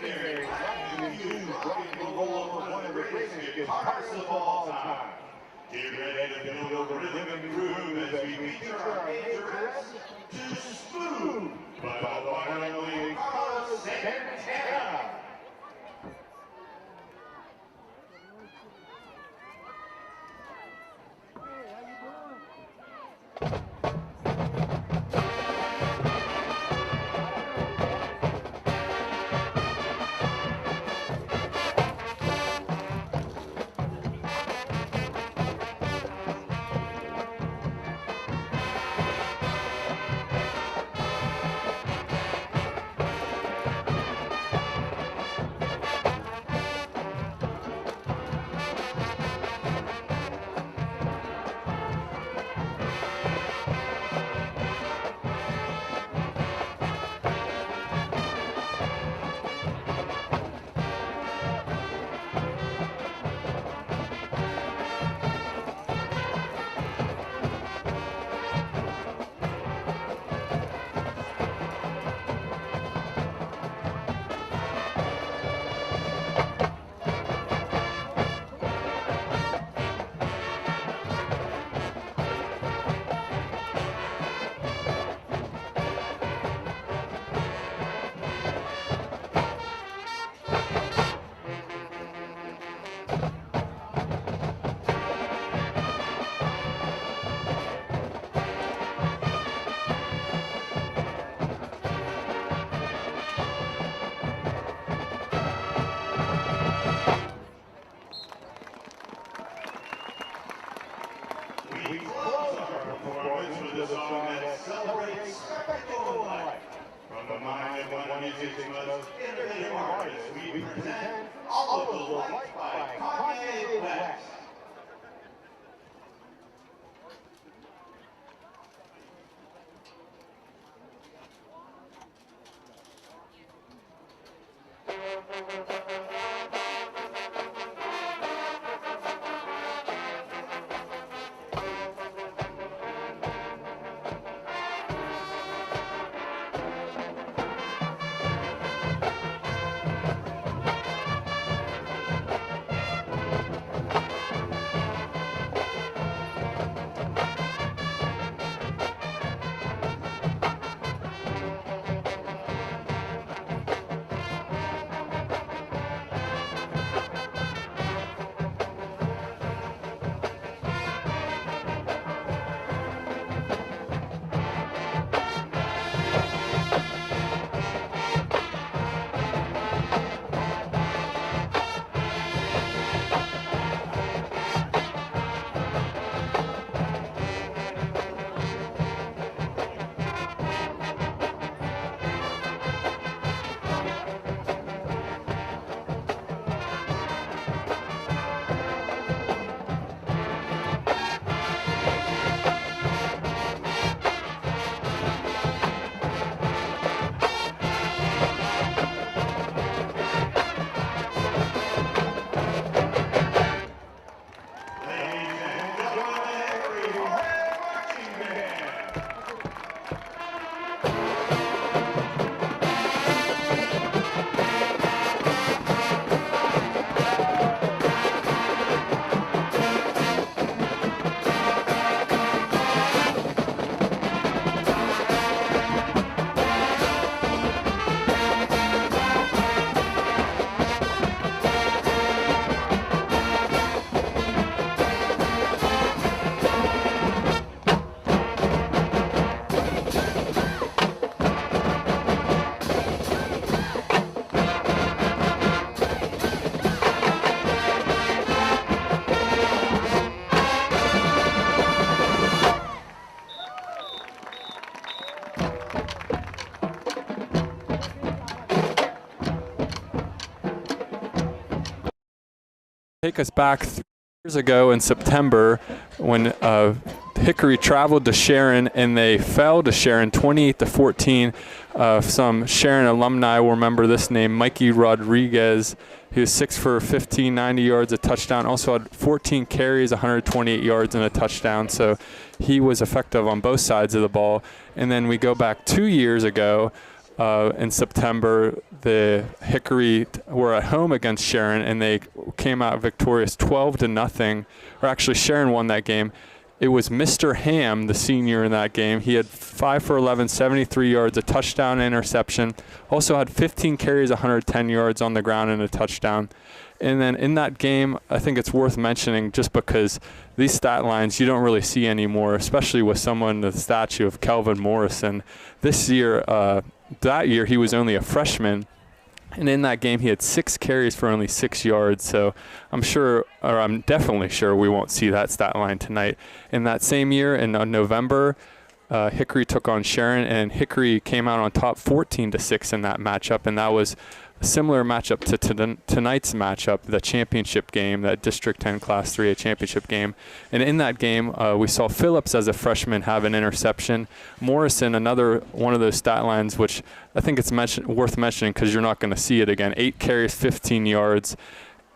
legendary legendary one of the greatest guitarists of all time. Get ready to feel the rhythm and groove as we feature our majoress to Smooth by the one and only Santana. We close our performance with a song that celebrates spectacle life. From the mind of one music's most innovative artists, we present All of the Light by Kanye West. Take us back 3 years ago in September when Hickory traveled to Sharon and they fell to Sharon 28-14. Some Sharon alumni will remember this name, Mikey Rodriguez. He was 6 for 15, 90 yards, a touchdown. Also had 14 carries, 128 yards, and a touchdown. So he was effective on both sides of the ball. And then we go back 2 years ago. in September, the Hickory were at home against Sharon, and they came out victorious 12-0. Or actually, Sharon won that game. It was Mr. Ham, the senior in that game. He had 5 for 11, 73 yards, a touchdown, interception. Also had 15 carries, 110 yards on the ground, and a touchdown. And then in that game, I think it's worth mentioning just because these stat lines you don't really see anymore, especially with someone the stature of Calvin Morrison. This year, that year he was only a freshman, and in that game he had 6 carries for only 6 yards. So I'm definitely sure we won't see that stat line tonight. In that same year, in November, Hickory took on Sharon, and Hickory came out on top 14-6 in that matchup, and that was a similar matchup to tonight's matchup, the championship game, that District 10 Class 3A championship game. And in that game, we saw Phillips as a freshman have an interception. Morrison, another one of those stat lines, which I think it's worth mentioning because you're not going to see it again. 8 carries, 15 yards,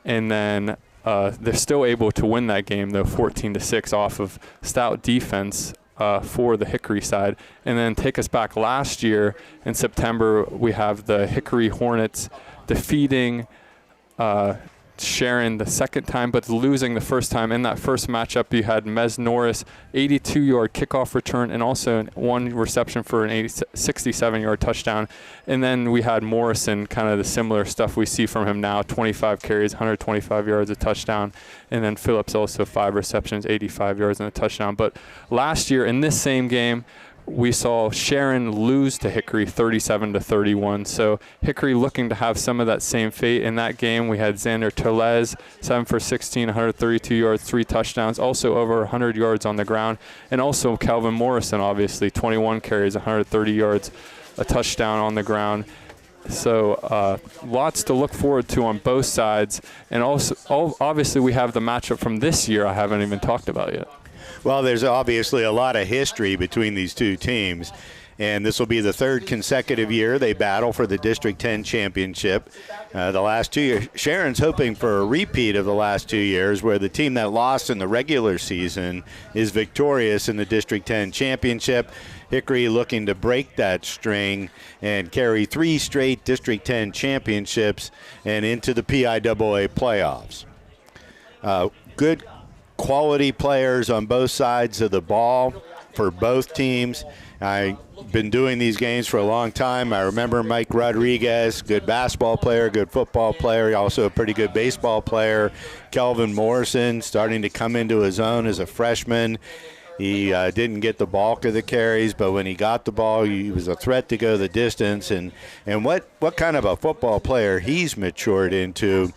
and then they're still able to win that game, though, 14-6 off of stout defense for the Hickory side. And then take us back last year in September, we have the Hickory Hornets defeating Sharon the second time, but losing the first time. In that first matchup, you had Mez Norris, 82-yard kickoff return, and also 1 reception for an 67-yard touchdown. And then we had Morrison, kind of the similar stuff we see from him now, 25 carries, 125 yards, a touchdown. And then Phillips also 5 receptions, 85 yards, and a touchdown. But last year in this same game, we saw Sharon lose to Hickory 37-31. So Hickory looking to have some of that same fate. In that game, we had Xander Tellez, 7 for 16, 132 yards, 3 touchdowns, also over 100 yards on the ground. And also Calvin Morrison, obviously, 21 carries, 130 yards, a touchdown on the ground. So lots to look forward to on both sides. And also, obviously, we have the matchup from this year I haven't even talked about yet. Well, there's obviously a lot of history between these two teams, and this will be the 3rd consecutive year they battle for the District 10 championship. The last 2 years, Sharon's hoping for a repeat of the last 2 years, where the team that lost in the regular season is victorious in the District 10 championship. Hickory looking to break that string and carry 3 straight District 10 championships and into the PIAA playoffs. Good quality players on both sides of the ball for both teams. I've been doing these games for a long time. I remember Mike Rodriguez, good basketball player, good football player, also a pretty good baseball player. Kelvin Morrison starting to come into his own as a freshman. He didn't get the bulk of the carries, but when he got the ball, he was a threat to go the distance. And what kind of a football player he's matured into.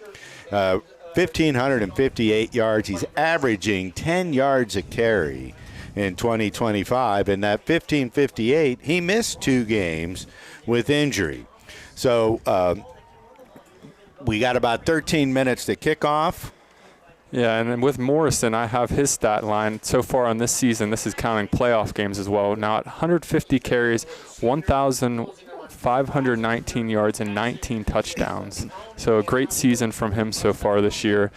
1,558 yards. He's averaging 10 yards a carry in 2025. And that 1,558, he missed 2 games with injury. So we got about 13 minutes to kick off. Yeah, and then with Morrison, I have his stat line so far on this season. This is counting playoff games as well. Now at 150 carries, 1,519 yards, and 19 touchdowns. So a great season from him so far this year.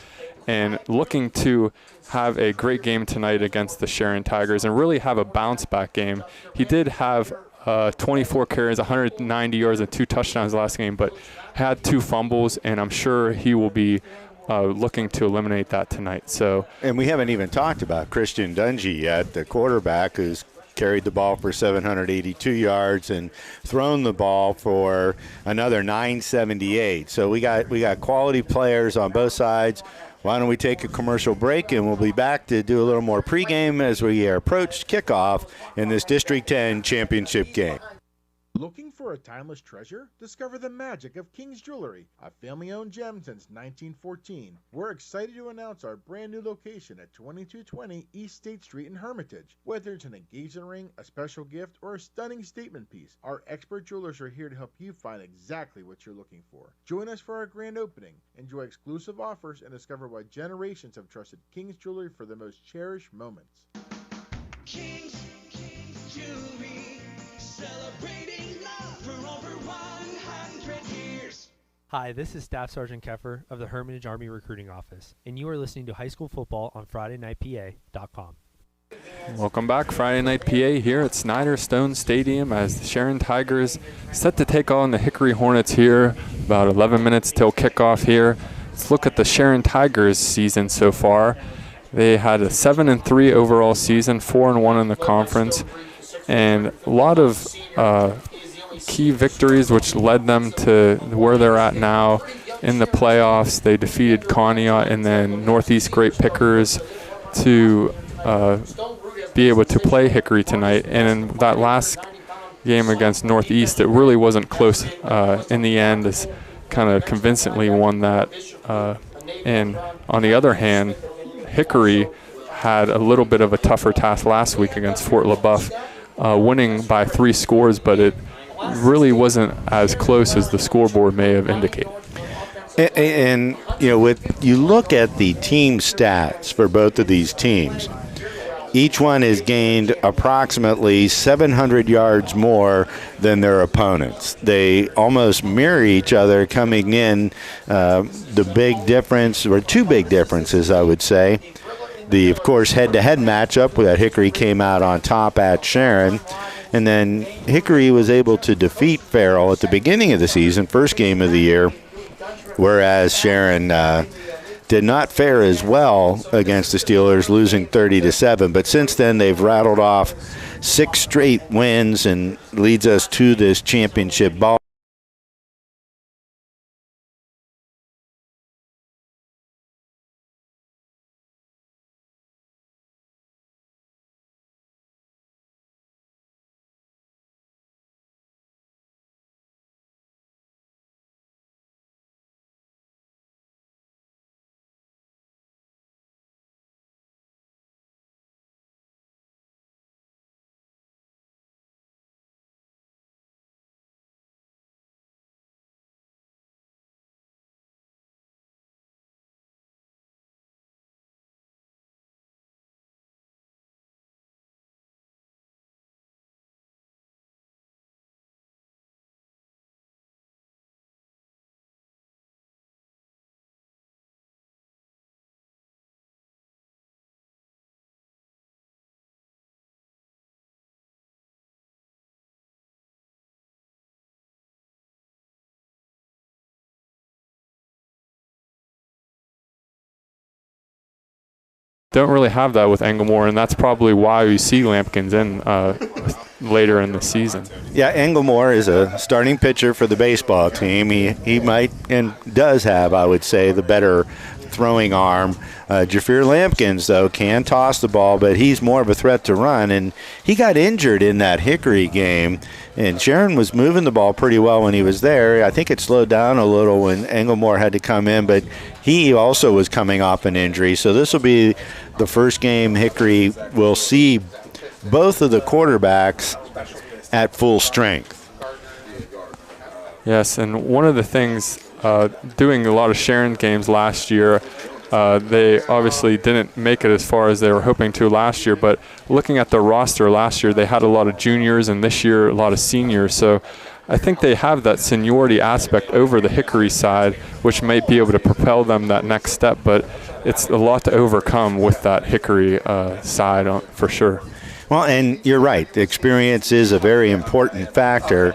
And looking to have a great game tonight against the Sharon Tigers and really have a bounce-back game. He did have 24 carries, 190 yards, and 2 touchdowns last game, but had 2 fumbles, and I'm sure he will be looking to eliminate that tonight. So, and we haven't even talked about Christian Dungy yet, the quarterback who's carried the ball for 782 yards and thrown the ball for another 978. So we got quality players on both sides. Why don't we take a commercial break, and we'll be back to do a little more pregame as we approach kickoff in this District 10 championship game. Looking for a timeless treasure? Discover the magic of King's Jewelry, a family-owned gem since 1914. We're excited to announce our brand new location at 2220 East State Street in Hermitage. Whether it's an engagement ring, a special gift, or a stunning statement piece, our expert jewelers are here to help you find exactly what you're looking for. Join us for our grand opening. Enjoy exclusive offers and discover why generations have trusted King's Jewelry for the most cherished moments. King's Jewelry, celebrating love for over 100 years. Hi, this is Staff Sergeant Keffer of the Hermitage Army Recruiting Office, and you are listening to High School Football on FridayNightPA.com. Welcome back, Friday Night PA here at Snyder Stone Stadium as the Sharon Tigers set to take on the Hickory Hornets here. About 11 minutes till kickoff here. Let's look at the Sharon Tigers season so far. They had a 7-3 overall season, 4-1 in the conference, and a lot of key victories which led them to where they're at now in the playoffs. They defeated Conneaut and then Northeast Great Pickers to be able to play Hickory tonight. And in that last game against Northeast, it really wasn't close in the end, as kind of convincingly won that. And on the other hand, Hickory had a little bit of a tougher task last week against Fort LaBeouf, winning by 3 scores, but it really wasn't as close as the scoreboard may have indicated. And you know, you look at the team stats for both of these teams, each one has gained approximately 700 yards more than their opponents. They almost mirror each other coming in. The big difference, or 2 big differences, I would say. Of course, head-to-head matchup where Hickory came out on top at Sharon. And then Hickory was able to defeat Farrell at the beginning of the season, first game of the year, whereas Sharon did not fare as well against the Steelers, losing 30-7. But since then, they've rattled off 6 straight wins and leads us to this championship ball. Don't really have that with Englemore, and that's probably why we see Lampkins in later in the season. Yeah, Englemore is a starting pitcher for the baseball team. He might and does have, I would say, the better throwing arm. Jafir Lampkins, though, can toss the ball, but he's more of a threat to run. And he got injured in that Hickory game, and Sharon was moving the ball pretty well when he was there. I think it slowed down a little when Englemore had to come in, but he also was coming off an injury. So this will be the first game Hickory will see both of the quarterbacks at full strength. Yes, and one of the things, doing a lot of Sharon games last year, they obviously didn't make it as far as they were hoping to last year, but looking at the roster last year, they had a lot of juniors, and this year a lot of seniors. So I think they have that seniority aspect over the Hickory side, which might be able to propel them that next step, but it's a lot to overcome with that Hickory side for sure. Well, and you're right. The experience is a very important factor.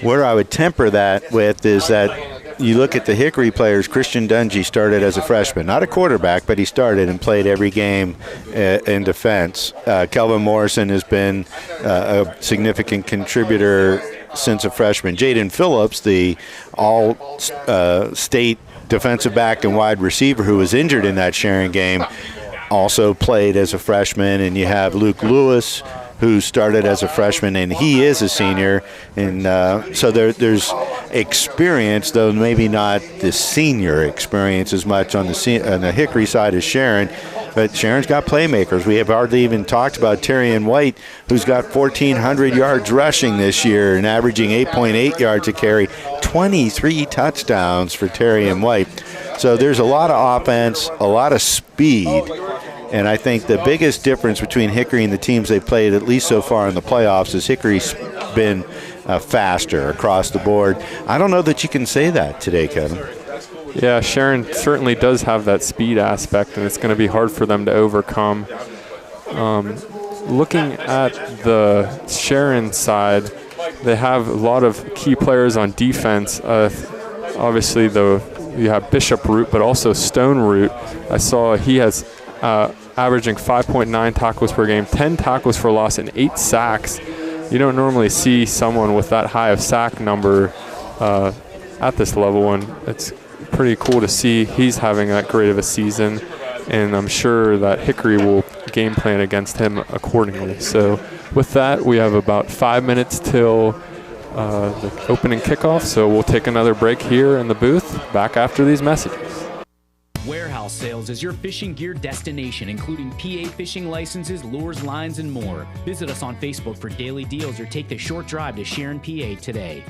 Where I would temper that with is that you look at the Hickory players. Christian Dungy started as a freshman, not a quarterback, but he started and played every game in defense. Kelvin Morrison has been a significant contributor since a freshman. Jaden Phillips, the all-state defensive back and wide receiver who was injured in that Sharon game, also played as a freshman. And you have Luke Lewis, who started as a freshman, and he is a senior. And so there's experience, though maybe not the senior experience as much on the Hickory side as Sharon. But Sharon's got playmakers. We have hardly even talked about Terrian White, who's got 1,400 yards rushing this year and averaging 8.8 yards a carry, 23 touchdowns for Terrian White. So there's a lot of offense, a lot of speed. And I think the biggest difference between Hickory and the teams they've played, at least so far in the playoffs, is Hickory's been faster across the board. I don't know that you can say that today, Kevin. Yeah, Sharon certainly does have that speed aspect, and it's going to be hard for them to overcome. Looking at the Sharon side, they have a lot of key players on defense. Obviously, you have Bishop Root, but also Stone Root. I saw he has averaging 5.9 tackles per game, 10 tackles for loss, and 8 sacks. You don't normally see someone with that high of sack number at this level, and it's pretty cool to see he's having that great of a season, and I'm sure that Hickory will game plan against him accordingly. So with that, we have about 5 minutes till the opening kickoff, so we'll take another break here in the booth, back after these messages. Warehouse Sales is your fishing gear destination, including PA fishing licenses, lures, lines, and more. Visit us on Facebook for daily deals or take the short drive to Sharon, PA today.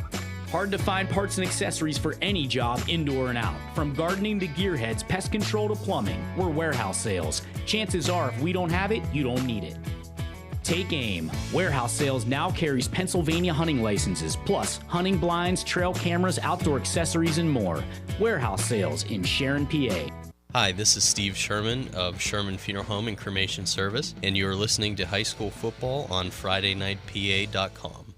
Hard to find parts and accessories for any job, indoor and out. From gardening to gearheads, pest control to plumbing, we're Warehouse Sales. Chances are if we don't have it, you don't need it. Take aim. Warehouse Sales now carries Pennsylvania hunting licenses, plus hunting blinds, trail cameras, outdoor accessories, and more. Warehouse Sales in Sharon, PA. Hi, this is Steve Sherman of Sherman Funeral Home and Cremation Service, and you're listening to High School Football on FridayNightPA.com.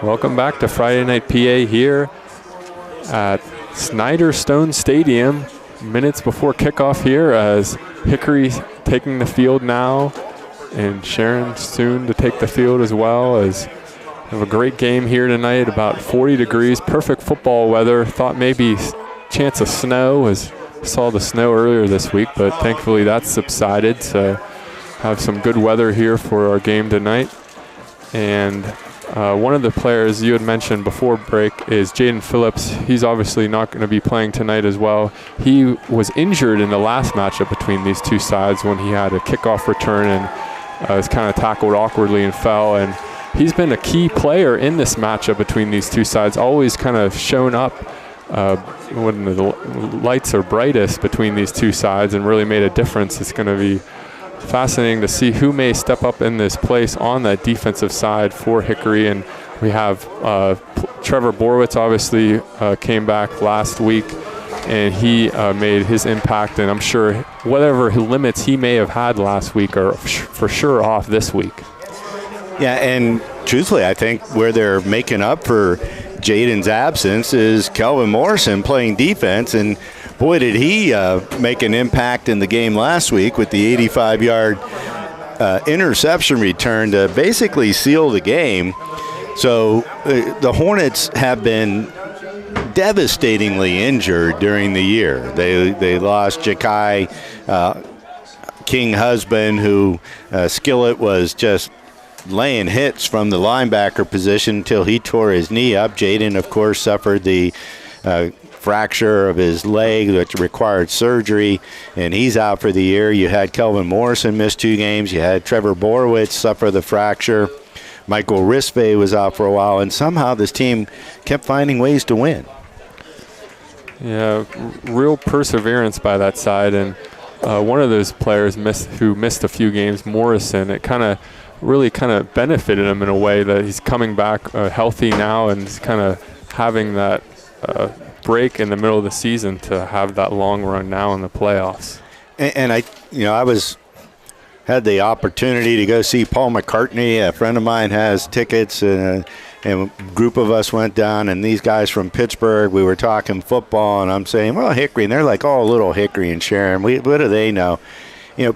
Welcome back to Friday Night PA here at Snyder Stone Stadium. Minutes before kickoff here as Hickory taking the field now, and Sharon soon to take the field as well. As we have a great game here tonight, about 40 degrees, perfect football weather. Thought maybe chance of snow, as saw the snow earlier this week, but thankfully that's subsided. So have some good weather here for our game tonight. And one of the players you had mentioned before break is Jaden Phillips. He's obviously not going to be playing tonight as well. He was injured in the last matchup between these two sides when he had a kickoff return and was kind of tackled awkwardly and fell. And he's been a key player in this matchup between these two sides, always kind of shown up when the lights are brightest between these two sides and really made a difference. It's going to be fascinating to see who may step up in this place on that defensive side for Hickory. And we have Trevor Borowitz obviously came back last week, and he made his impact, and I'm sure whatever limits he may have had last week are for sure off this week. Yeah, and truthfully, I think where they're making up for Jaden's absence is Kelvin Morrison playing defense, and boy, did he make an impact in the game last week with the 85-yard interception return to basically seal the game. So the Hornets have been devastatingly injured during the year. They lost Jakai King husband, who Skillett was just laying hits from the linebacker position until he tore his knee up. Jaden, of course, suffered the fracture of his leg, which required surgery, and he's out for the year. You had Kelvin Morrison miss 2 games. You had Trevor Borowitz suffer the fracture. Michael Rispe was out for a while, and somehow this team kept finding ways to win. Yeah, real perseverance by that side, and one of those players who missed a few games, Morrison, it really benefited him in a way that he's coming back healthy now, and he's kind of having that break in the middle of the season to have that long run now in the playoffs. And I had the opportunity to go see Paul McCartney. A friend of mine has tickets, and a group of us went down, and these guys from Pittsburgh, we were talking football, and I'm saying, well, Hickory, and they're like, oh, little Hickory and Sharon. What do they know?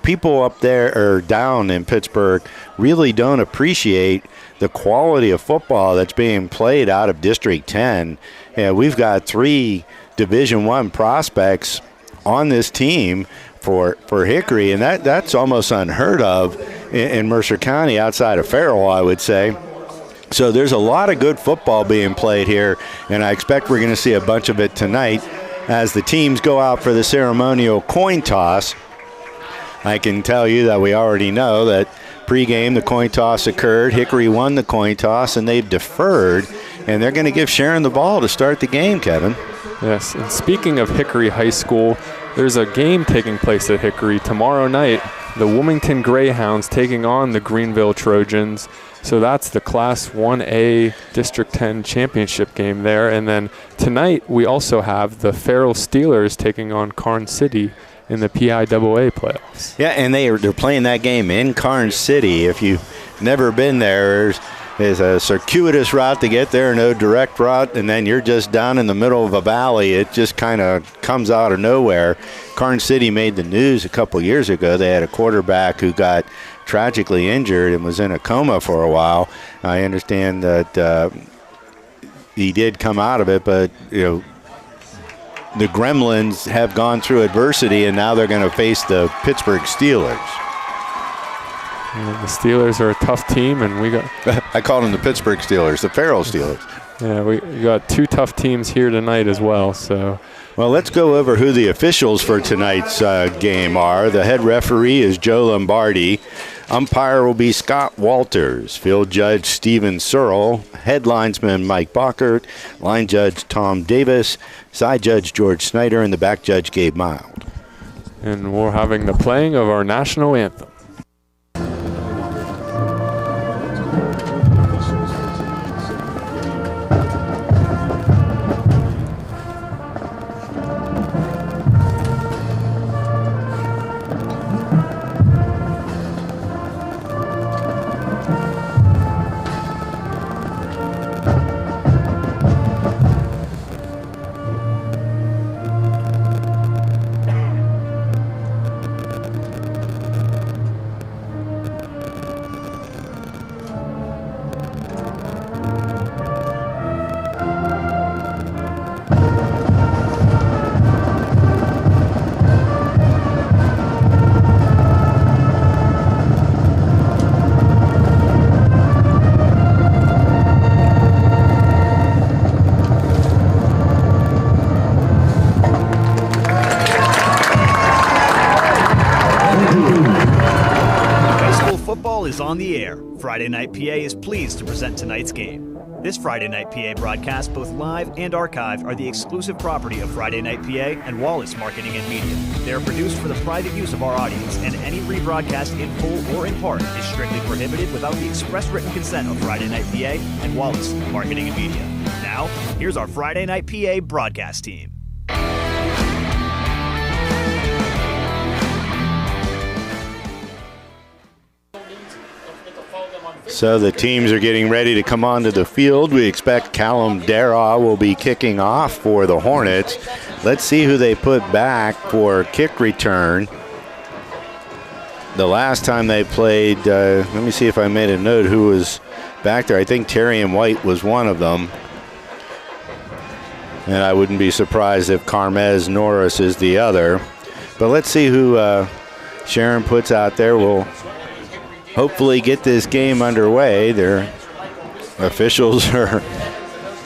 People up there or down in Pittsburgh really don't appreciate the quality of football that's being played out of District 10. We've got 3 Division I prospects on this team for Hickory, and that's almost unheard of in Mercer County outside of Farrell, I would say. So there's a lot of good football being played here, and I expect we're going to see a bunch of it tonight as the teams go out for the ceremonial coin toss. I can tell you that we already know that pregame the coin toss occurred. Hickory won the coin toss, and they've deferred, and they're going to give Sharon the ball to start the game, Kevin. Yes, and speaking of Hickory High School, there's a game taking place at Hickory tomorrow night. The Wilmington Greyhounds taking on the Greenville Trojans. So that's the Class 1A District 10 championship game there. And then tonight we also have the Farrell Steelers taking on Karn City in the PIAA playoffs. Yeah, and they're playing that game in Karnes City. If you've never been there, there's a circuitous route to get there, no direct route, and then you're just down in the middle of a valley. It just kind of comes out of nowhere. Karnes City made the news a couple years ago. They had a quarterback who got tragically injured and was in a coma for a while. I understand that he did come out of it, but the Gremlins have gone through adversity, and now they're going to face the Pittsburgh Steelers. And the Steelers are a tough team, and we got... I called them the Pittsburgh Steelers, the Farrell Steelers. Yeah, we got 2 tough teams here tonight as well. So, well, let's go over who the officials for tonight's game are. The head referee is Joe Lombardi. Umpire will be Scott Walters. Field judge Steven Searle. Head linesman Mike Bockert. Line judge Tom Davis. Side judge George Snyder. And the back judge Gabe Mild. And we're having the playing of our national anthem. On the air, Friday Night PA is pleased to present tonight's game. This Friday Night PA broadcast, both live and archived, are the exclusive property of Friday Night PA and Wallace Marketing and Media. They are produced for the private use of our audience, and any rebroadcast in full or in part is strictly prohibited without the express written consent of Friday Night PA and Wallace Marketing and Media. Now, here's our Friday Night PA broadcast team. So the teams are getting ready to come onto the field. We expect Callum Dara will be kicking off for the Hornets. Let's see who they put back for kick return. The last time they played, let me see if I made a note who was back there. I think Terry and White was one of them. And I wouldn't be surprised if Carmez Norris is the other. But let's see who Sharon puts out there. We'll hopefully get this game underway. Their officials are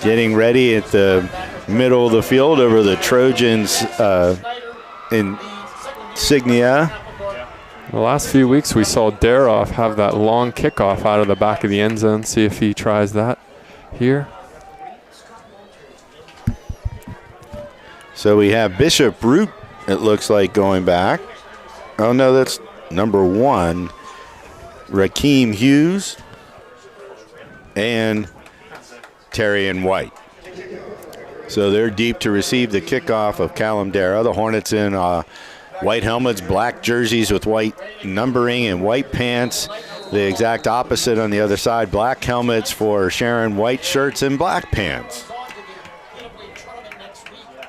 getting ready at the middle of the field over the Trojans insignia. The last few weeks we saw Daroff have that long kickoff out of the back of the end zone. See if he tries that here. So we have Bishop Root, it looks like, going back. Oh no, that's number 1. Rakeem Hughes and Terry and White. So they're deep to receive the kickoff of Callum Dara. The Hornets in white helmets, black jerseys with white numbering and white pants. The exact opposite on the other side. Black helmets for Sharon, white shirts and black pants.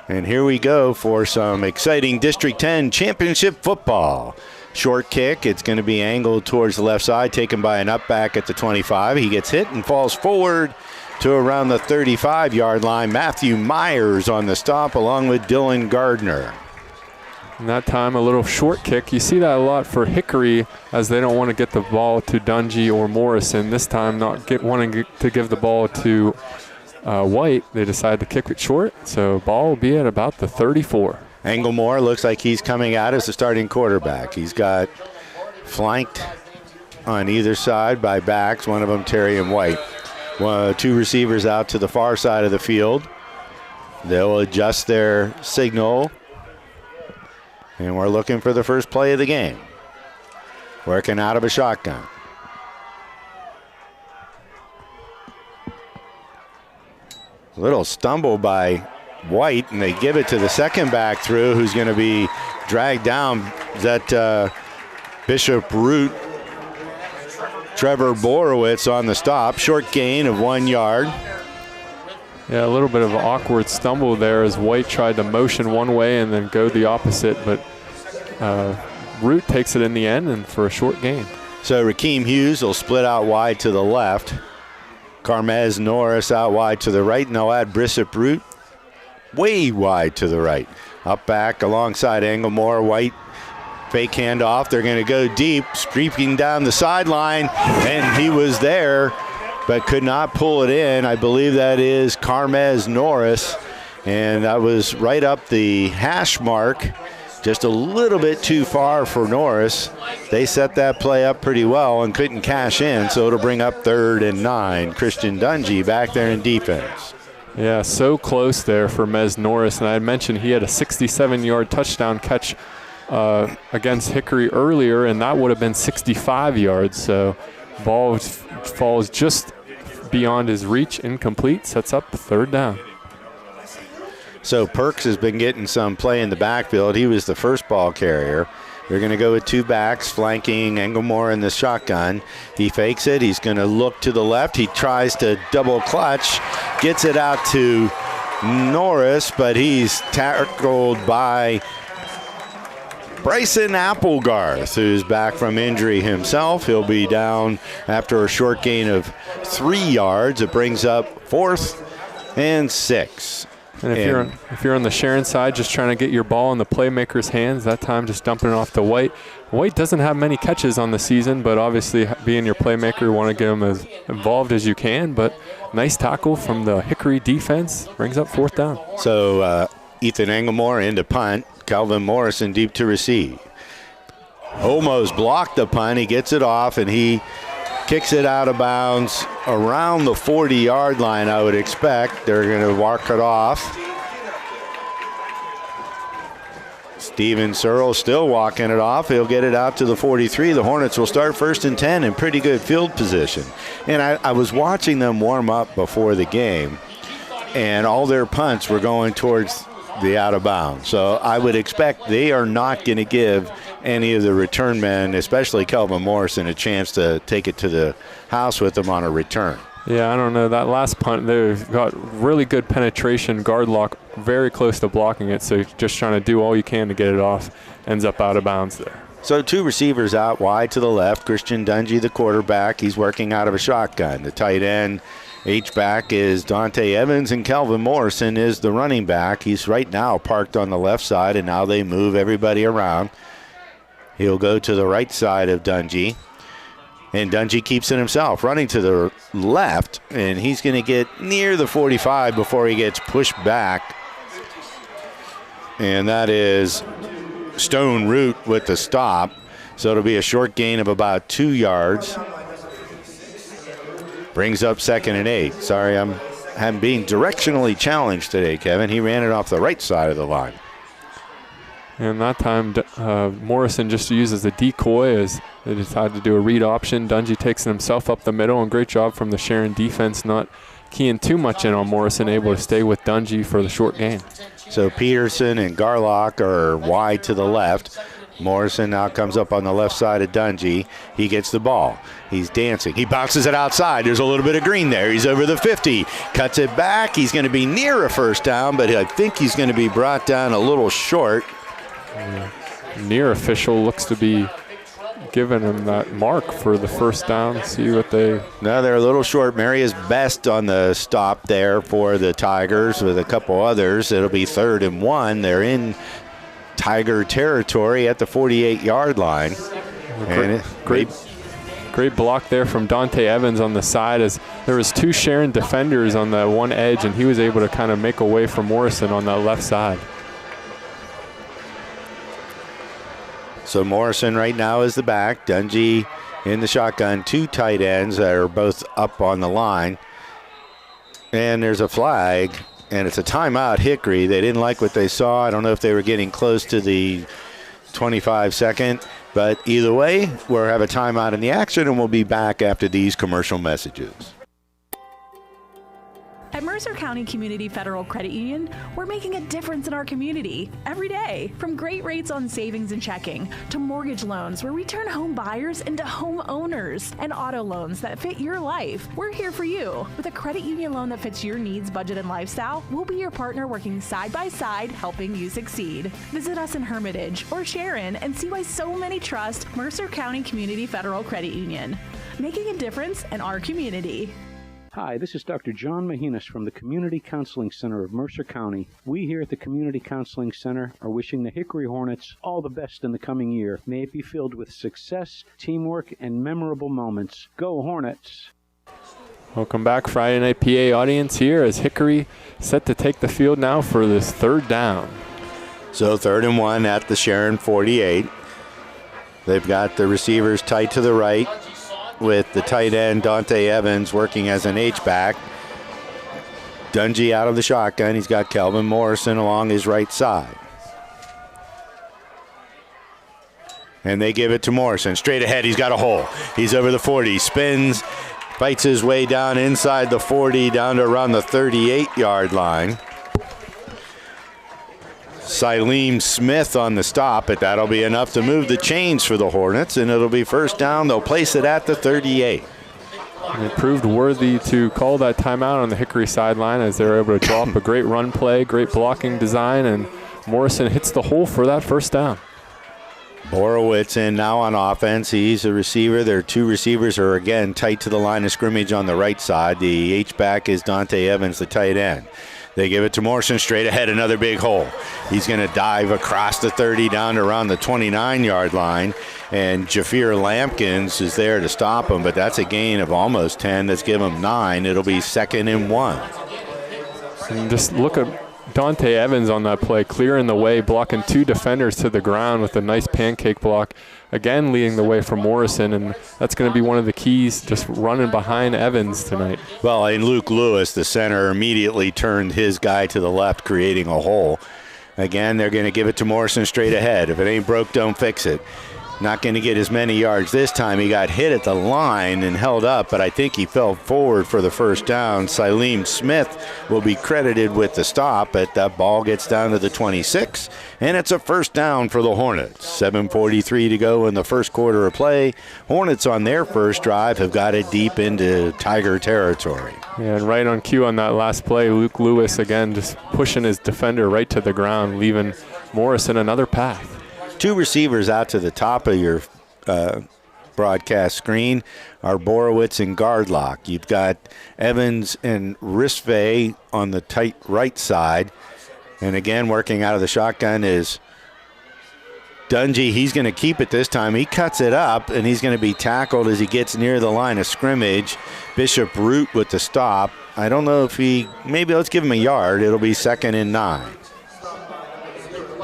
And here we go for some exciting District 10 championship football. Short kick, it's going to be angled towards the left side, taken by an up back at the 25. He gets hit and falls forward to around the 35-yard line. Matthew Myers on the stop along with Dylan Gardner. And that time a little short kick. You see that a lot for Hickory as they don't want to get the ball to Dungy or Morrison. This time wanting to give the ball to White. They decide to kick it short, so ball will be at about the 34. Englemore looks like he's coming out as the starting quarterback. He's got flanked on either side by backs, one of them Terry and White. 2 receivers out to the far side of the field. They'll adjust their signal. And we're looking for the first play of the game. Working out of a shotgun. Little stumble by White, and they give it to the second back through, who's going to be dragged down. Is that Bishop Root? Trevor Borowitz on the stop. Short gain of 1 yard. Yeah, a little bit of an awkward stumble there as White tried to motion one way and then go the opposite, but Root takes it in the end and for a short gain. So Rakeem Hughes will split out wide to the left. Carmez Norris out wide to the right, and they'll add Bishop Root way wide to the right. Up back alongside Englemore. White fake handoff. They're going to go deep, streaking down the sideline, and he was there but could not pull it in. I believe that is Carmez Norris, and that was right up the hash mark, just a little bit too far for Norris. They set that play up pretty well and couldn't cash in, so it'll bring up 3rd and 9. Christian Dungy back there in defense. Yeah, so close there for Mez Norris, and I had mentioned he had a 67-yard touchdown catch against Hickory earlier, and that would have been 65 yards. So ball falls just beyond his reach, incomplete, sets up 3rd down. So Perks has been getting some play in the backfield. He was the first ball carrier. They're going to go with 2 backs flanking Englemore in the shotgun. He fakes it. He's going to look to the left. He tries to double clutch, gets it out to Norris, but he's tackled by Bryson Applegarth, who's back from injury himself. He'll be down after a short gain of 3 yards. It brings up 4th and 6. And if you're on the Sharon side, just trying to get your ball in the playmaker's hands, that time just dumping it off to White. White doesn't have many catches on the season, but obviously being your playmaker, you want to get him as involved as you can. But nice tackle from the Hickory defense, brings up 4th down. So Ethan Englemore into punt. Calvin Morrison deep to receive. Almost blocked the punt. He gets it off, and he kicks it out of bounds around the 40-yard line, I would expect. They're going to walk it off. Steven Searle still walking it off. He'll get it out to the 43. The Hornets will start 1st and 10 in pretty good field position. And I was watching them warm up before the game, and all their punts were going towards the out of bounds. So I would expect they are not going to give any of the return men, especially Kelvin Morrison, a chance to take it to the house with them on a return. Yeah, I don't know. That last punt, they've got really good penetration, guard lock, very close to blocking it. So just trying to do all you can to get it off, ends up out of bounds there. So 2 receivers out wide to the left. Christian Dungy, the quarterback. He's working out of a shotgun. The tight end H-back is Dante Evans, and Kelvin Morrison is the running back. He's right now parked on the left side, and now they move everybody around. He'll go to the right side of Dungy, and Dungy keeps it himself, running to the left, and he's going to get near the 45 before he gets pushed back. And that is Stone Root with the stop. So it'll be a short gain of about 2 yards. Brings up 2nd and 8. Sorry, I'm being directionally challenged today, Kevin. He ran it off the right side of the line. And that time, Morrison just uses a decoy as they decide to do a read option. Dungy takes it himself up the middle, and great job from the Sharon defense, not keying too much in on Morrison, able to stay with Dungy for the short gain. So Peterson and Garlock are wide to the left. Morrison now comes up on the left side of Dungy. He gets the ball. He's dancing. He bounces it outside. There's a little bit of green there. He's over the 50. Cuts it back. He's going to be near a 1st down, but I think he's going to be brought down a little short. Near official looks to be giving him that mark for the 1st down. See what they... No, they're a little short. Marius Best on the stop there for the Tigers with a couple others. It'll be 3rd and 1. They're in Tiger territory at the 48-yard line. Great block there from Dante Evans on the side, as there was 2 Sharon defenders on the one edge, and he was able to kind of make a way for Morrison on that left side. So Morrison right now is the back. Dungy in the shotgun. 2 tight ends that are both up on the line. And there's a flag, and it's a timeout, Hickory. They didn't like what they saw. I don't know if they were getting close to the 25-second. But either way, we'll have a timeout in the action, and we'll be back after these commercial messages. At Mercer County Community Federal Credit Union, we're making a difference in our community every day. From great rates on savings and checking to mortgage loans where we turn home buyers into home owners and auto loans that fit your life. We're here for you. With a credit union loan that fits your needs, budget, and lifestyle, we'll be your partner working side by side, helping you succeed. Visit us in Hermitage or Sharon and see why so many trust Mercer County Community Federal Credit Union. Making a difference in our community. Hi, this is Dr. John Mahinas from the Community Counseling Center of Mercer County. We here at the Community Counseling Center are wishing the Hickory Hornets all the best in the coming year. May it be filled with success, teamwork, and memorable moments. Go Hornets! Welcome back, Friday Night PA audience here as Hickory set to take the field now for this third down. So 3rd and 1 at the Sharon 48. They've got the receivers tight to the right, with the tight end Dante Evans working as an H-back. Dungy out of the shotgun. He's got Kelvin Morrison along his right side. And they give it to Morrison. Straight ahead, he's got a hole. He's over the 40, spins, fights his way down inside the 40, down to around the 38-yard line. Sileem Smith on the stop, but that'll be enough to move the chains for the Hornets, and it'll be first down. They'll place it at the 38. And it proved worthy to call that timeout on the Hickory sideline as they were able to drop a great run play, great blocking design, and Morrison hits the hole for that first down. Borowitz in now on offense. He's a receiver. Their two receivers are again tight to the line of scrimmage on the right side. The H-back is Dante Evans, the tight end. They give it to Morrison straight ahead, another big hole. He's going to dive across the 30 down to around the 29-yard line, and Jafir Lampkins is there to stop him, but that's a gain of almost 10. Let's give him 9. It'll be 2nd and 1. And just look at Dante Evans on that play, clearing the way, blocking 2 defenders to the ground with a nice pancake block. Again, leading the way for Morrison, and that's going to be one of the keys, just running behind Evans tonight. Well, and Luke Lewis, the center, immediately turned his guy to the left, creating a hole. Again, they're going to give it to Morrison straight ahead. If it ain't broke, don't fix it. Not going to get as many yards this time. He got hit at the line and held up, but I think he fell forward for the first down. Sileem Smith will be credited with the stop, but that ball gets down to the 26, and it's a first down for the Hornets. 7:43 to go in the first quarter of play. Hornets on their first drive have got it deep into Tiger territory. Yeah, and right on cue on that last play, Luke Lewis again just pushing his defender right to the ground, leaving Morrison another path. 2 receivers out to the top of your broadcast screen are Borowitz and Gardlock. You've got Evans and Risve on the tight right side. And again, working out of the shotgun is Dungy. He's going to keep it this time. He cuts it up, and he's going to be tackled as he gets near the line of scrimmage. Bishop Root with the stop. I don't know if maybe let's give him a yard. It'll be 2nd and 9.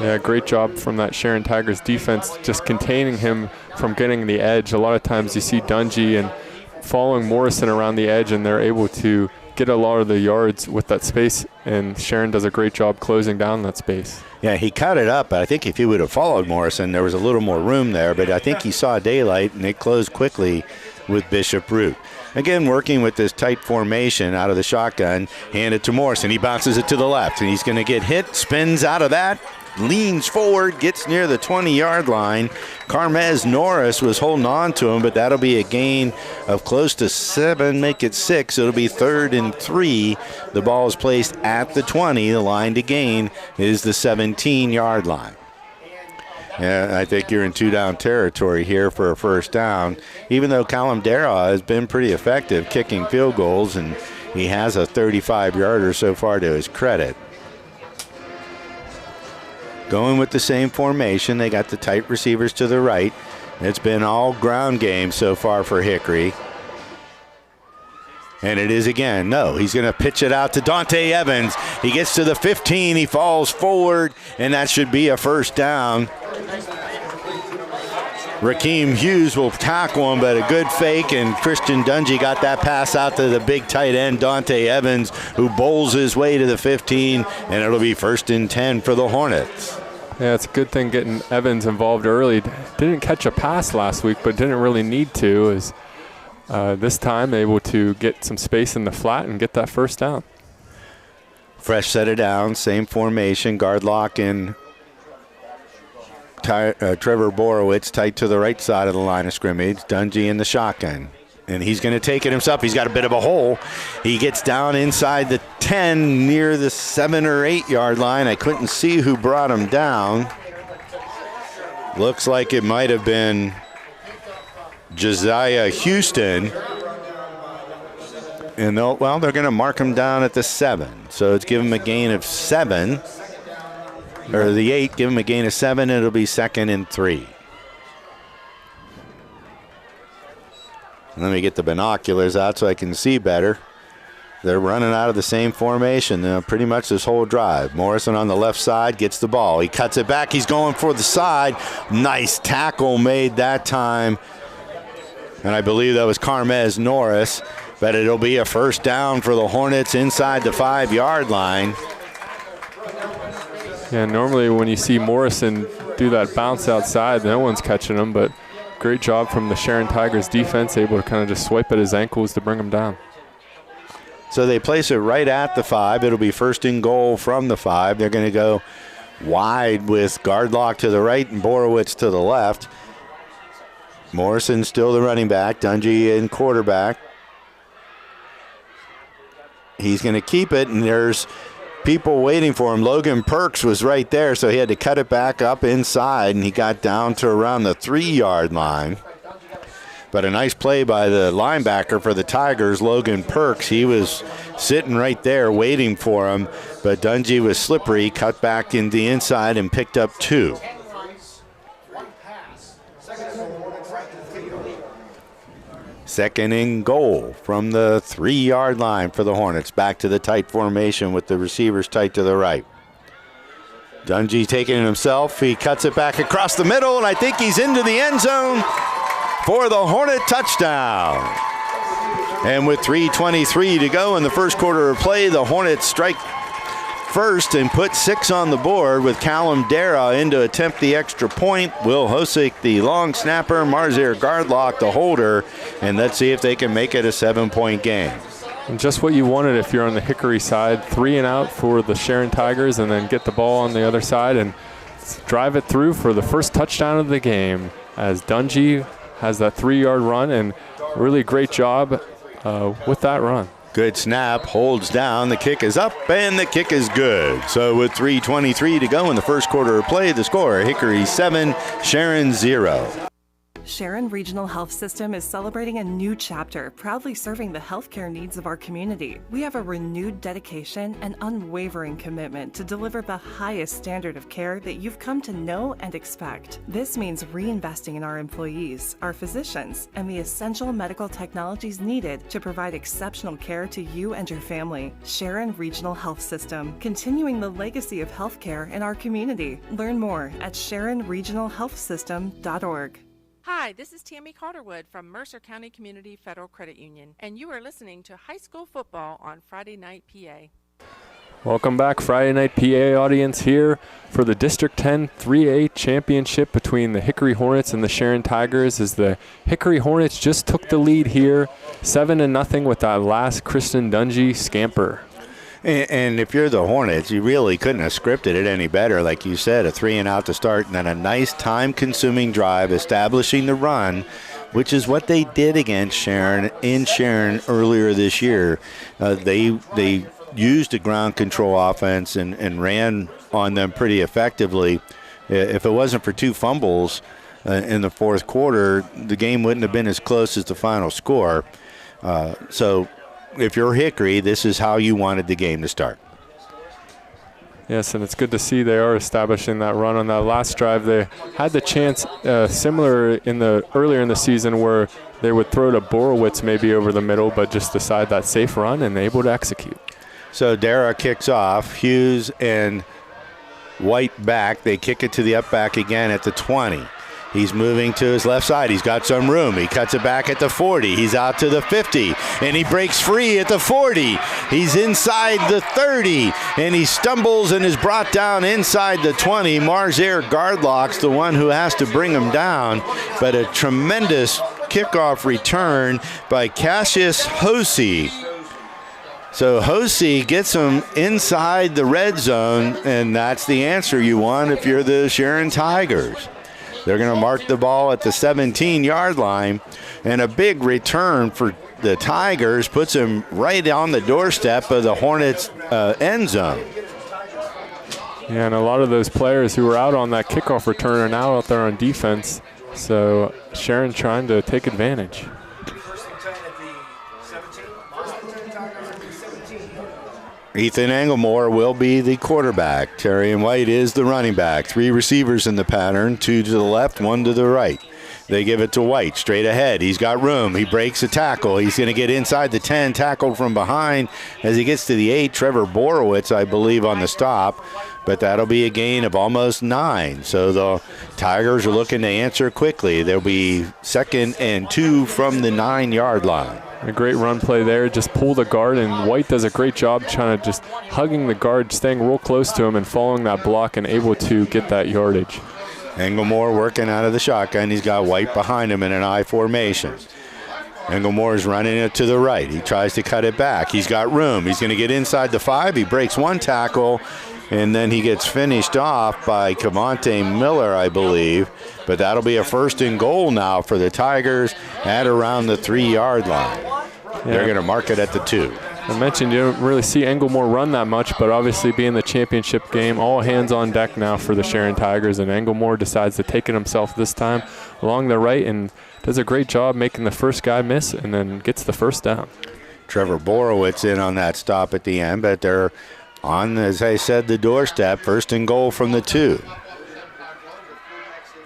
Yeah, great job from that Sharon Tigers defense, just containing him from getting the edge. A lot of times you see Dungy and following Morrison around the edge, and they're able to get a lot of the yards with that space, and Sharon does a great job closing down that space. Yeah, he cut it up, but I think if he would have followed Morrison, there was a little more room there, but I think he saw daylight, and it closed quickly with Bishop Root. Again, working with this tight formation out of the shotgun, hand it to Morrison. He bounces it to the left, and he's going to get hit, spins out of that, leans forward, gets near the 20-yard line. Carmez Norris was holding on to him, but that'll be a gain of close to 7, make it 6. It'll be 3rd and 3. The ball is placed at the 20. The line to gain is the 17-yard line. Yeah, I think you're in 2-down territory here for a first down, even though Callum Darragh has been pretty effective kicking field goals, and he has a 35-yarder so far to his credit. Going with the same formation, they got the tight receivers to the right. It's been all ground game so far for Hickory. And it is again. No, he's going to pitch it out to Dante Evans. He gets to the 15. He falls forward, and that should be a first down. Rakeem Hughes will tackle him, but a good fake, and Christian Dungy got that pass out to the big tight end, Dante Evans, who bowls his way to the 15, and it'll be 1st and 10 for the Hornets. Yeah, it's a good thing getting Evans involved early. Didn't catch a pass last week, but didn't really need to. Is this time able to get some space in the flat and get that first down. Fresh set of downs, same formation. Gardlock and Trevor Borowitz tight to the right side of the line of scrimmage. Dungy in the shotgun. And he's going to take it himself. He's got a bit of a hole. He gets down inside the 10 near the 7 or 8 yard line. I couldn't see who brought him down. Looks like it might have been Josiah Houston. And they're going to mark him down at the 7. So it's give him a gain of 7. Or the 8, give him a gain of 7. It'll be 2nd and 3. Let me get the binoculars out so I can see better. They're running out of the same formation pretty much this whole drive. Morrison on the left side gets the ball. He cuts it back. He's going for the side. Nice tackle made that time. And I believe that was Carmez Norris. But it'll be a first down for the Hornets inside the 5 yard line. Yeah, normally when you see Morrison do that bounce outside, no one's catching him, but great job from the Sharon Tigers defense, able to kind of just swipe at his ankles to bring him down. So they place it right at the 5. It'll be first and goal from the 5. They're going to go wide with Gardlock to the right and Borowitz to the left. Morrison still the running back. Dungy in quarterback. He's going to keep it, and there's people waiting for him. Logan Perks was right there, so he had to cut it back up inside, and he got down to around the 3 yard line. But a nice play by the linebacker for the Tigers, Logan Perks. He was sitting right there waiting for him, but Dungy was slippery, cut back in the inside and picked up 2. Second and goal from the 3 yard line for the Hornets. Back to the tight formation with the receivers tight to the right. Dungy taking it himself. He cuts it back across the middle, and I think he's into the end zone for the Hornet touchdown. And with 3:23 to go in the first quarter of play, the Hornets strike first and put 6 on the board with Callum Dara in to attempt the extra point. Will Hosick, the long snapper, Marzir Gardlock, the holder, and let's see if they can make it a 7-point game. And just what you wanted if you're on the Hickory side, 3 and out for the Sharon Tigers, and then get the ball on the other side and drive it through for the first touchdown of the game as Dungy has that 3 yard run, and really great job with that run. Good snap, holds down, the kick is up, and the kick is good. So with 3:23 to go in the first quarter of play, the score, Hickory 7, Sharon 0. Sharon Regional Health System is celebrating a new chapter, proudly serving the healthcare needs of our community. We have a renewed dedication and unwavering commitment to deliver the highest standard of care that you've come to know and expect. This means reinvesting in our employees, our physicians, and the essential medical technologies needed to provide exceptional care to you and your family. Sharon Regional Health System, continuing the legacy of healthcare in our community. Learn more at SharonRegionalHealthSystem.org. Hi, this is Tammy Calderwood from Mercer County Community Federal Credit Union, and you are listening to High School Football on Friday Night PA. Welcome back, Friday Night PA audience, here for the District 10 3A championship between the Hickory Hornets and the Sharon Tigers, as the Hickory Hornets just took the lead here, 7-0 with that last Kristen Dungy scamper. And if you're the Hornets, you really couldn't have scripted it any better. Like you said, a 3 and out to start, and then a nice time-consuming drive establishing the run, which is what they did against Sharon earlier this year. They used a ground control offense and ran on them pretty effectively. If it wasn't for 2 fumbles in the fourth quarter, the game wouldn't have been as close as the final score. So if you're Hickory, this is how you wanted the game to start. Yes, and it's good to see they are establishing that run on that last drive. They had the chance similar earlier in the season where they would throw to Borowitz maybe over the middle, but just decide that safe run and able to execute. So Dara kicks off. Hughes and White back. They kick it to the up back again at the 20. He's moving to his left side. He's got some room. He cuts it back at the 40. He's out to the 50, and he breaks free at the 40. He's inside the 30, and he stumbles and is brought down inside the 20. Marzir Gardlock's the one who has to bring him down, but a tremendous kickoff return by Cassius Hosey. So Hosey gets them inside the red zone, and that's the answer you want if you're the Sharon Tigers. They're going to mark the ball at the 17-yard line, and a big return for the Tigers puts them right on the doorstep of the Hornets' end zone. Yeah, and a lot of those players who were out on that kickoff return are now out there on defense. So Sharon trying to take advantage. Ethan Englemore will be the quarterback. Terry and White is the running back. 3 receivers in the pattern, 2 to the left, 1 to the right. They give it to White straight ahead. He's got room. He breaks a tackle. He's going to get inside the 10, tackled from behind. As he gets to the 8, Trevor Borowitz, I believe, on the stop. But that'll be a gain of almost 9. So the Tigers are looking to answer quickly. There'll be 2nd and 2 from the 9-yard line. A great run play there. Just pull the guard, and White does a great job trying to just hugging the guard, staying real close to him and following that block and able to get that yardage. Englemore working out of the shotgun. He's got White behind him in an I formation. Englemore is running it to the right. He tries to cut it back. He's got room. He's going to get inside the 5. He breaks 1 tackle, and then he gets finished off by Cavante Miller, I believe. But that'll be a 1st and goal now for the Tigers at around the 3-yard line. Yeah. They're going to mark it at the 2. I mentioned you don't really see Englemore run that much, but obviously being the championship game, all hands on deck now for the Sharon Tigers, and Englemore decides to take it himself this time along the right and does a great job making the first guy miss and then gets the first down. Trevor Borowitz in on that stop at the end, but they're on, as I said, the doorstep. 1st and goal from the 2.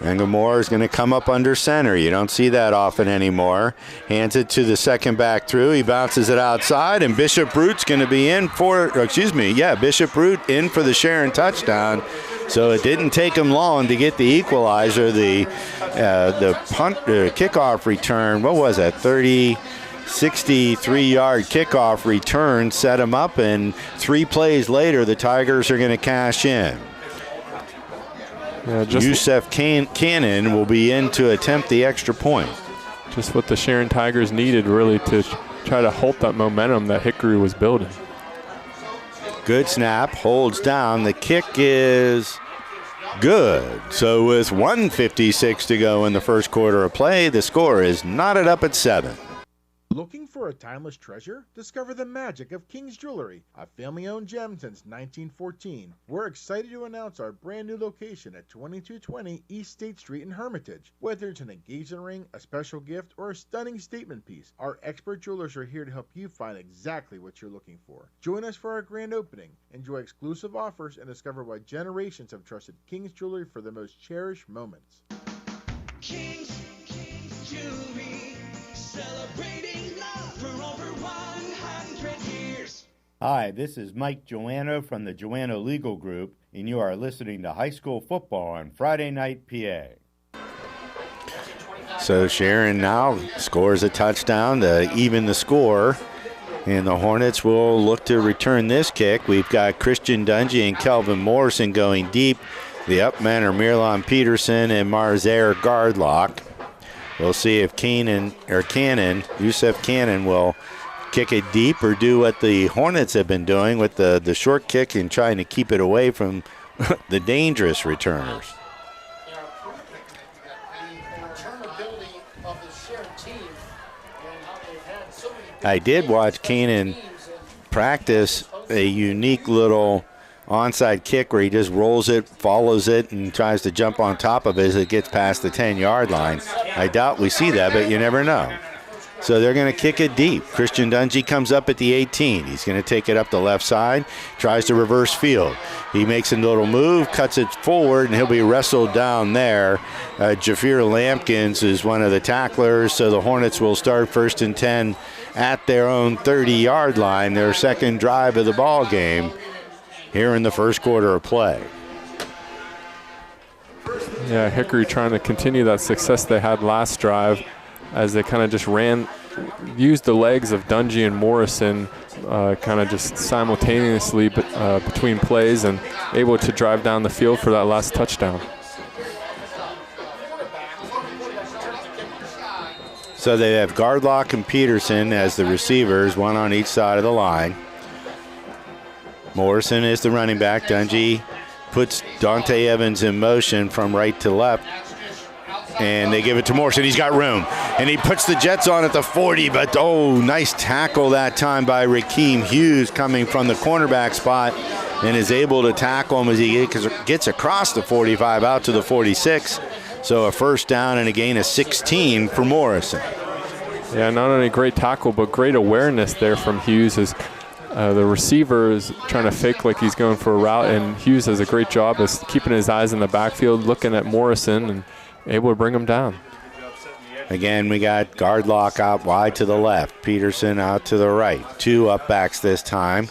Englemore is going to come up under center. You don't see that often anymore. Hands it to the second back through. He bounces it outside, and Bishop Root's going to be in for, Bishop Root in for the Sharon touchdown. So it didn't take him long to get the equalizer. The kickoff return, what was that, 63-yard kickoff return set him up, and 3 plays later, the Tigers are going to cash in. Yusef Cannon will be in to attempt the extra point. Just what the Sharon Tigers needed, really, to try to halt that momentum that Hickory was building. Good snap, holds down. The kick is good. So with 1:56 to go in the first quarter of play, the score is knotted up at 7. Looking for a timeless treasure? Discover the magic of King's Jewelry, a family-owned gem since 1914. We're excited to announce our brand new location at 2220 East State Street in Hermitage. Whether it's an engagement ring, a special gift, or a stunning statement piece, our expert jewelers are here to help you find exactly what you're looking for. Join us for our grand opening. Enjoy exclusive offers and discover why generations have trusted King's Jewelry for the most cherished moments. King's Jewelry, celebrating love for over 100 years. Hi, this is Mike Joanno from the Joanno Legal Group, and you are listening to High School Football on Friday Night PA. So Sharon now scores a touchdown to even the score, and the Hornets will look to return this kick. We've got Christian Dungy and Kelvin Morrison going deep. The up men are Mirlon Peterson and Marzair Gardlock. We'll see if Yusef Cannon will kick it deep or do what the Hornets have been doing with the short kick and trying to keep it away from the dangerous returners. I did watch Cannon practice a unique little onside kick where he just rolls it, follows it, and tries to jump on top of it as it gets past the 10-yard line. I doubt we see that, but you never know. So they're going to kick it deep. Christian Dungy comes up at the 18. He's going to take it up the left side, tries to reverse field. He makes a little move, cuts it forward, and he'll be wrestled down there. Jafir Lampkins is one of the tacklers, so the Hornets will start 1st and 10 at their own 30-yard line, their second drive of the ball game here in the first quarter of play. Yeah, Hickory trying to continue that success they had last drive as they kind of just used the legs of Dungy and Morrison kind of just simultaneously between plays and able to drive down the field for that last touchdown. So they have Gardlock and Peterson as the receivers, one on each side of the line. Morrison is the running back. Dungy puts Dante Evans in motion from right to left. And they give it to Morrison. He's got room. And he puts the Jets on at the 40, but nice tackle that time by Rakeem Hughes coming from the cornerback spot and is able to tackle him as he gets across the 45 out to the 46. So a first down and a gain of 16 for Morrison. Yeah, not only great tackle, but great awareness there from Hughes as the receiver is trying to fake like he's going for a route, and Hughes does a great job of keeping his eyes in the backfield, looking at Morrison and able to bring him down. Again, we got guard lock out wide to the left. Peterson out to the right. 2 up backs this time.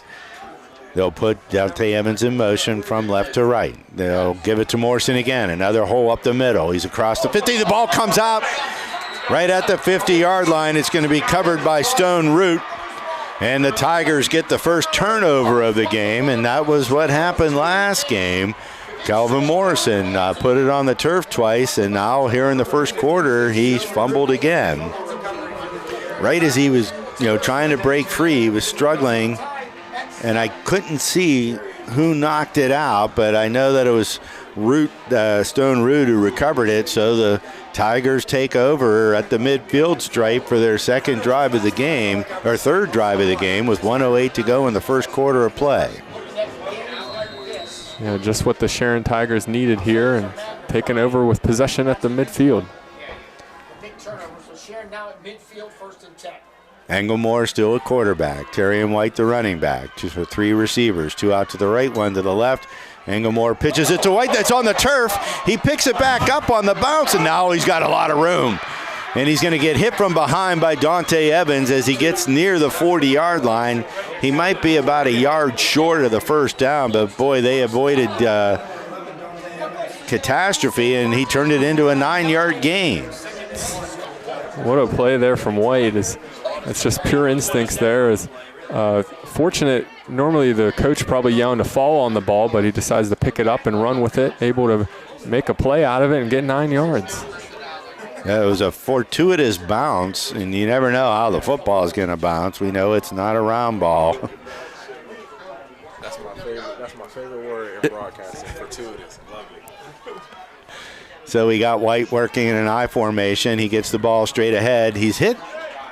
They'll put Dante Evans in motion from left to right. They'll give it to Morrison again. Another hole up the middle. He's across the 50. The ball comes out right at the 50-yard line. It's going to be covered by Stone Root. And the Tigers get the first turnover of the game, and that was what happened last game. Calvin Morrison put it on the turf twice, and now here in the first quarter, he's fumbled again. Right as he was, trying to break free, he was struggling, and I couldn't see who knocked it out, but I know that it was Stone Root who recovered it, so the Tigers take over at the midfield stripe for their second drive of the game, or third drive of the game, with 1:08 to go in the first quarter of play. Yeah, just what the Sharon Tigers needed here, and taking over with possession at the midfield. Big turnover, so Sharon now at midfield, 1st and 10. Englemore still a quarterback. Terry and White the running back. 2 for 3 receivers. 2 out to the right, 1 to the left. Englemore pitches it to White. That's on the turf. He picks it back up on the bounce, and now he's got a lot of room. And he's going to get hit from behind by Dante Evans as he gets near the 40-yard line. He might be about a yard short of the first down, but boy, they avoided catastrophe, and he turned it into a 9-yard gain. What a play there from White. It's just pure instincts there. Is fortunate. Normally the coach probably yelling to fall on the ball, but he decides to pick it up and run with it, able to make a play out of it and get 9 yards. Yeah, it was a fortuitous bounce, and you never know how the football is going to bounce. We know it's not a round ball. That's my favorite word in broadcasting, fortuitous. Lovely. So we got White working in an I formation. He gets the ball straight ahead. He's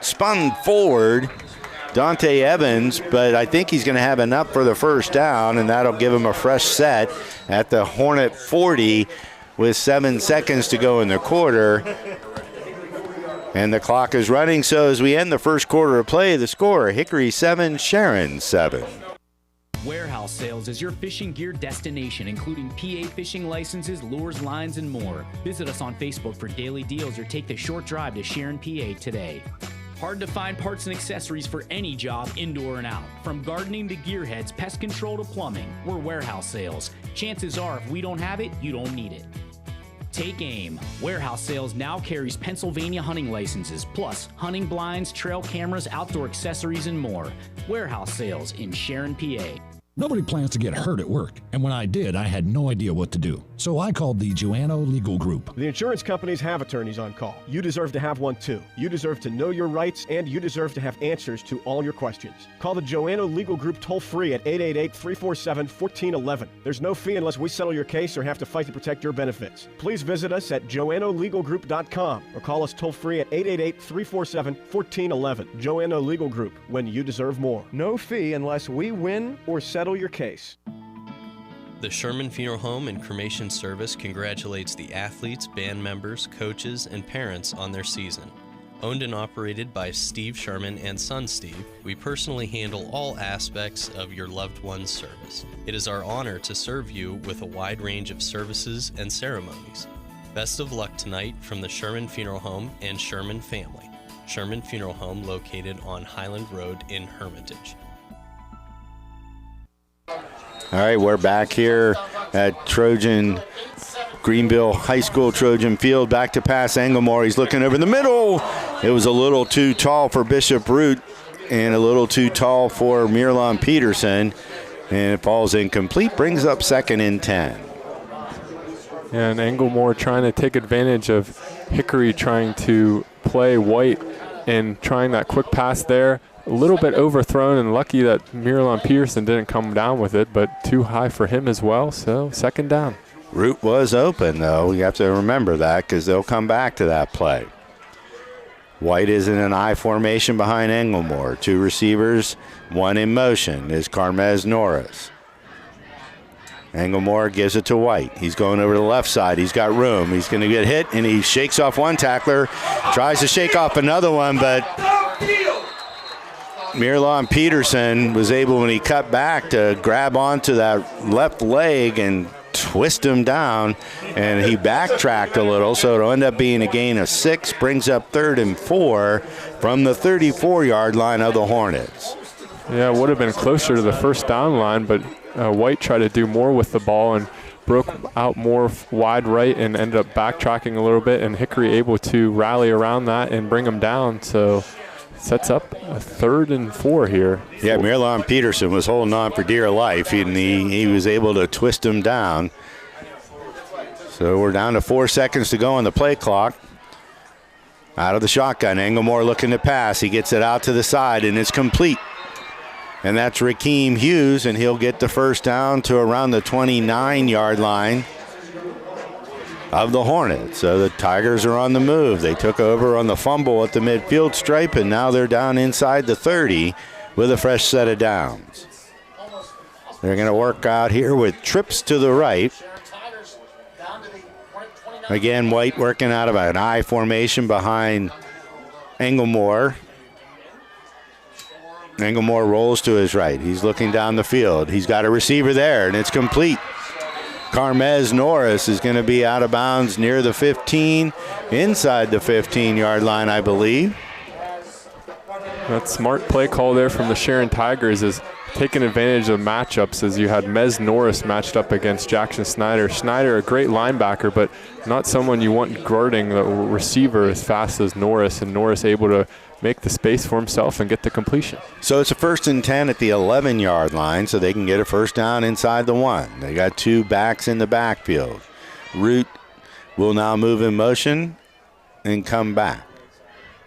spun forward, Dante Evans, but I think he's going to have enough for the first down, and that'll give him a fresh set at the Hornet 40 with 7 seconds to go in the quarter. And the clock is running, so as we end the first quarter of play, the score, Hickory 7, Sharon 7. Warehouse Sales is your fishing gear destination, including PA fishing licenses, lures, lines, and more. Visit us on Facebook for daily deals or take the short drive to Sharon, PA today. Hard to find parts and accessories for any job, indoor and out. From gardening to gearheads, pest control to plumbing, we're Warehouse Sales. Chances are, if we don't have it, you don't need it. Take aim. Warehouse Sales now carries Pennsylvania hunting licenses, plus hunting blinds, trail cameras, outdoor accessories, and more. Warehouse Sales in Sharon, PA. Nobody plans to get hurt at work, and when I did, I had no idea what to do. So I called the Joanno Legal Group. The insurance companies have attorneys on call. You deserve to have one too. You deserve to know your rights, and you deserve to have answers to all your questions. Call the Joanno Legal Group toll-free at 888-347-1411. There's no fee unless we settle your case or have to fight to protect your benefits. Please visit us at joannolegalgroup.com or call us toll-free at 888-347-1411. Joanno Legal Group, when you deserve more. No fee unless we win or settle your case. The Sherman Funeral Home and Cremation Service congratulates the athletes, band members, coaches, and parents on their season. Owned and operated by Steve Sherman and son Steve, we personally handle all aspects of your loved one's service. It is our honor to serve you with a wide range of services and ceremonies. Best of luck tonight from the Sherman Funeral Home and Sherman family. Sherman Funeral Home located on Highland Road in Hermitage. All right, we're back here at Greenville High School Trojan Field. Back to pass Englemore. He's looking over the middle. It was a little too tall for Bishop Root and a little too tall for Mirlon Peterson. And it falls incomplete, brings up 2nd and 10. And Englemore trying to take advantage of Hickory trying to play White and trying that quick pass there. a little bit overthrown, and lucky that Miralon Peterson didn't come down with it, but too high for him as well, so second down. Root was open, though. You have to remember that because they'll come back to that play. White is in an I formation behind Englemore. 2 receivers, 1 in motion is Carmez Norris. Englemore gives it to White. He's going over to the left side. He's got room. He's going to get hit, and he shakes off one tackler, tries to shake off another one, but Miralon Peterson was able, when he cut back, to grab onto that left leg and twist him down, and he backtracked a little, so it'll end up being a gain of 6, brings up 3rd and 4 from the 34-yard line of the Hornets. Yeah, it would have been closer to the first down line, but White tried to do more with the ball and broke out more wide right and ended up backtracking a little bit, and Hickory able to rally around that and bring him down, so sets up a 3rd and 4 here. Yeah, Miralon Peterson was holding on for dear life, and he was able to twist him down. So we're down to 4 seconds to go on the play clock. Out of the shotgun, Englemore looking to pass. He gets it out to the side, and it's complete. And that's Rakeem Hughes, and he'll get the first down to around the 29-yard line of the Hornets. So the Tigers are on the move. They took over on the fumble at the midfield stripe, and now they're down inside the 30 with a fresh set of downs. They're going to work out here with trips to the right. Again, White working out of an I formation behind Englemore. Englemore rolls to his right. He's looking down the field. He's got a receiver there, and it's complete. Carmez Norris is going to be out of bounds near the 15, inside the 15-yard line, I believe. That smart play call there from the Sharon Tigers is taking advantage of matchups, as you had Mez Norris matched up against Jackson Snyder. Snyder, a great linebacker, but not someone you want guarding the receiver as fast as Norris, and Norris able to make the space for himself and get the completion. So it's a 1st and 10 at the 11-yard line, so they can get a first down inside the 1. They got 2 backs in the backfield. Root will now move in motion and come back.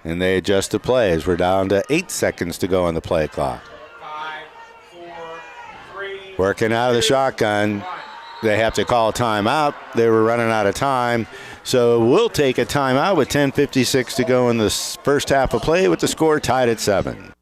And they adjust the plays. We're down to 8 seconds to go on the play clock. 5, 4, 3, working out of the shotgun. They have to call a timeout. They were running out of time. So we'll take a timeout with 10:56 to go in the first half of play with the score tied at 7.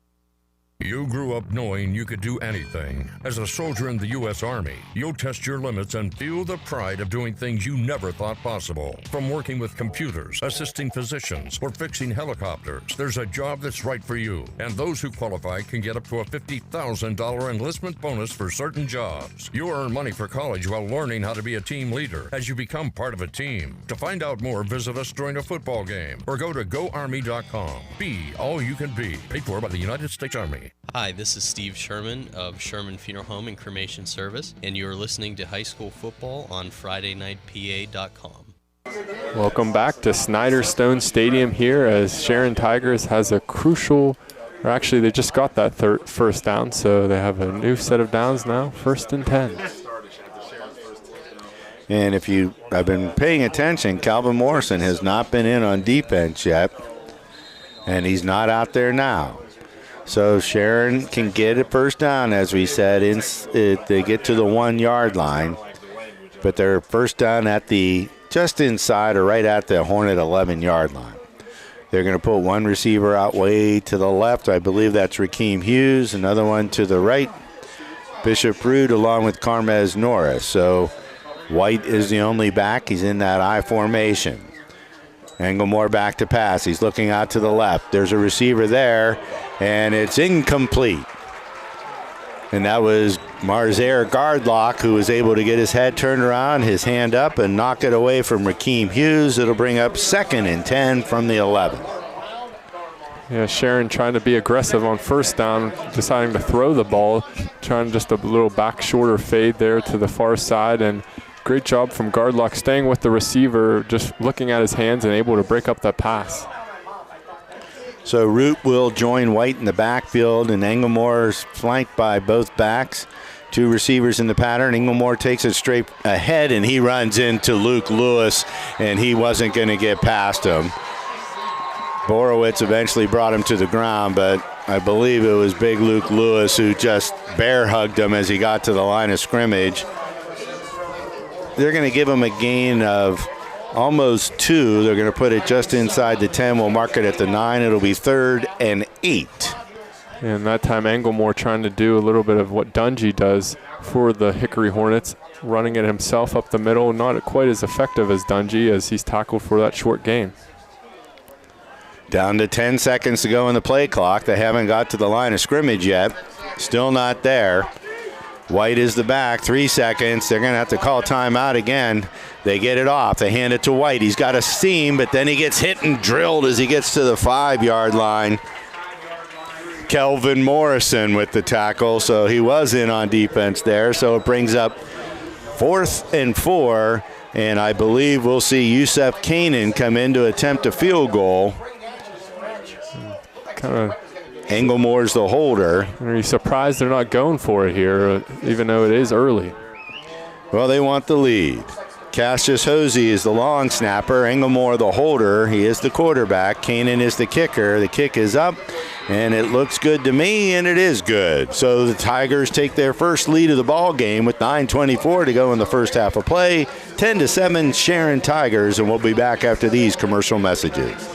You grew up knowing you could do anything. As a soldier in the U.S. Army, you'll test your limits and feel the pride of doing things you never thought possible. From working with computers, assisting physicians, or fixing helicopters, there's a job that's right for you. And those who qualify can get up to a $50,000 enlistment bonus for certain jobs. You earn money for college while learning how to be a team leader as you become part of a team. To find out more, visit us during a football game or go to GoArmy.com. Be all you can be. Paid for by the United States Army. Hi, this is Steve Sherman of Sherman Funeral Home and Cremation Service, and you are listening to High School Football on FridayNightPA.com. Welcome back to Snyder Stone Stadium here, as Sharon Tigers has a crucial, or actually they just got that first down, so they have a new set of downs now, 1st and 10. And if you have been paying attention, Calvin Morrison has not been in on defense yet, and he's not out there now. So Sharon can get a first down, as we said. They get to the 1-yard line, but they're first down at the just inside or right at the Hornet 11-yard line. They're going to put one receiver out way to the left. I believe that's Rakeem Hughes. Another one to the right, Bishop Root, along with Carmez Norris. So White is the only back. He's in that I formation. Englemore back to pass. He's looking out to the left. There's a receiver there, and it's incomplete. And that was Marzair Gardlock, who was able to get his head turned around, his hand up, and knock it away from Rakeem Hughes. It'll bring up 2nd and 10 from the 11. Yeah, Sharon trying to be aggressive on first down, deciding to throw the ball, trying just a little back shorter fade there to the far side, and great job from Gardlock staying with the receiver, just looking at his hands and able to break up that pass. So Root will join White in the backfield, and Englemore's flanked by both backs. 2 receivers in the pattern. Englemore takes it straight ahead, and he runs into Luke Lewis, and he wasn't going to get past him. Borowitz eventually brought him to the ground, but I believe it was Big Luke Lewis who just bear hugged him as he got to the line of scrimmage. They're going to give him a gain of almost 2. They're going to put it just inside the 10. We'll mark it at the 9. It'll be 3rd and 8. And that time Englemore trying to do a little bit of what Dungy does for the Hickory Hornets, running it himself up the middle. Not quite as effective as Dungy as he's tackled for that short gain. Down to 10 seconds to go in the play clock. They haven't got to the line of scrimmage yet. Still not there. White is the back. 3 seconds. They're going to have to call timeout again. They get it off. They hand it to White. He's got a seam, but then he gets hit and drilled as he gets to the 5-yard line. Kelvin Morrison with the tackle, so he was in on defense there. So it brings up 4th and 4, and I believe we'll see Yusef Kanan come in to attempt a field goal. Englemore's the holder. Are you surprised they're not going for it here, even though it is early? Well, they want the lead. Cassius Hosey is the long snapper. Englemore the holder. He is the quarterback. Kanan is the kicker. The kick is up, and it looks good to me, and it is good. So the Tigers take their first lead of the ball game with 9:24 to go in the first half of play. 10-7 Sharon Tigers, and we'll be back after these commercial messages.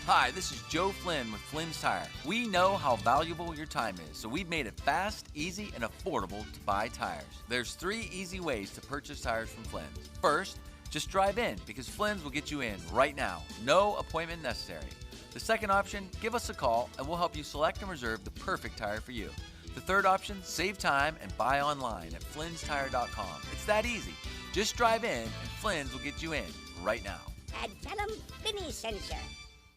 Hi, this is Joe Flynn with Flynn's Tire. We know how valuable your time is, so we've made it fast, easy, and affordable to buy tires. There's 3 easy ways to purchase tires from Flynn's. First, just drive in, because Flynn's will get you in right now. No appointment necessary. The second option, give us a call, and we'll help you select and reserve the perfect tire for you. The third option, save time and buy online at flynnstire.com. It's that easy. Just drive in, and Flynn's will get you in right now. And tell them Finney sent you.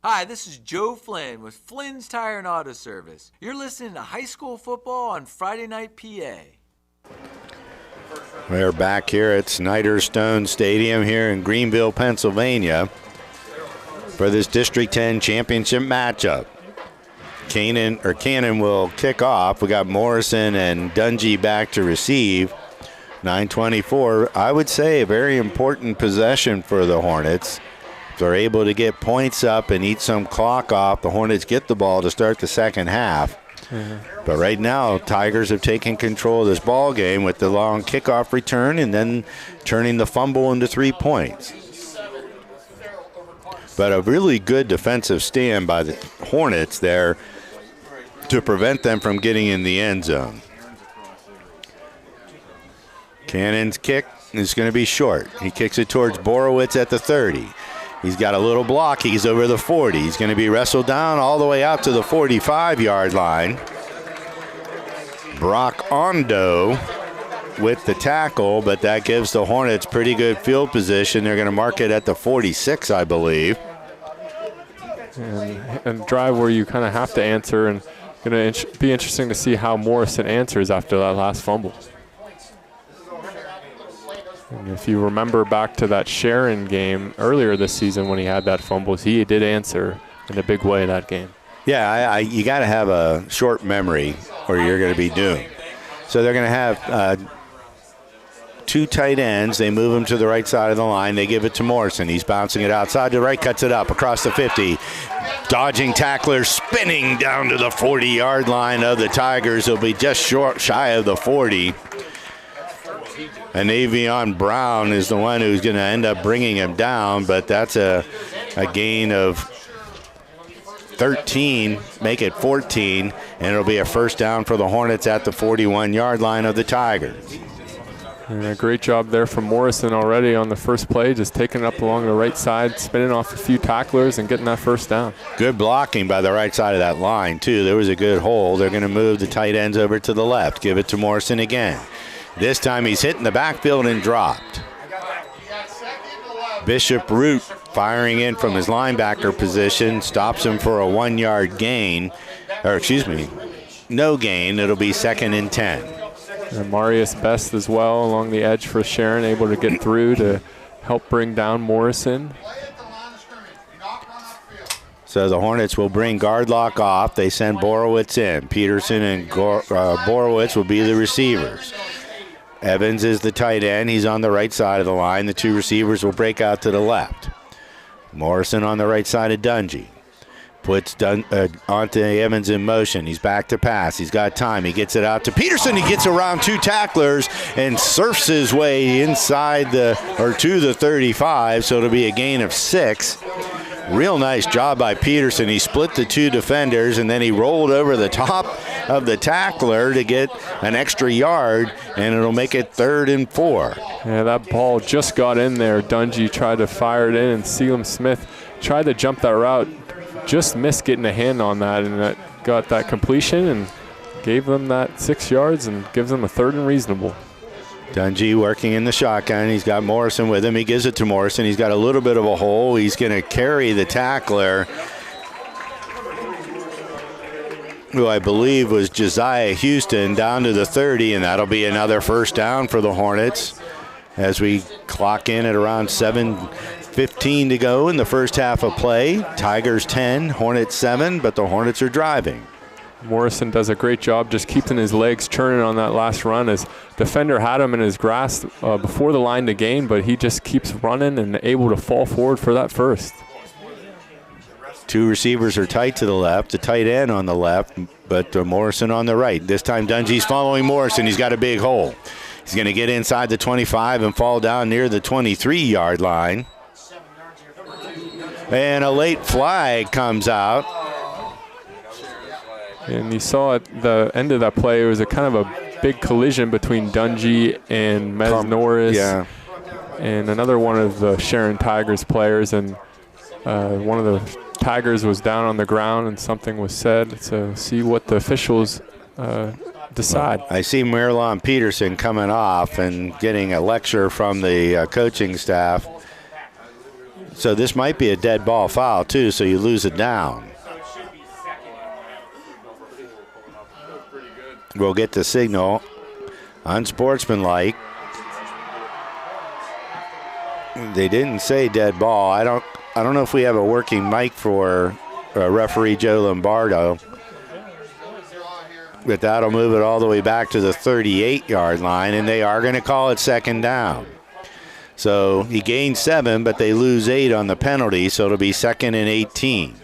Hi, this is Joe Flynn with Flynn's Tire and Auto Service. You're listening to high school football on Friday Night PA. We're back here at Snyder Stone Stadium here in Greenville, Pennsylvania for this District 10 championship matchup. Cannon will kick off. We got Morrison and Dungy back to receive. 9:24, I would say a very important possession for the Hornets. If they're able to get points up and eat some clock off, the Hornets get the ball to start the second half. But right now, Tigers have taken control of this ball game with the long kickoff return and then turning the fumble into 3 points. But a really good defensive stand by the Hornets there to prevent them from getting in the end zone. Cannon's kick is going to be short. He kicks it towards Borowitz at the 30. He's got a little block. He's over the 40. He's going to be wrestled down all the way out to the 45-yard line. Brock Ondo with the tackle, but that gives the Hornets pretty good field position. They're going to mark it at the 46, I believe. And drive where you kind of have to answer, and going to be interesting to see how Morrison answers after that last fumble. And if you remember back to that Sharon game earlier this season when he had that fumble, he did answer in a big way that game. Yeah, you got to have a short memory or you're going to be doomed. So they're going to have 2 tight ends. They move him to the right side of the line. They give it to Morrison. He's bouncing it outside to right, cuts it up across the 50. Dodging tackler, spinning down to the 40-yard line of the Tigers. He'll be just shy of the 40. And Avion Brown is the one who's going to end up bringing him down, but that's a gain of 13, make it 14, and it'll be a first down for the Hornets at the 41-yard line of the Tigers. And a great job there from Morrison already on the first play, just taking it up along the right side, spinning off a few tacklers and getting that first down. Good blocking by the right side of that line, too. There was a good hole. They're going to move the tight ends over to the left, give it to Morrison again. This time he's hit in the backfield and dropped. Bishop Root firing in from his linebacker position, stops him for a 1-yard gain, no gain. It'll be 2nd and 10. And Marius Best as well along the edge for Sharon, able to get through to help bring down Morrison. So the Hornets will bring Gardlock off. They send Borowitz in. Peterson and Borowitz will be the receivers. Evans is the tight end. He's on the right side of the line. The 2 receivers will break out to the left. Morrison on the right side of Dungy. Puts onto Evans in motion. He's back to pass. He's got time. He gets it out to Peterson. He gets around 2 tacklers and surfs his way inside to the 35, so it'll be a gain of 6. Real nice job by Peterson. He split the 2 defenders, and then he rolled over the top of the tackler to get an extra yard, and it'll make it 3rd and 4. Yeah, that ball just got in there. Dungy tried to fire it in, and Sealam Smith tried to jump that route. Just missed getting a hand on that, and that got that completion and gave them that 6 yards and gives them a 3rd and reasonable. Dungy working in the shotgun. He's got Morrison with him. He gives it to Morrison. He's got a little bit of a hole. He's going to carry the tackler, who I believe was Josiah Houston, down to the 30, and that'll be another first down for the Hornets as we clock in at around 7:15 to go in the first half of play. Tigers 10, Hornets 7, but the Hornets are driving. Morrison does a great job just keeping his legs churning on that last run. His defender had him in his grasp before the line to gain, but he just keeps running and able to fall forward for that first. 2 receivers are tight to the left, the tight end on the left, but Morrison on the right. This time Dungy's following Morrison. He's got a big hole. He's going to get inside the 25 and fall down near the 23-yard line. And a late flag comes out. And you saw at the end of that play, it was a kind of a big collision between Dungy and Mez Norris. Yeah. And another one of the Sharon Tigers players. And one of the Tigers was down on the ground and something was said. So see what the officials decide. I see Marilyn Peterson coming off and getting a lecture from the coaching staff. So this might be a dead ball foul too, so you lose it down. We'll get the signal. Unsportsmanlike. They didn't say dead ball. I don't know if we have a working mic for referee Joe Lombardo. But that'll move it all the way back to the 38-yard line, and they are going to call it 2nd down. So he gained 7, but they lose 8 on the penalty, so it'll be 2nd and 18.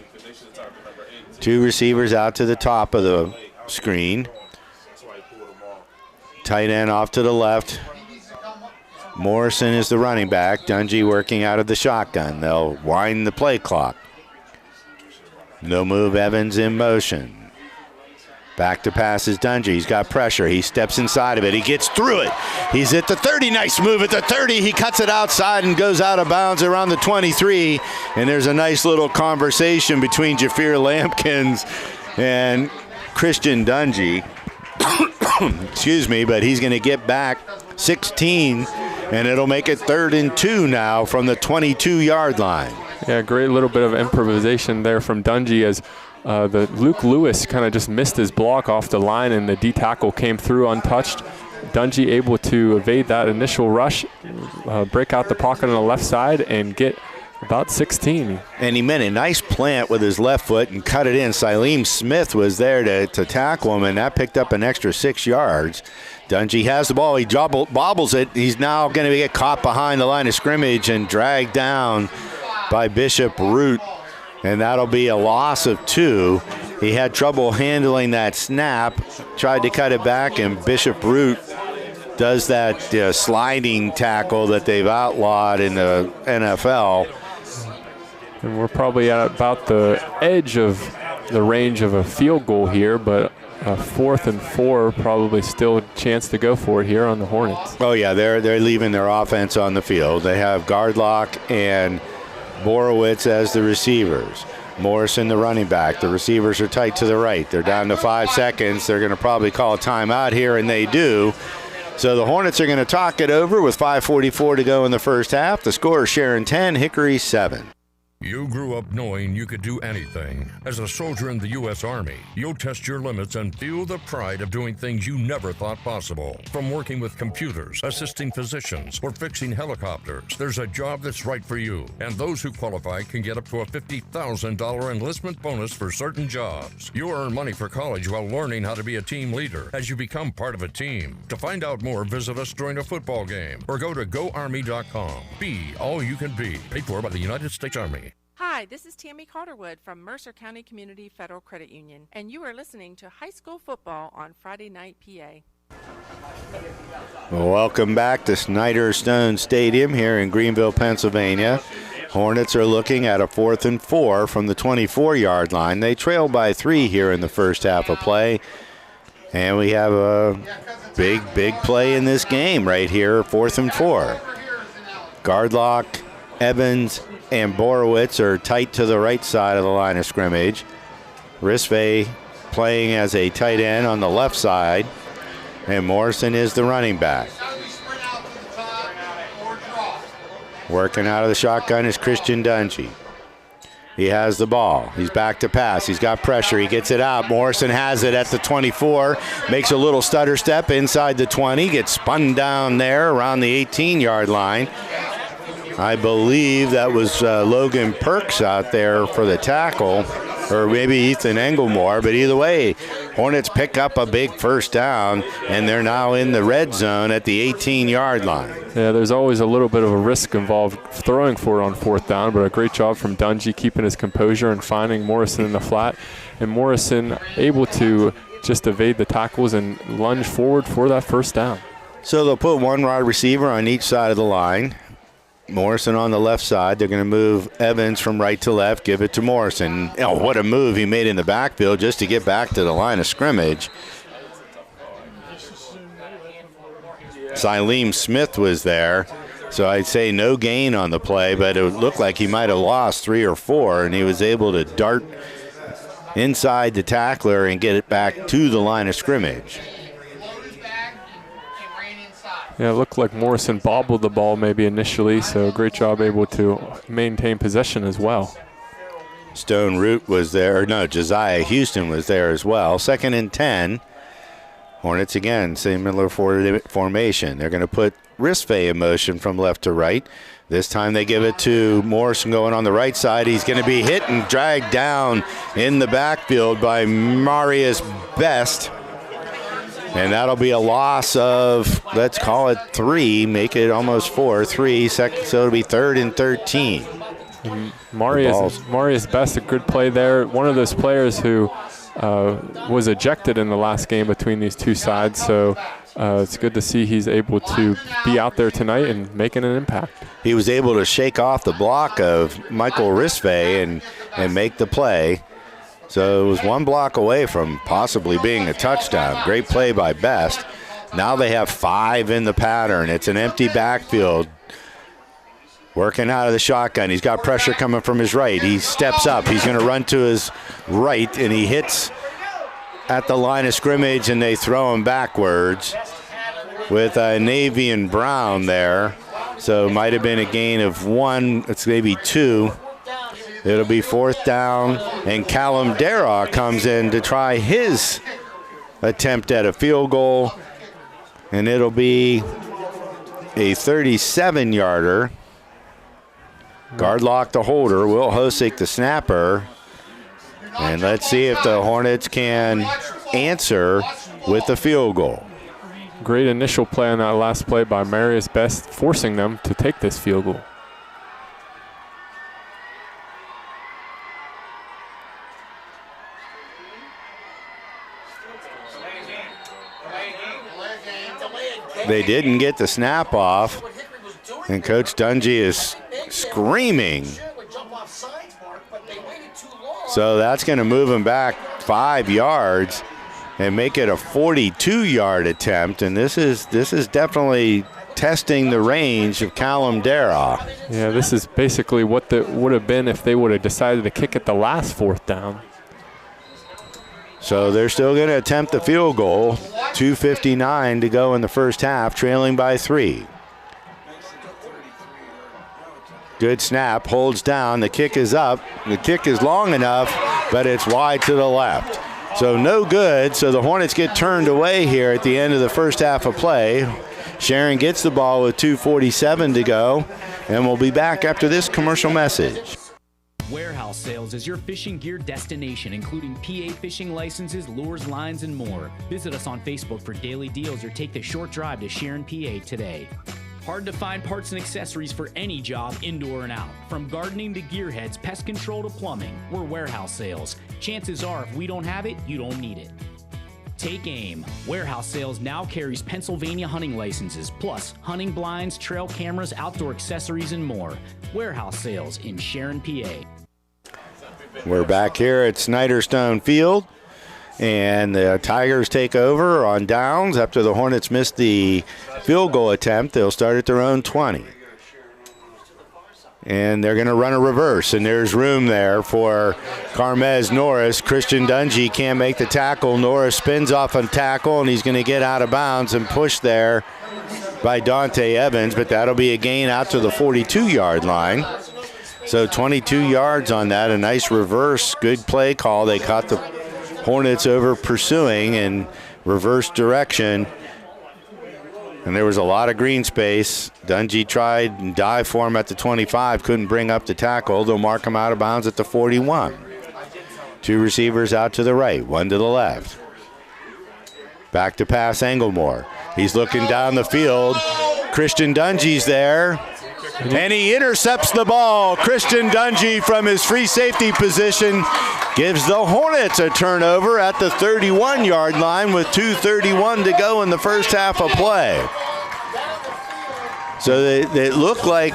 2 receivers out to the top of the screen. Tight end off to the left. Morrison is the running back. Dungy working out of the shotgun. They'll wind the play clock. No move, Evans in motion. Back to pass is Dungy. He's got pressure. He steps inside of it. He gets through it. He's at the 30. Nice move at the 30. He cuts it outside and goes out of bounds around the 23. And there's a nice little conversation between Jafir Lampkins and Christian Dungy. Excuse me, but he's going to get back 16, and it'll make it 3rd and 2 now from the 22-yard line. Yeah, great little bit of improvisation there from Dungy as the Luke Lewis kind of just missed his block off the line, and the D tackle came through untouched. Dungy able to evade that initial rush, break out the pocket on the left side, and get about 16. And he made a nice plant with his left foot and cut it in. Syleem Smith was there to tackle him, and that picked up an extra 6 yards. Dungy has the ball. He bobbles it. He's now going to get caught behind the line of scrimmage and dragged down by Bishop Root, and that'll be a loss of 2. He had trouble handling that snap, tried to cut it back, and Bishop Root does that sliding tackle that they've outlawed in the NFL. And we're probably at about the edge of the range of a field goal here, but 4th and 4, probably still a chance to go for it here on the Hornets. Oh, yeah, they're leaving their offense on the field. They have Gardlock and Borowitz as the receivers. Morrison, the running back. The receivers are tight to the right. They're down to 5 seconds. They're going to probably call a timeout here, and they do. So the Hornets are going to talk it over with 5:44 to go in the first half. The score is Sharon 10, Hickory 7. You grew up knowing you could do anything. As a soldier in the U.S. Army, you'll test your limits and feel the pride of doing things you never thought possible. From working with computers, assisting physicians, or fixing helicopters, there's a job that's right for you. And those who qualify can get up to a $50,000 enlistment bonus for certain jobs. You earn money for college while learning how to be a team leader as you become part of a team. To find out more, visit us during a football game or go to GoArmy.com. Be all you can be. Paid for by the United States Army. Hi, Hi, this is Tammy Calderwood from Mercer County Community Federal Credit Union, and you are listening to High School Football on Friday Night PA. Welcome back to Snyder Stone Stadium here in Greenville, Pennsylvania. Hornets are looking at a 4th and 4 from the 24-yard line. They trail by 3 here in the first half of play. And we have a big play in this game right here, 4th and 4. Gardlock, Evans, and Borowitz are tight to the right side of the line of scrimmage. Risve playing as a tight end on the left side. And Morrison is the running back. Working out of the shotgun is Christian Dungy. He has the ball. He's back to pass. He's got pressure. He gets it out. Morrison has it at the 24. Makes a little stutter step inside the 20. Gets spun down there around the 18-yard line. I believe that was Logan Perks out there for the tackle, or maybe Ethan Englemore. But either way, Hornets pick up a big first down, and they're now in the red zone at the 18-yard line. Yeah, there's always a little bit of a risk involved throwing for it on 4th down, but a great job from Dungy keeping his composure and finding Morrison in the flat. And Morrison able to just evade the tackles and lunge forward for that first down. So they'll put one wide receiver on each side of the line. Morrison on the left side. They're going to move Evans from right to left, give it to Morrison. Oh, what a move he made in the backfield just to get back to the line of scrimmage. Sileem Smith was there, so I'd say no gain on the play, but it looked like he might have lost 3 or 4, and he was able to dart inside the tackler and get it back to the line of scrimmage. Yeah, it looked like Morrison bobbled the ball maybe initially, so great job able to maintain possession as well. Stone Root was there. No, Josiah Houston was there as well. 2nd and 10. Hornets again, similar formation. They're going to put Risve in motion from left to right. This time they give it to Morrison going on the right side. He's going to be hit and dragged down in the backfield by Marius Best. And that'll be a loss of, let's call it 3, make it almost 4, 3 seconds, so it'll be 3rd and 13. Marius Best, a good play there. One of those players who was ejected in the last game between these two sides, so it's good to see he's able to be out there tonight and making an impact. He was able to shake off the block of Michael Risve and make the play. So it was 1 block away from possibly being a touchdown. Great play by Best. Now they have 5 in the pattern. It's an empty backfield. Working out of the shotgun. He's got pressure coming from his right. He steps up. He's going to run to his right, and he hits at the line of scrimmage, and they throw him backwards with Navy and Brown there. So it might have been a gain of 1. It's maybe 2. It'll be 4th down, and Callum Darragh comes in to try his attempt at a field goal, and it'll be a 37-yarder. Gardlock the holder, Will Hosick the snapper, and let's see if the Hornets can answer with a field goal. Great initial play on that last play by Marius Best, forcing them to take this field goal. They didn't get the snap off, and Coach Dungy is screaming. So that's going to move him back 5 yards and make it a 42-yard attempt. And this is definitely testing the range of Callum Darragh. Yeah, this is basically what would have been if they would have decided to kick it the last 4th down. So they're still going to attempt the field goal. 2:59 to go in the first half, trailing by 3. Good snap, holds down, the kick is up. The kick is long enough, but it's wide to the left. So no good, so the Hornets get turned away here at the end of the first half of play. Sharon gets the ball with 2:47 to go, and we'll be back after this commercial message. Warehouse Sales is your fishing gear destination, including PA fishing licenses, lures, lines, and more. Visit us on Facebook for daily deals or take the short drive to Sharon, PA today. Hard to find parts and accessories for any job, indoor and out. From gardening to gearheads, pest control to plumbing, we're Warehouse Sales. Chances are if we don't have it, you don't need it. Take aim. Warehouse Sales now carries Pennsylvania hunting licenses, plus hunting blinds, trail cameras, outdoor accessories, and more. Warehouse Sales in Sharon, PA. We're back here at Snyderstone Field, and the Tigers take over on downs after the Hornets missed the field goal attempt. They'll start at their own 20. And they're going to run a reverse, and there's room there for Carmez Norris. Christian Dungy can't make the tackle. Norris spins off a tackle, and he's going to get out of bounds and pushed there by Dante Evans, but that'll be a gain out to the 42-yard line. So 22 yards on that, a nice reverse, good play call. They caught the Hornets over pursuing in reverse direction. And there was a lot of green space. Dungy tried and dive for him at the 25, couldn't bring up the tackle. They'll mark him out of bounds at the 41. Two receivers out to the right, one to the left. Back to pass Englemore. He's looking down the field. Christian Dungy's there. And he intercepts the ball. Christian Dungy from his free safety position gives the Hornets a turnover at the 31-yard line with 2:31 to go in the first half of play. So it looked like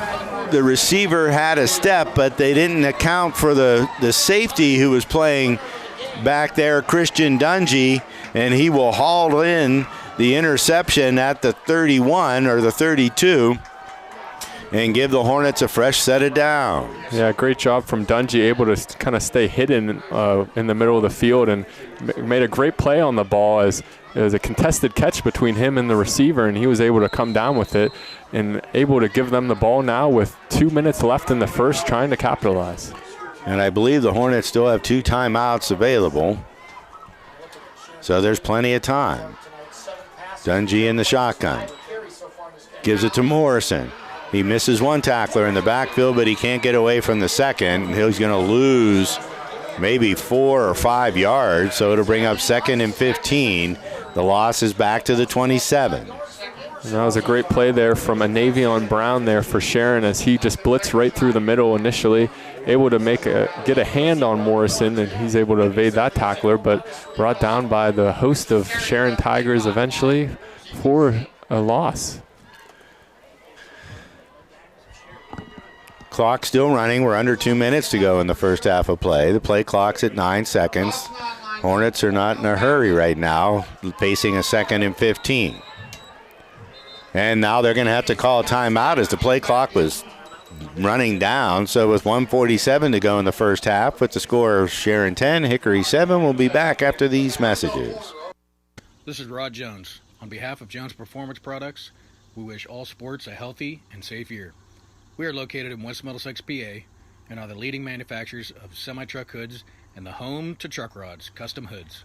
the receiver had a step, but they didn't account for the safety who was playing back there, Christian Dungy, and he will haul in the interception at the 31 or the 32. And give the Hornets a fresh set of downs. Yeah, great job from Dungy, able to kind of stay hidden in the middle of the field and made a great play on the ball as it was a contested catch between him and the receiver, and he was able to come down with it and able to give them the ball now with 2 minutes left in the first, trying to capitalize. And I believe the Hornets still have 2 timeouts available, so there's plenty of time. Dungy in the shotgun. Gives it to Morrison. He misses one tackler in the backfield, but he can't get away from the second. He's going to lose maybe 4 or 5 yards, so it'll bring up 2nd and 15. The loss is back to the 27. And that was a great play there from Anavion Brown there for Sharon as he just blitzed right through the middle initially, able to get a hand on Morrison, and he's able to evade that tackler, but brought down by the host of Sharon Tigers eventually for a loss. Clock still running. We're under 2 minutes to go in the first half of play. The play clock's at 9 seconds. Hornets are not in a hurry right now, facing a 2nd and 15. And now they're going to have to call a timeout as the play clock was running down. So with 1:47 to go in the first half, with the score of Sharon 10, Hickory 7, we'll be back after these messages. This is Rod Jones. On behalf of Jones Performance Products, we wish all sports a healthy and safe year. We are located in West Middlesex, PA, and are the leading manufacturers of semi-truck hoods and the home to truck rods, custom hoods.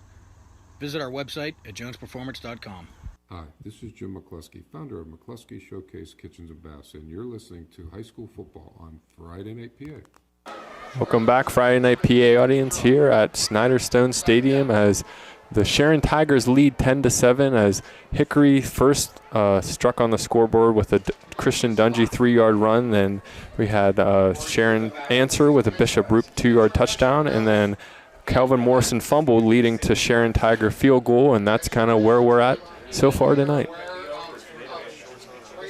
Visit our website at jonesperformance.com. Hi, this is Jim McCluskey, founder of McCluskey Showcase Kitchens and Baths, and you're listening to High School Football on Friday Night PA. Welcome back, Friday Night PA audience, here at Snyderstone Stadium as the Sharon Tigers lead 10-7 as Hickory first struck on the scoreboard with a Christian Dungy 3-yard run. Then we had Sharon answer with a Bishop Roop 2-yard touchdown, and then Calvin Morrison fumbled, leading to Sharon Tiger field goal, and that's kind of where we're at so far tonight.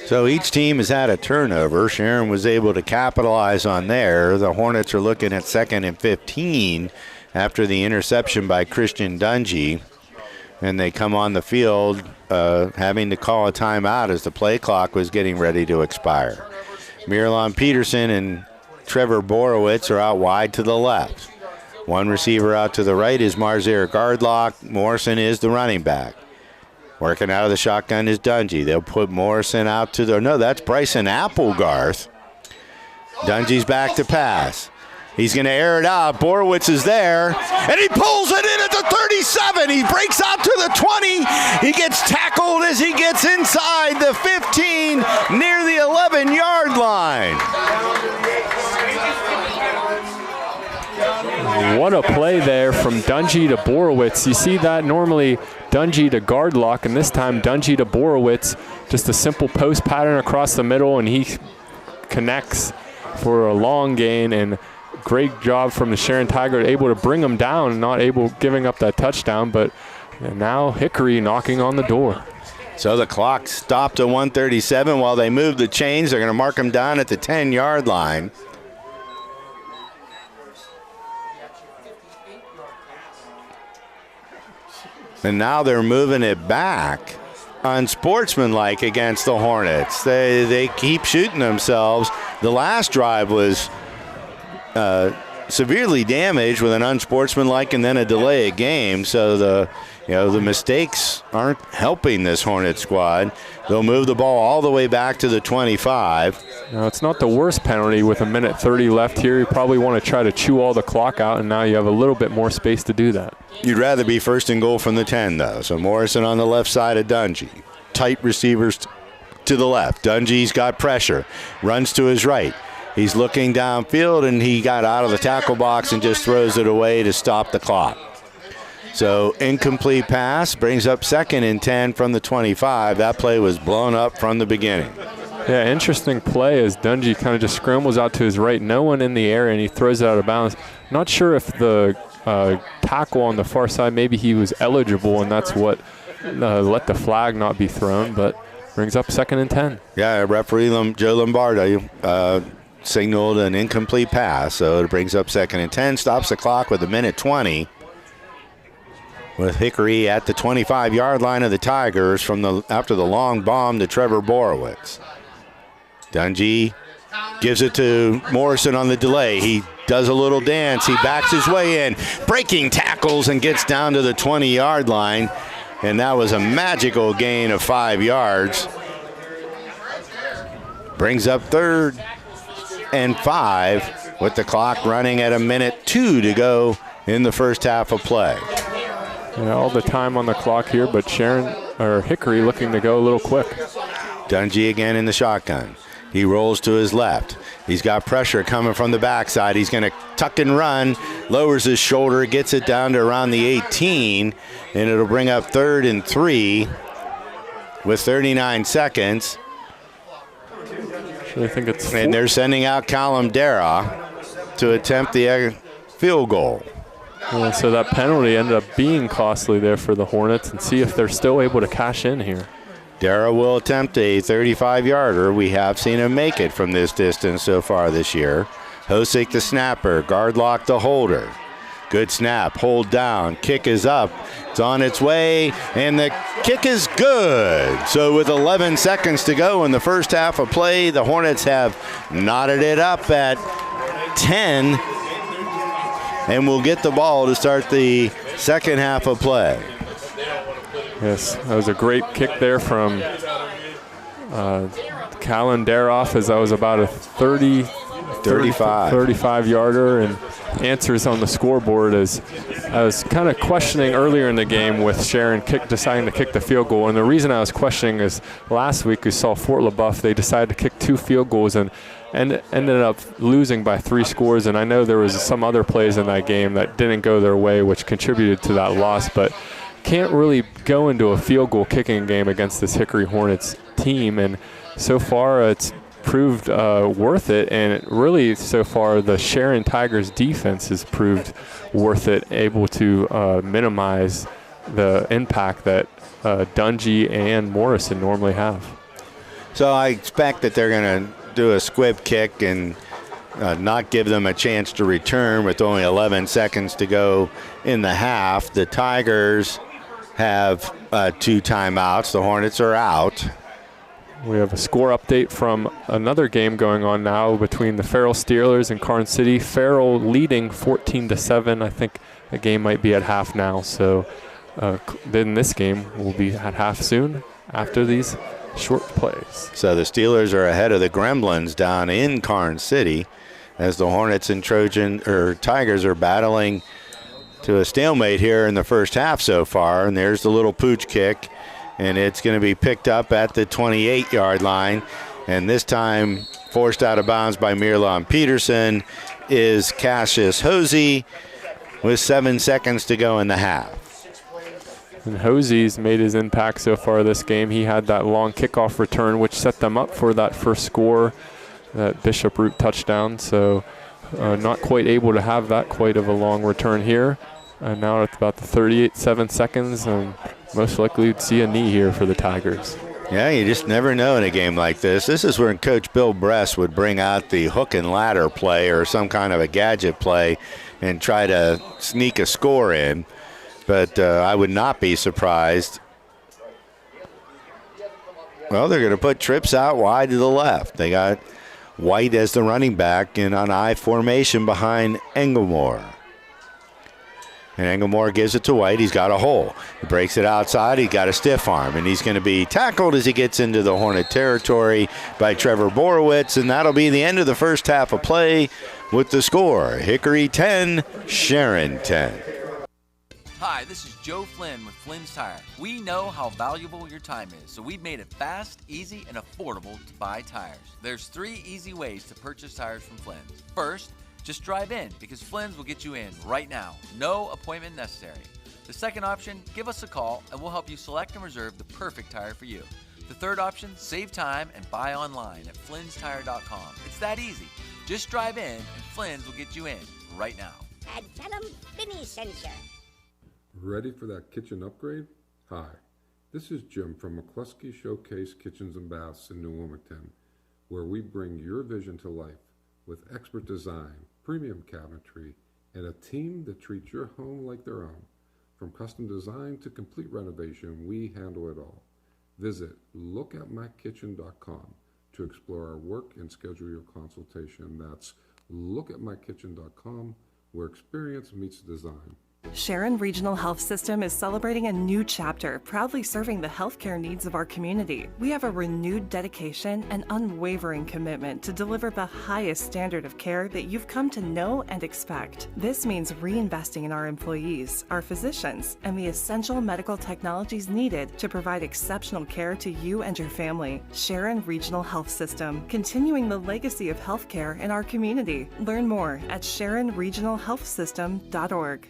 So each team has had a turnover. Sharon was able to capitalize on there. The Hornets are looking at 2nd and 15 after the interception by Christian Dungy. And they come on the field having to call a timeout as the play clock was getting ready to expire. Miralon Peterson and Trevor Borowitz are out wide to the left. One receiver out to the right is Marzair Gardlock. Morrison is the running back. Working out of the shotgun is Dungy. They'll put Morrison out to the... No, that's Bryson Applegarth. Dungy's back to pass. He's going to air it out. Borowitz is there, and he pulls it in at the 37. He breaks out to the 20. He gets tackled as he gets inside the 15 near the 11-yard line. what a play there from Dungy to Borowitz. You see that normally Dungy to guard lock, and this time Dungy to Borowitz. Just a simple post pattern across the middle, and he connects for a long gain, and great job from the Sharon Tigers, able to bring them down, not giving up that touchdown, but now Hickory knocking on the door. So the clock stopped at 1:37 while they move the chains. They're going to mark them down at the 10-yard line. And now they're moving it back, unsportsmanlike against the Hornets. They keep shooting themselves. The last drive was severely damaged with an unsportsmanlike and then a delay of game. So the mistakes aren't helping this Hornet squad. They'll move the ball all the way back to the 25. Now, it's not the worst penalty with 1:30 left here. You probably want to try to chew all the clock out, and now you have a little bit more space to do that. You'd rather be first and goal from the 10, though. So Morrison on the left side of Dungy. Tight receivers to the left. Dungy's got pressure. Runs to his right. He's looking downfield, and he got out of the tackle box and just throws it away to stop the clock. So incomplete pass brings up 2nd and 10 from the 25. That play was blown up from the beginning. Yeah, interesting play as Dungy kind of just scrambles out to his right. No one in the area, and he throws it out of bounds. Not sure if the tackle on the far side, maybe he was eligible, and that's what let the flag not be thrown, but brings up 2nd and 10. Yeah, referee Joe Lombardo signaled an incomplete pass, so it brings up 2nd and 10, stops the clock with 1:20. With Hickory at the 25-yard line of the Tigers after the long bomb to Trevor Borowitz. Dungy gives it to Morrison on the delay. He does a little dance. He backs his way in, breaking tackles, and gets down to the 20-yard line. And that was a magical gain of 5 yards. Brings up 3rd and 5 with the clock running at 1:02 to go in the first half of play. Yeah, all the time on the clock here, but Hickory looking to go a little quick. Dungy again in the shotgun. He rolls to his left. He's got pressure coming from the backside. He's going to tuck and run, lowers his shoulder, gets it down to around the 18, and it'll bring up 3rd and 3 with 39 seconds. I think it's and they're sending out Callum Dara to attempt the field goal. Yeah, so that penalty ended up being costly there for the Hornets, and see if they're still able to cash in here. Dara will attempt a 35-yarder. We have seen him make it from this distance so far this year. Hosick the snapper, guard lock the holder. Good snap, hold down, kick is up. It's on its way, and the kick is good. So with 11 seconds to go in the first half of play, the Hornets have knotted it up at 10. And we'll get the ball to start the second half of play. Yes, that was a great kick there from Callan Daroff, as that was about a 35-yarder, and answers on the scoreboard. As I was kind of questioning earlier in the game with Sharon deciding to kick the field goal. And the reason I was questioning is last week we saw Fort LaBeouf, they decided to kick 2 field goals and ended up losing by 3 scores. And I know there was some other plays in that game that didn't go their way, which contributed to that loss, but can't really go into a field goal kicking game against this Hickory Hornets team. And so far it's proved worth it, and really so far the Sharon Tigers defense has proved worth it, able to minimize the impact that Dungy and Morrison normally have. So I expect that they're going to do a squib kick and not give them a chance to return with only 11 seconds to go in the half. The Tigers have 2 timeouts. The Hornets are out. We have a score update from another game going on now between the Farrell Steelers and Karn City. Farrell leading 14-7. I think the game might be at half now. So then this game will be at half soon after these short plays. So the Steelers are ahead of the Gremlins down in Karn City as the Hornets and Tigers are battling to a stalemate here in the first half so far. And there's the little pooch kick, and it's going to be picked up at the 28-yard line. And this time forced out of bounds by Mirlon Peterson is Cassius Hosey. with 7 seconds to go in the half. And Hosey's made his impact so far this game. He had that long kickoff return, which set them up for that first score, that Bishop Root touchdown. So not quite able to have that quite of a long return here. And now it's about the 7 seconds, and most likely you'd see a knee here for the Tigers. Yeah, you just never know in a game like this. This is when Coach Bill Bress would bring out the hook and ladder play or some kind of a gadget play and try to sneak a score in. But I would not be surprised. Well, they're going to put trips out wide to the left. They got White as the running back in an I formation behind Englemore. And Englemore gives it to White. He's got a hole. He breaks it outside. He's got a stiff arm. And he's going to be tackled as he gets into the Hornet territory by Trevor Borowitz. And that'll be the end of the first half of play with the score. Hickory 10, Sharon 10. Hi, this is Joe Flynn with Flynn's Tire. We know how valuable your time is, so we've made it fast, easy, and affordable to buy tires. There's 3 easy ways to purchase tires from Flynn's. First, just drive in, because Flynn's will get you in right now. No appointment necessary. The second option, give us a call and we'll help you select and reserve the perfect tire for you. The third option, save time and buy online at flynnstire.com. It's that easy. Just drive in and Flynn's will get you in right now. And tell them Vinny sent you. Ready for that kitchen upgrade? Hi, this is Jim from McCluskey Showcase Kitchens and Baths in New Wilmington, where we bring your vision to life with expert design, premium cabinetry, and a team that treats your home like their own. From custom design to complete renovation, we handle it all. Visit lookatmykitchen.com to explore our work and schedule your consultation. That's lookatmykitchen.com, where experience meets design. Sharon Regional Health System is celebrating a new chapter, proudly serving the healthcare needs of our community. We have a renewed dedication and unwavering commitment to deliver the highest standard of care that you've come to know and expect. This means reinvesting in our employees, our physicians, and the essential medical technologies needed to provide exceptional care to you and your family. Sharon Regional Health System, continuing the legacy of healthcare in our community. Learn more at SharonRegionalHealthSystem.org.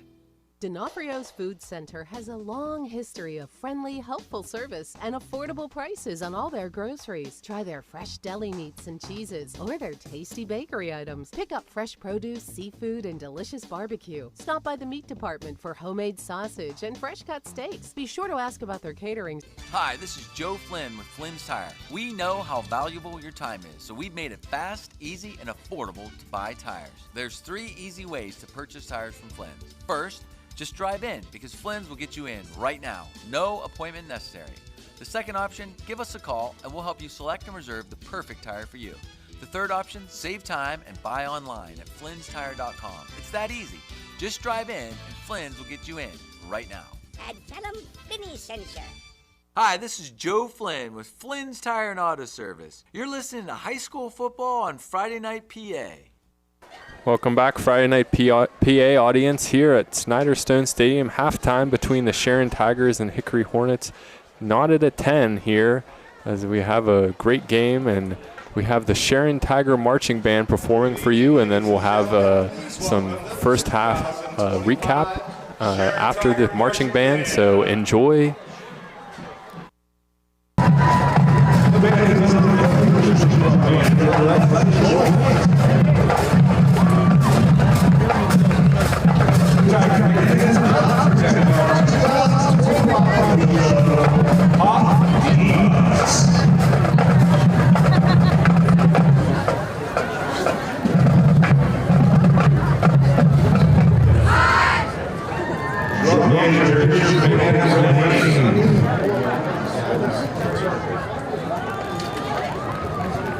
D'Onofrio's Food Center has a long history of friendly, helpful service and affordable prices on all their groceries. Try their fresh deli meats and cheeses or their tasty bakery items. Pick up fresh produce, seafood, and delicious barbecue. Stop by the meat department for homemade sausage and fresh cut steaks. Be sure to ask about their catering. Hi, this is Joe Flynn with Flynn's Tire. We know how valuable your time is, so we've made it fast, easy, and affordable to buy tires. There's 3 easy ways to purchase tires from Flynn's. First, just drive in, because Flynn's will get you in right now. No appointment necessary. The second option, give us a call and we'll help you select and reserve the perfect tire for you. The third option, save time and buy online at flynnstire.com. It's that easy. Just drive in and Flynn's will get you in right now. And tell them Vinny sent you. Hi, this is Joe Flynn with Flynn's Tire and Auto Service. You're listening to high school football on Friday Night PA. Welcome back, Friday Night PA audience here at Snyderstone Stadium. Halftime between the Sharon Tigers and Hickory Hornets. Knotted at 10 here as we have a great game, and we have the Sharon Tiger Marching Band performing for you, and then we'll have some first half recap after the marching band, so enjoy.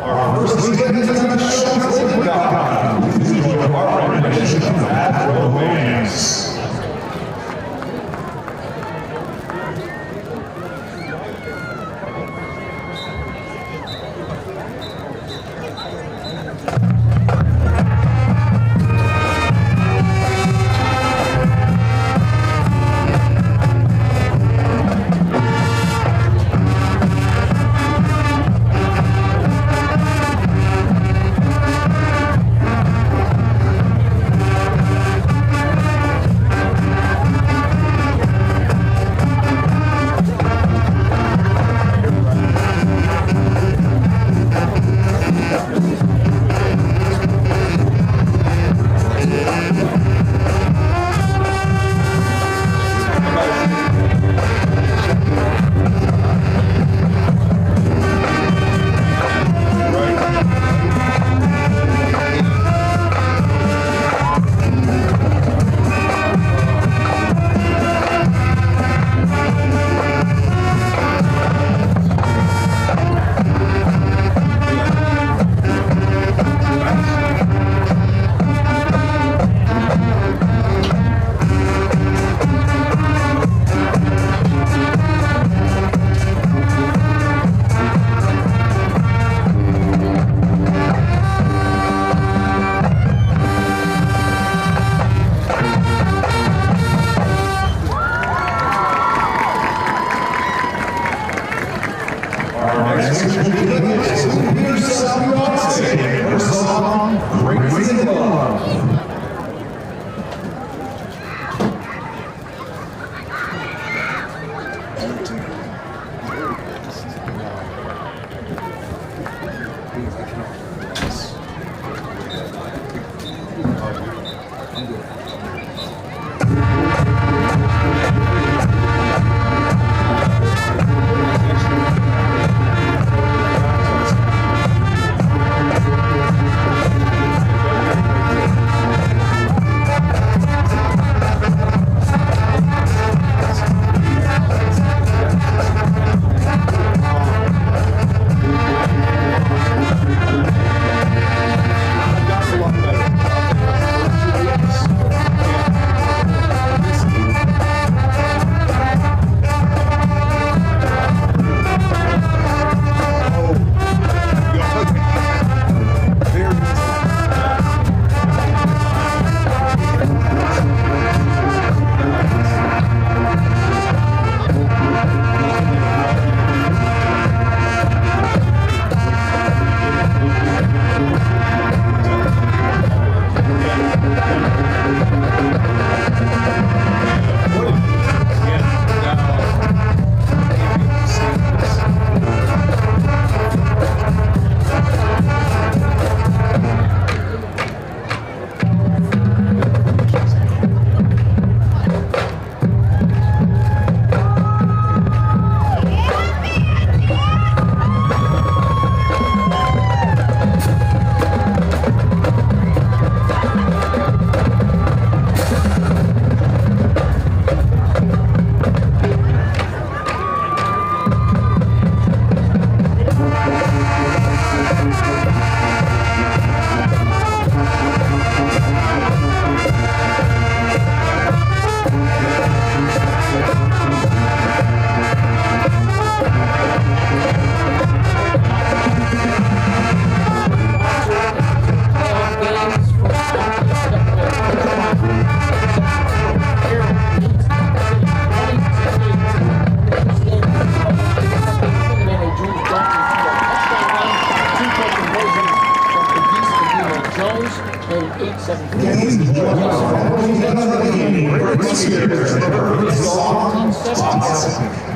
Our first weekend is on the show. Please enjoy our rendition of Bad Romance. Our next speaker is song Greenville.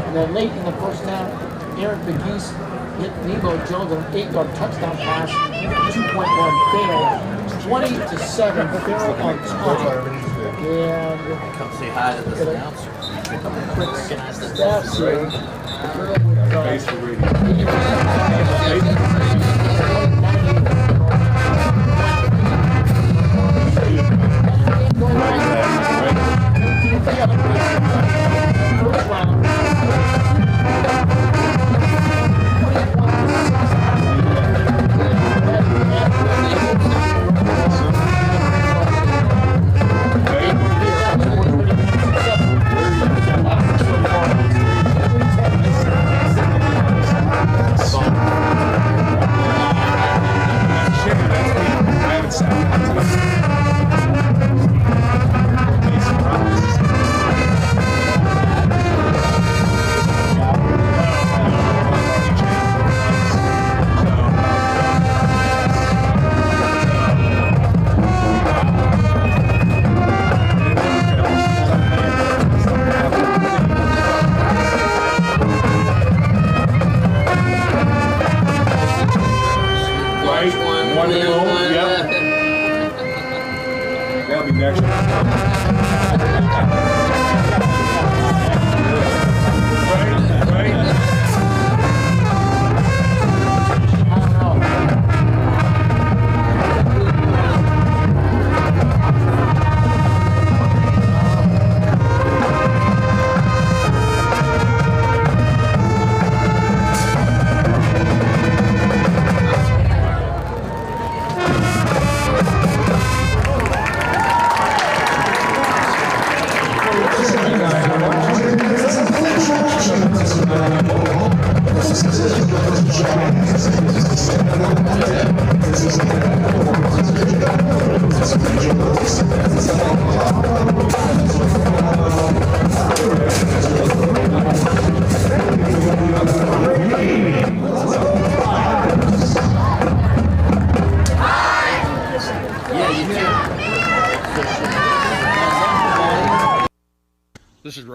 And then late in the first down, Eric McGee's hit Nebo Jones on an 8-yard touchdown pass, 2.1 fail, 20-7 Farrell on top. And come say hi to this announcer. A couple quick stats here.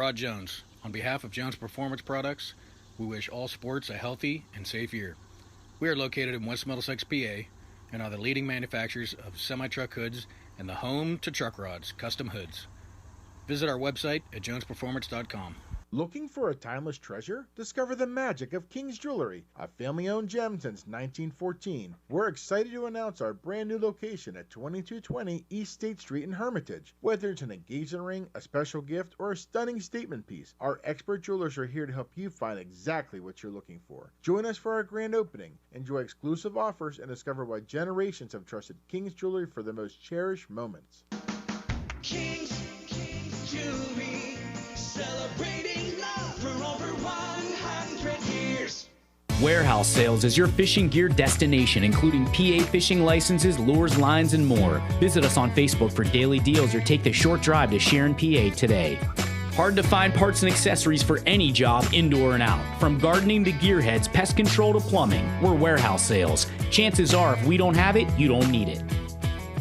Rod Jones. On behalf of Jones Performance Products, we wish all sports a healthy and safe year. We are located in West Middlesex, PA, and are the leading manufacturers of semi-truck hoods and the home to truck rods, custom hoods. Visit our website at jonesperformance.com. Looking for a timeless treasure? Discover the magic of King's Jewelry, a family-owned gem since 1914. We're excited to announce our brand new location at 2220 East State Street in Hermitage. Whether it's an engagement ring, a special gift, or a stunning statement piece, our expert jewelers are here to help you find exactly what you're looking for. Join us for our grand opening. Enjoy exclusive offers and discover why generations have trusted King's Jewelry for the most cherished moments. King's Jewelry, celebrating love for over 100 years. Warehouse Sales is your fishing gear destination, including PA fishing licenses, lures, lines, and more. Visit us on Facebook for daily deals or take the short drive to Sharon, PA today. Hard to find parts and accessories for any job, indoor and out. From gardening to gearheads, pest control to plumbing, we're Warehouse Sales. Chances are if we don't have it, you don't need it.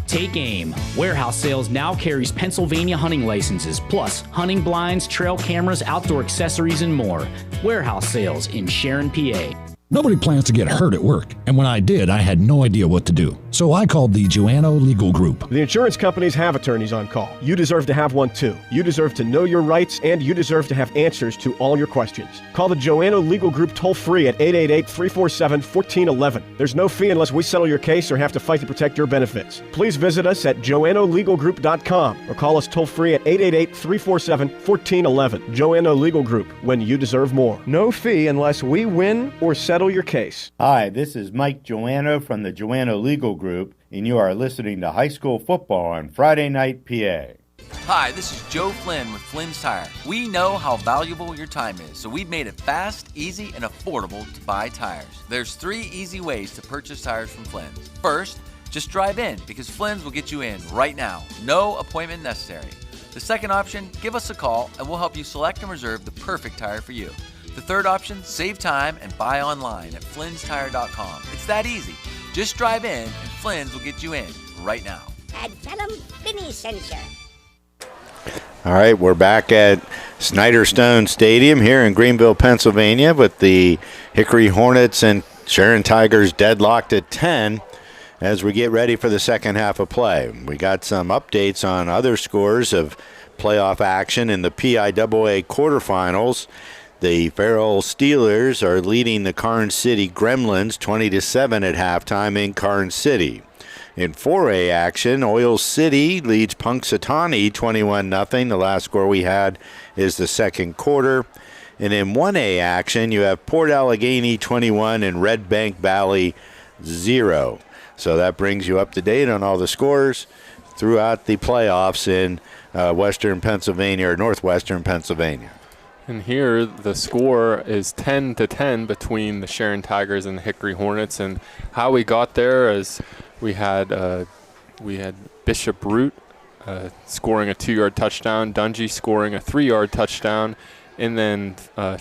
Take aim. Warehouse Sales now carries Pennsylvania hunting licenses, plus hunting blinds, trail cameras, outdoor accessories, and more. Warehouse Sales in Sharon, PA. Nobody plans to get hurt at work, and when I did, I had no idea what to do. So I called the Joanno Legal Group. The insurance companies have attorneys on call. You deserve to have one too. You deserve to know your rights, and you deserve to have answers to all your questions. Call the Joanno Legal Group toll-free at 888-347-1411. There's no fee unless we settle your case or have to fight to protect your benefits. Please visit us at joannolegalgroup.com or call us toll-free at 888-347-1411. Joanno Legal Group, when you deserve more. No fee unless we win or settle your case. Hi, this is Mike Joanno from the Joanno Legal Group, and you are listening to High School Football on Friday Night PA. Hi, this is Joe Flynn with Flynn's Tire. We know how valuable your time is, so we've made it fast, easy, and affordable to buy tires. There's 3 easy ways to purchase tires from Flynn's. First, just drive in, because Flynn's will get you in right now. No appointment necessary. The second option, give us a call, and we'll help you select and reserve the perfect tire for you. The third option, save time and buy online at flynnstire.com. It's that easy. Just drive in and Flynn's will get you in right now. And tell them Vinny sent you. All right, we're back at Snyder Stone Stadium here in Greenville, Pennsylvania, with the Hickory Hornets and Sharon Tigers deadlocked at 10 as we get ready for the second half of play. We got some updates on other scores of playoff action in the PIAA quarterfinals. The Farrell Steelers are leading the Karnes City Gremlins 20-7 at halftime in Karnes City. In 4A action, Oil City leads Punxsutawney 21-0. The last score we had is the second quarter. And in 1A action, you have Port Allegheny 21 and Red Bank Valley 0. So that brings you up to date on all the scores throughout the playoffs in western Pennsylvania or northwestern Pennsylvania. And here the score is 10-10 between the Sharon Tigers and the Hickory Hornets. And how we got there is we had Bishop Root scoring a 2-yard touchdown, Dungy scoring a 3-yard touchdown, and then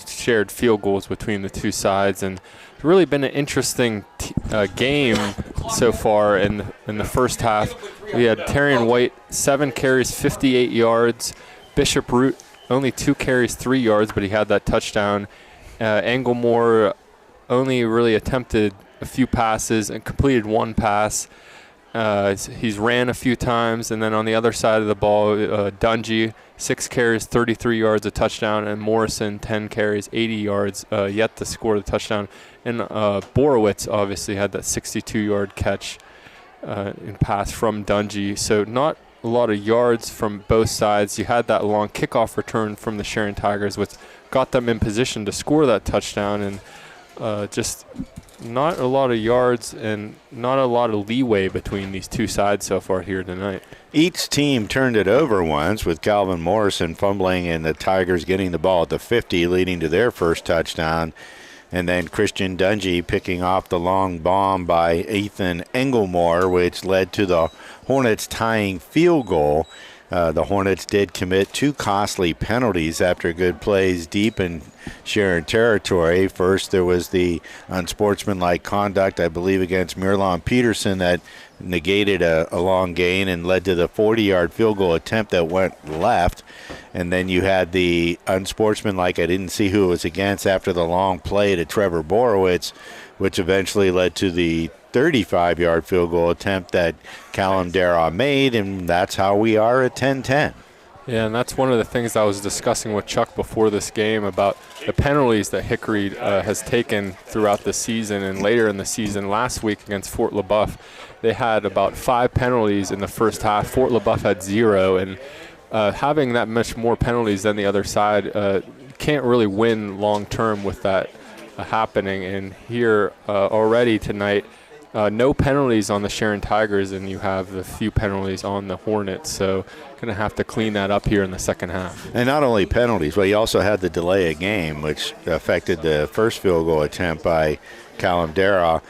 shared field goals between the two sides. And it's really been an interesting game so far in the first half. We had Terrian White 7 carries, 58 yards. Bishop Root only 2 carries, 3 yards, but he had that touchdown. Englemore only really attempted a few passes and completed 1 pass. He's ran a few times, and then on the other side of the ball, Dungy, 6 carries, 33 yards, a touchdown, and Morrison, 10 carries, 80 yards, yet to score the touchdown. And Borowitz obviously had that 62-yard catch and pass from Dungy. So not a lot of yards from both sides. You had that long kickoff return from the Sharon Tigers, which got them in position to score that touchdown, and just not a lot of yards and not a lot of leeway between these two sides so far here tonight. Each team turned it over once, with Calvin Morrison fumbling and the Tigers getting the ball at the 50, leading to their first touchdown. And then Christian Dungy picking off the long bomb by Ethan Englemore, which led to the Hornets tying field goal. The Hornets did commit 2 costly penalties after good plays deep in Sharon territory. First, there was the unsportsmanlike conduct, I believe, against Mirlon Peterson that negated a long gain and led to the 40-yard field goal attempt that went left. And then you had the unsportsmanlike, I didn't see who it was against, after the long play to Trevor Borowitz, which eventually led to the 35-yard field goal attempt that Callum Darragh made, and that's how we are at 10-10. Yeah, and that's one of the things I was discussing with Chuck before this game about the penalties that Hickory has taken throughout the season and later in the season. Last week against Fort LaBeouf, they had about 5 penalties in the first half. Fort LaBeouf had 0, and having that much more penalties than the other side can't really win long-term with that happening. And here already tonight, no penalties on the Sharon Tigers, and you have the few penalties on the Hornets. So going to have to clean that up here in the second half. And not only penalties, but you also had the delay of game, which affected the first field goal attempt by Callum Darragh.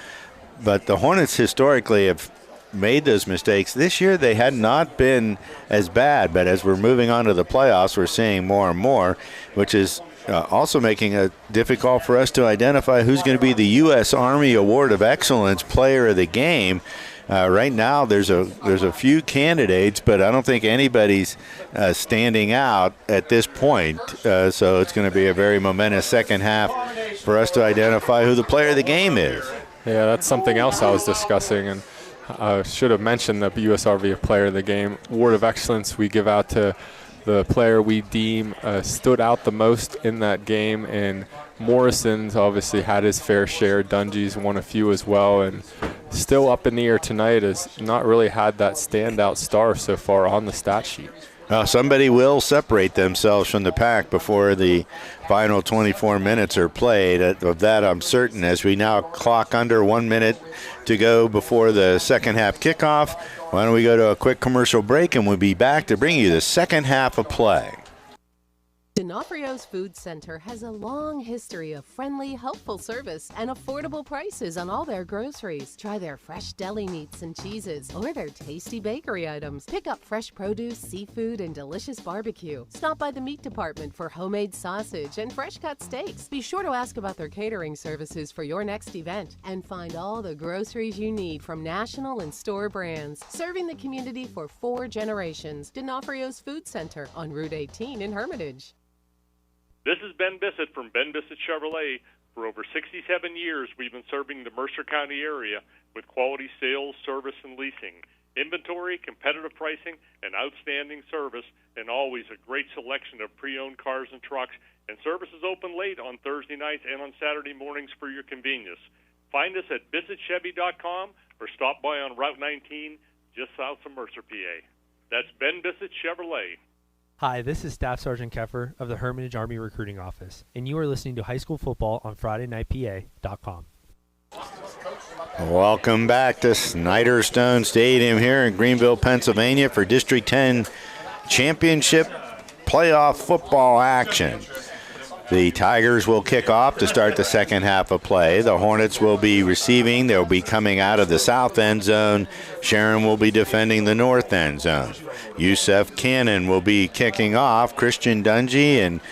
But the Hornets historically have made those mistakes. This year they had not been as bad, but as we're moving on to the playoffs, we're seeing more and more, which is also making it difficult for us to identify who's going to be the U.S. Army Award of Excellence Player of the Game. Right now there's a few candidates, but I don't think anybody's standing out at this point. So it's going to be a very momentous second half for us to identify who the player of the game is. Yeah, that's something else I was discussing, and I should have mentioned the USRV Player of the Game. Award of Excellence we give out to the player we deem stood out the most in that game, and Morrison's obviously had his fair share. Dungy's won a few as well, and still up in the air tonight has not really had that standout star so far on the stat sheet. Somebody will separate themselves from the pack before the final 24 minutes are played. Of that I'm certain, as we now clock under 1 minute to go before the second half kickoff. Why don't we go to a quick commercial break, and we'll be back to bring you the second half of play. D'Onofrio's Food Center has a long history of friendly, helpful service and affordable prices on all their groceries. Try their fresh deli meats and cheeses or their tasty bakery items. Pick up fresh produce, seafood, and delicious barbecue. Stop by the meat department for homemade sausage and fresh-cut steaks. Be sure to ask about their catering services for your next event. And find all the groceries you need from national and store brands. Serving the community for 4 generations. D'Onofrio's Food Center on Route 18 in Hermitage. This is Ben Bissett from Ben Bissett Chevrolet. For over 67 years, we've been serving the Mercer County area with quality sales, service, and leasing. Inventory, competitive pricing, and outstanding service, and always a great selection of pre-owned cars and trucks. And service is open late on Thursday nights and on Saturday mornings for your convenience. Find us at BissettChevy.com or stop by on Route 19 just south of Mercer, PA. That's Ben Bissett Chevrolet. Hi, this is Staff Sergeant Keffer of the Hermitage Army Recruiting Office, and you are listening to High School Football on FridayNightPA.com. Welcome back to Snyder Stone Stadium here in Greenville, Pennsylvania for District 10 Championship Playoff Football action. The Tigers will kick off to start the second half of play. The Hornets will be receiving. They'll be coming out of the south end zone. Sharon will be defending the north end zone. Yusef Cannon will be kicking off. Christian Dungy and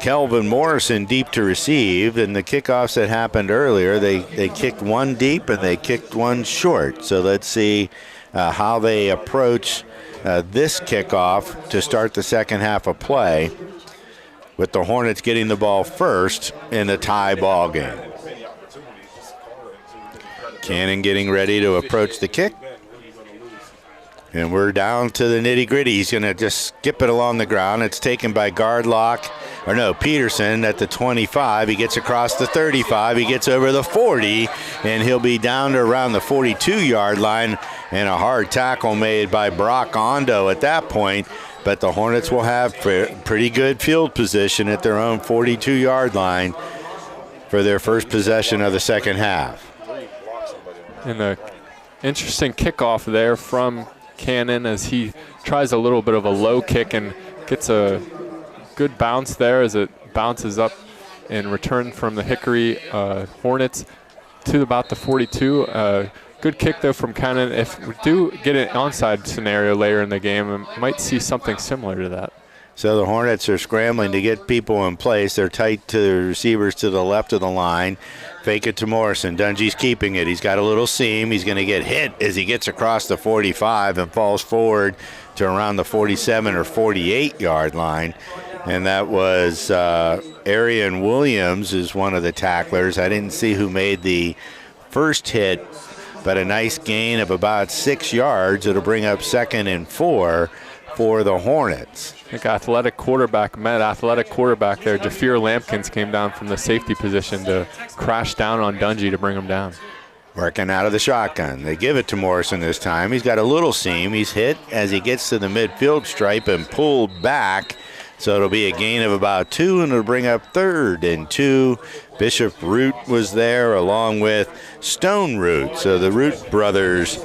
Kelvin Morrison deep to receive. And the kickoffs that happened earlier, they kicked one deep and they kicked one short. So let's see how they approach this kickoff to start the second half of play, with the Hornets getting the ball first in the tie ball game. Cannon getting ready to approach the kick. And we're down to the nitty-gritty. He's going to just skip it along the ground. It's taken by Peterson at the 25. He gets across the 35. He gets over the 40, and he'll be down to around the 42-yard line, and a hard tackle made by Brock Ondo at that point. But the Hornets will have pretty good field position at their own 42-yard line for their first possession of the second half. And an interesting kickoff there from Cannon as he tries a little bit of a low kick and gets a good bounce there as it bounces up in return from the Hickory Hornets to about the 42. Good kick, though, from Cannon. If we do get an onside scenario later in the game, we might see something similar to that. So the Hornets are scrambling to get people in place. They're tight to the receivers to the left of the line. Fake it to Morrison. Dungy's keeping it. He's got a little seam. He's going to get hit as he gets across the 45 and falls forward to around the 47 or 48-yard line. And that was Arian Williams is one of the tacklers. I didn't see who made the first hit, but a nice gain of about 6 yards. It'll bring up 2nd and 4 for the Hornets. I think athletic quarterback there. Jafir Lampkins came down from the safety position to crash down on Dungy to bring him down. Working out of the shotgun. They give it to Morrison this time. He's got a little seam. He's hit as he gets to the midfield stripe and pulled back. So it'll be a gain of about 2, and it'll bring up 3rd and 2. Bishop Root was there along with Stone Root. So the Root brothers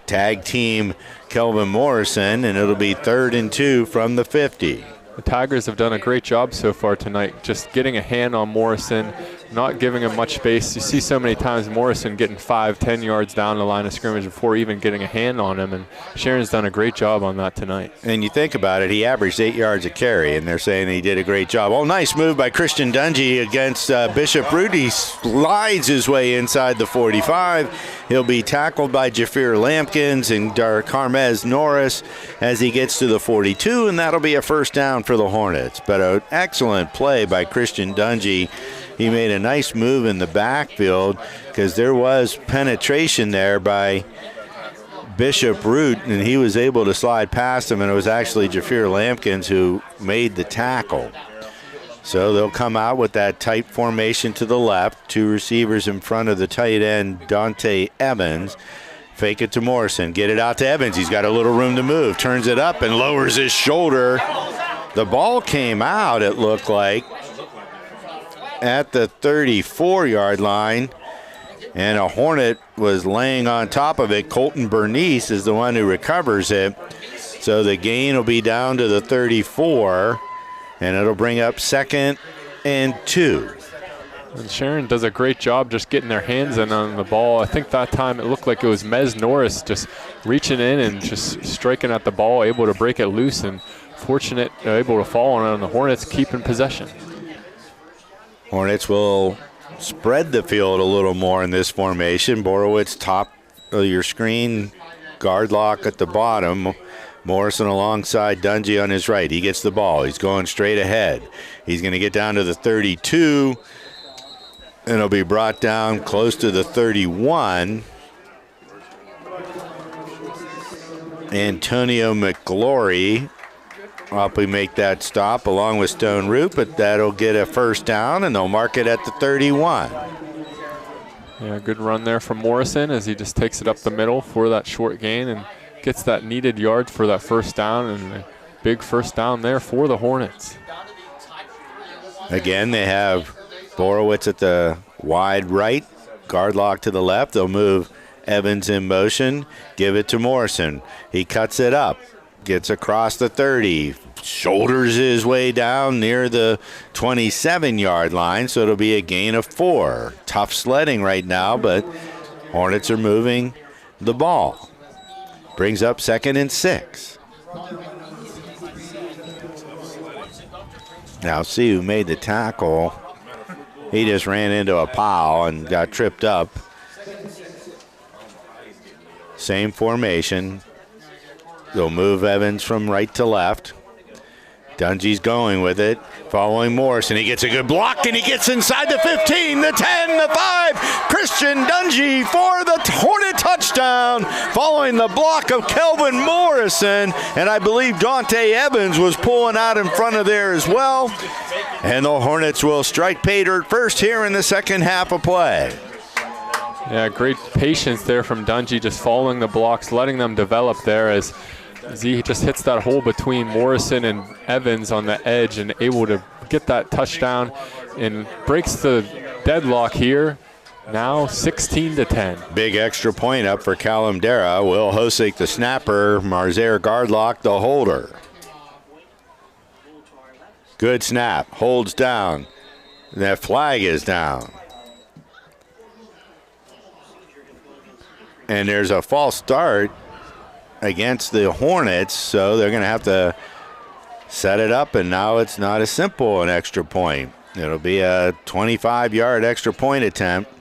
tag team Kelvin Morrison, and it'll be 3rd and 2 from the 50. The Tigers have done a great job so far tonight, just getting a hand on Morrison, not giving him much space. You see so many times Morrison getting 5-10 yards down the line of scrimmage before even getting a hand on him, and Sharon's done a great job on that tonight. And you think about it, he averaged 8 yards a carry, and they're saying he did a great job. Oh, nice move by Christian Dungy against Bishop Root. He slides his way inside the 45. He'll be tackled by Jafir Lampkins and Carmez Norris as he gets to the 42, and that'll be a first down for the Hornets. But an excellent play by Christian Dungy. He made a nice move in the backfield because there was penetration there by Bishop Root, and he was able to slide past him, and it was actually Jafir Lampkins who made the tackle. So they'll come out with that tight formation to the left. 2 receivers in front of the tight end, Dante Evans. Fake it to Morrison. Get it out to Evans. He's got a little room to move. Turns it up and lowers his shoulder. The ball came out, it looked like, at the 34-yard line, and a Hornet was laying on top of it. Colton Bernice is the one who recovers it. So the gain will be down to the 34, and it'll bring up 2nd and 2. And Sharon does a great job just getting their hands in on the ball. I think that time it looked like it was Mez Norris just reaching in and just striking at the ball, able to break it loose, and fortunate, able to fall on it, and the Hornets keeping possession. Hornets will spread the field a little more in this formation. Borowitz top of your screen, guard lock at the bottom. Morrison alongside Dungy on his right. He gets the ball. He's going straight ahead. He's going to get down to the 32, and it'll be brought down close to the 31. Antonio McGlory probably make that stop along with Stone Root, but that'll get a first down, and they'll mark it at the 31. Yeah, good run there from Morrison as he just takes it up the middle for that short gain and gets that needed yard for that first down, and a big first down there for the Hornets. Again, they have Borowitz at the wide right, guard lock to the left. They'll move Evans in motion, give it to Morrison. He cuts it up. Gets across the 30, shoulders his way down near the 27-yard line, so it'll be a gain of 4. Tough sledding right now, but Hornets are moving the ball. Brings up 2nd and 6. Now see who made the tackle. He just ran into a pile and got tripped up. Same formation. They'll move Evans from right to left. Dungy's going with it, following Morrison. He gets a good block, and he gets inside the 15, the 10, the 5. Christian Dungy for the Hornet touchdown, following the block of Kelvin Morrison. And I believe Dante Evans was pulling out in front of there as well. And the Hornets will strike pay dirt first here in the second half of play. Yeah, great patience there from Dungy, just following the blocks, letting them develop there as he just hits that hole between Morrison and Evans on the edge and able to get that touchdown and breaks the deadlock here. Now 16-10. Big extra point up for Callum Dara. Will Hosick the snapper, Marzair Gardlock the holder. Good snap, holds down. That flag is down. And there's a false start against the Hornets, so they're going to have to set it up, and now it's not as simple an extra point. It'll be a 25-yard extra point attempt.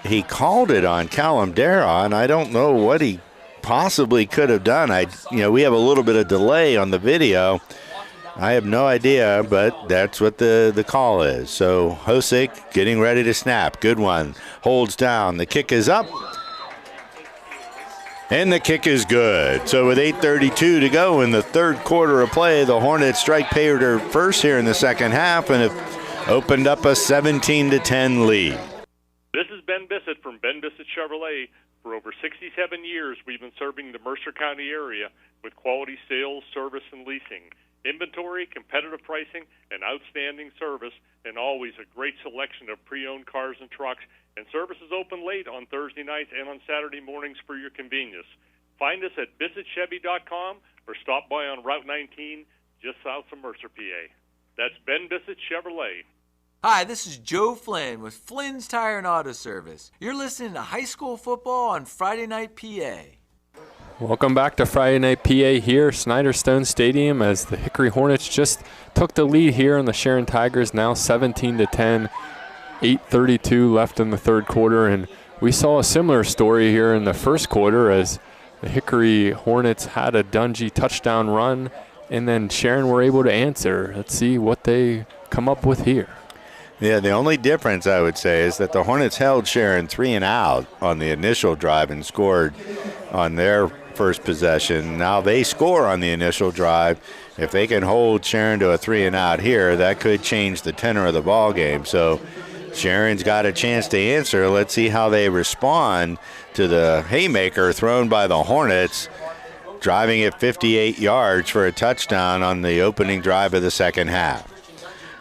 He called it on Callum Dara, and I don't know what he possibly could have done. We have a little bit of delay on the video. I have no idea, but that's what the call is. So Hosek getting ready to snap. Good one. Holds down. The kick is up. And the kick is good. So with 8:32 to go in the third quarter of play, the Hornets strike pay their first here in the second half and have opened up a 17-10 lead. This is Ben Bissett from Ben Bissett Chevrolet. For over 67 years, we've been serving the Mercer County area with quality sales, service, and leasing. Inventory, competitive pricing, and outstanding service, and always a great selection of pre-owned cars and trucks. And service is open late on Thursday nights and on Saturday mornings for your convenience. Find us at BissettChevy.com or stop by on Route 19 just south of Mercer, PA. That's Ben Bissett Chevrolet. Hi, this is Joe Flynn with Flynn's Tire and Auto Service. You're listening to high school football on Friday Night PA. Welcome back to Friday Night PA here, Snyder Stone Stadium, as the Hickory Hornets just took the lead here on the Sharon Tigers, now 17-10, 8:32 left in the third quarter, and we saw a similar story here in the first quarter as the Hickory Hornets had a Dungy touchdown run, and then Sharon were able to answer. Let's see what they come up with here. Yeah, the only difference I would say is that the Hornets held Sharon 3 and out on the initial drive and scored on their first possession. Now they score on the initial drive. If they can hold Sharon to a 3 and out here, that could change the tenor of the ball game. So Sharon's got a chance to answer. Let's see how they respond to the haymaker thrown by the Hornets, driving it 58 yards for a touchdown on the opening drive of the second half.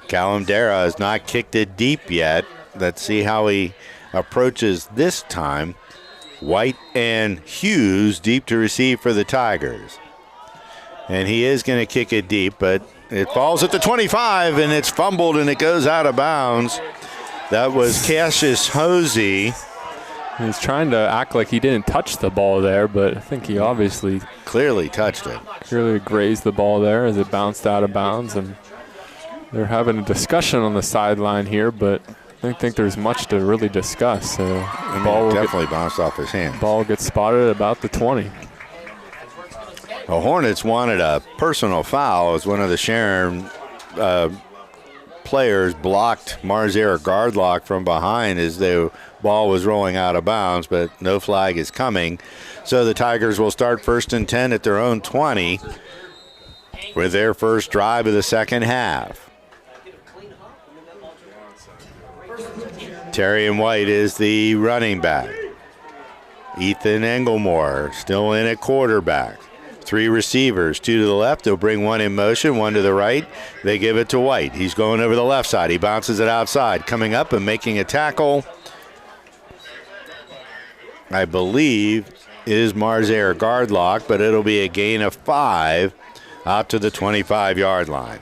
Callum Dara has not kicked it deep yet. Let's see how he approaches this time. White and Hughes deep to receive for the Tigers. And he is going to kick it deep, but it falls at the 25, and it's fumbled, and it goes out of bounds. That was Cassius Hosey. He's trying to act like he didn't touch the ball there, but I think he obviously clearly touched it. Clearly grazed the ball there as it bounced out of bounds, and they're having a discussion on the sideline here, but I don't think there's much to really discuss. So the ball definitely bounced off his hand. Ball gets spotted at about the 20. The Hornets wanted a personal foul as one of the Sharon players blocked Marzier Gardlock from behind as the ball was rolling out of bounds, but no flag is coming. So the Tigers will start 1st and 10 at their own 20 with their first drive of the second half. Terry White is the running back. Ethan Englemore still in at quarterback. 3 receivers, 2 to the left. They'll bring 1 in motion, 1 to the right. They give it to White. He's going over the left side. He bounces it outside. Coming up and making a tackle, I believe, is Marzier Gardlock, but it'll be a gain of 5 out to the 25-yard line.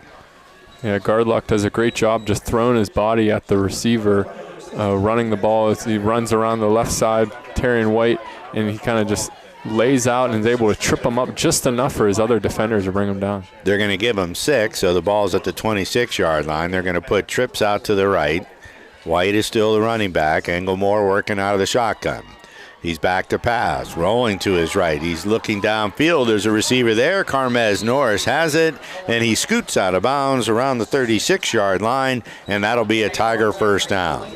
Yeah, Gardlock does a great job just throwing his body at the receiver, running the ball as he runs around the left side, Terry White, and he kind of just lays out and is able to trip him up just enough for his other defenders to bring him down. They're going to give him 6, so the ball's at the 26-yard line. They're going to put trips out to the right. White is still the running back. Englemore working out of the shotgun. He's back to pass, rolling to his right. He's looking downfield. There's a receiver there. Carmez Norris has it, and he scoots out of bounds around the 36-yard line, and that'll be a Tiger first down.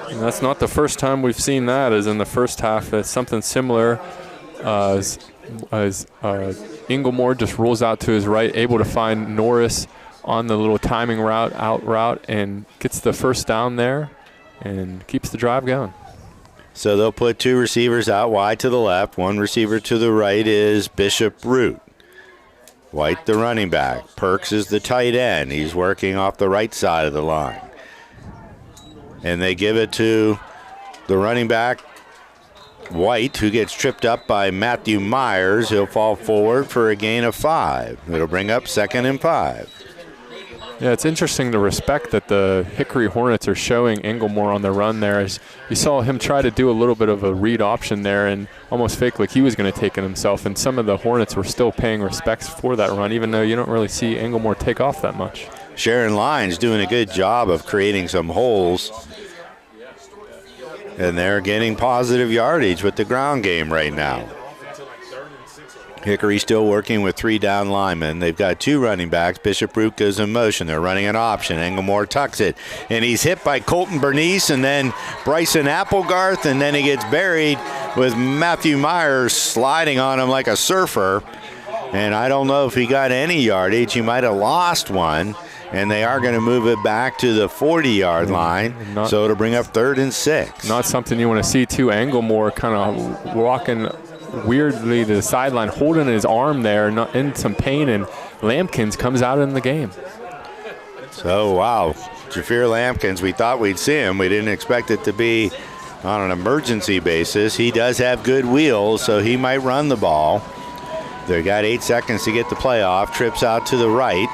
And that's not the first time we've seen that, as in the first half. It's something similar as Englemore just rolls out to his right, able to find Norris on the little timing out route, and gets the first down there and keeps the drive going. So they'll put 2 receivers out wide to the left. 1 receiver to the right is Bishop Root. White the running back. Perks is the tight end. He's working off the right side of the line. And they give it to the running back, White, who gets tripped up by Matthew Myers. He'll fall forward for a gain of 5. It'll bring up 2nd and 5. Yeah, it's interesting the respect that the Hickory Hornets are showing Englemore on the run there. As you saw him try to do a little bit of a read option there and almost fake like he was going to take it himself, and some of the Hornets were still paying respects for that run, even though you don't really see Englemore take off that much. Sharon Lyons doing a good job of creating some holes, and they're getting positive yardage with the ground game right now. Hickory still working with 3 down linemen. They've got 2 running backs. Bishop Root goes in motion. They're running an option. Englemore tucks it, and he's hit by Colton Bernice and then Bryson Applegarth, and then he gets buried with Matthew Myers sliding on him like a surfer. And I don't know if he got any yardage. He might have lost one, and they are going to move it back to the 40-yard line, so it'll bring up 3rd and 6. Not something you want to see, too. Englemore kind of walking weirdly to the sideline, holding his arm there, in some pain, and Lampkins comes out in the game. So, wow, Jafir Lampkins, we thought we'd see him. We didn't expect it to be on an emergency basis. He does have good wheels, so he might run the ball. They got 8 seconds to get the play off. Trips out to the right.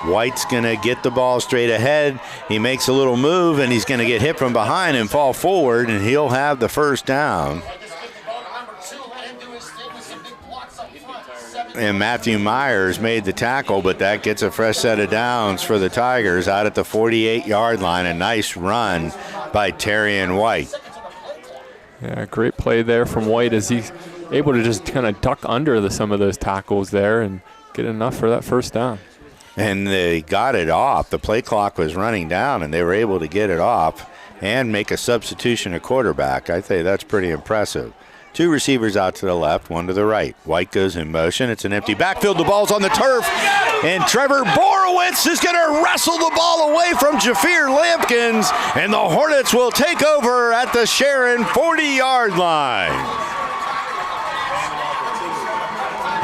White's going to get the ball straight ahead. He makes a little move, and he's going to get hit from behind and fall forward, and he'll have the first down. And Matthew Myers made the tackle, but that gets a fresh set of downs for the Tigers out at the 48-yard line. A nice run by Terrian White. Yeah, great play there from White as he's able to just kind of duck under some of those tackles there and get enough for that first down. And they got it off. The play clock was running down, and they were able to get it off and make a substitution at quarterback. I think that's pretty impressive. 2 receivers out to the left, 1 to the right. White goes in motion. It's an empty backfield. The ball's on the turf, and Trevor Borowitz is going to wrestle the ball away from Jafir Lampkins, and the Hornets will take over at the Sharon 40-yard line.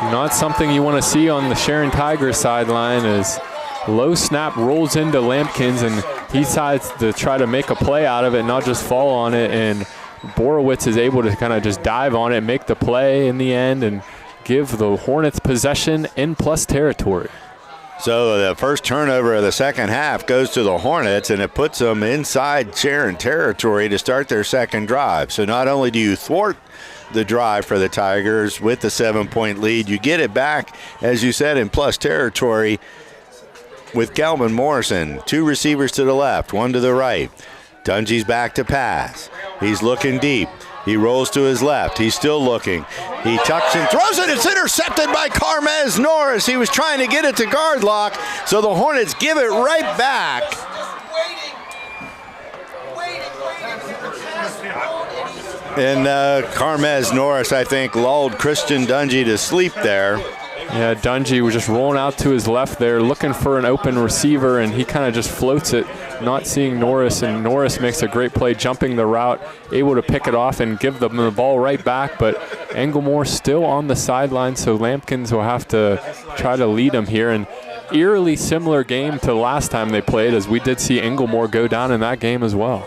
Not something you want to see on the Sharon Tigers sideline as low snap rolls into Lampkins, and he decides to try to make a play out of it, not just fall on it, and Borowitz is able to kind of just dive on it and make the play in the end and give the Hornets possession in plus territory. So the first turnover of the second half goes to the Hornets, and it puts them inside Sharon territory to start their second drive. So not only do you thwart the drive for the Tigers with the 7-point lead, you get it back, as you said, in plus territory with Calvin Morrison. 2 receivers to the left, 1 to the right. Dungy's back to pass. He's looking deep. He rolls to his left. He's still looking. He tucks and throws it. It's intercepted by Carmez Norris. He was trying to get it to guard lock, so the Hornets give it right back. And Carmez Norris, I think, lulled Christian Dungy to sleep there. Yeah, Dungy was just rolling out to his left there, looking for an open receiver, and he kind of just floats it, not seeing Norris, and Norris makes a great play, jumping the route, able to pick it off and give them the ball right back, but Englemore still on the sideline, so Lampkins will have to try to lead him here. And eerily similar game to last time they played, as we did see Englemore go down in that game as well.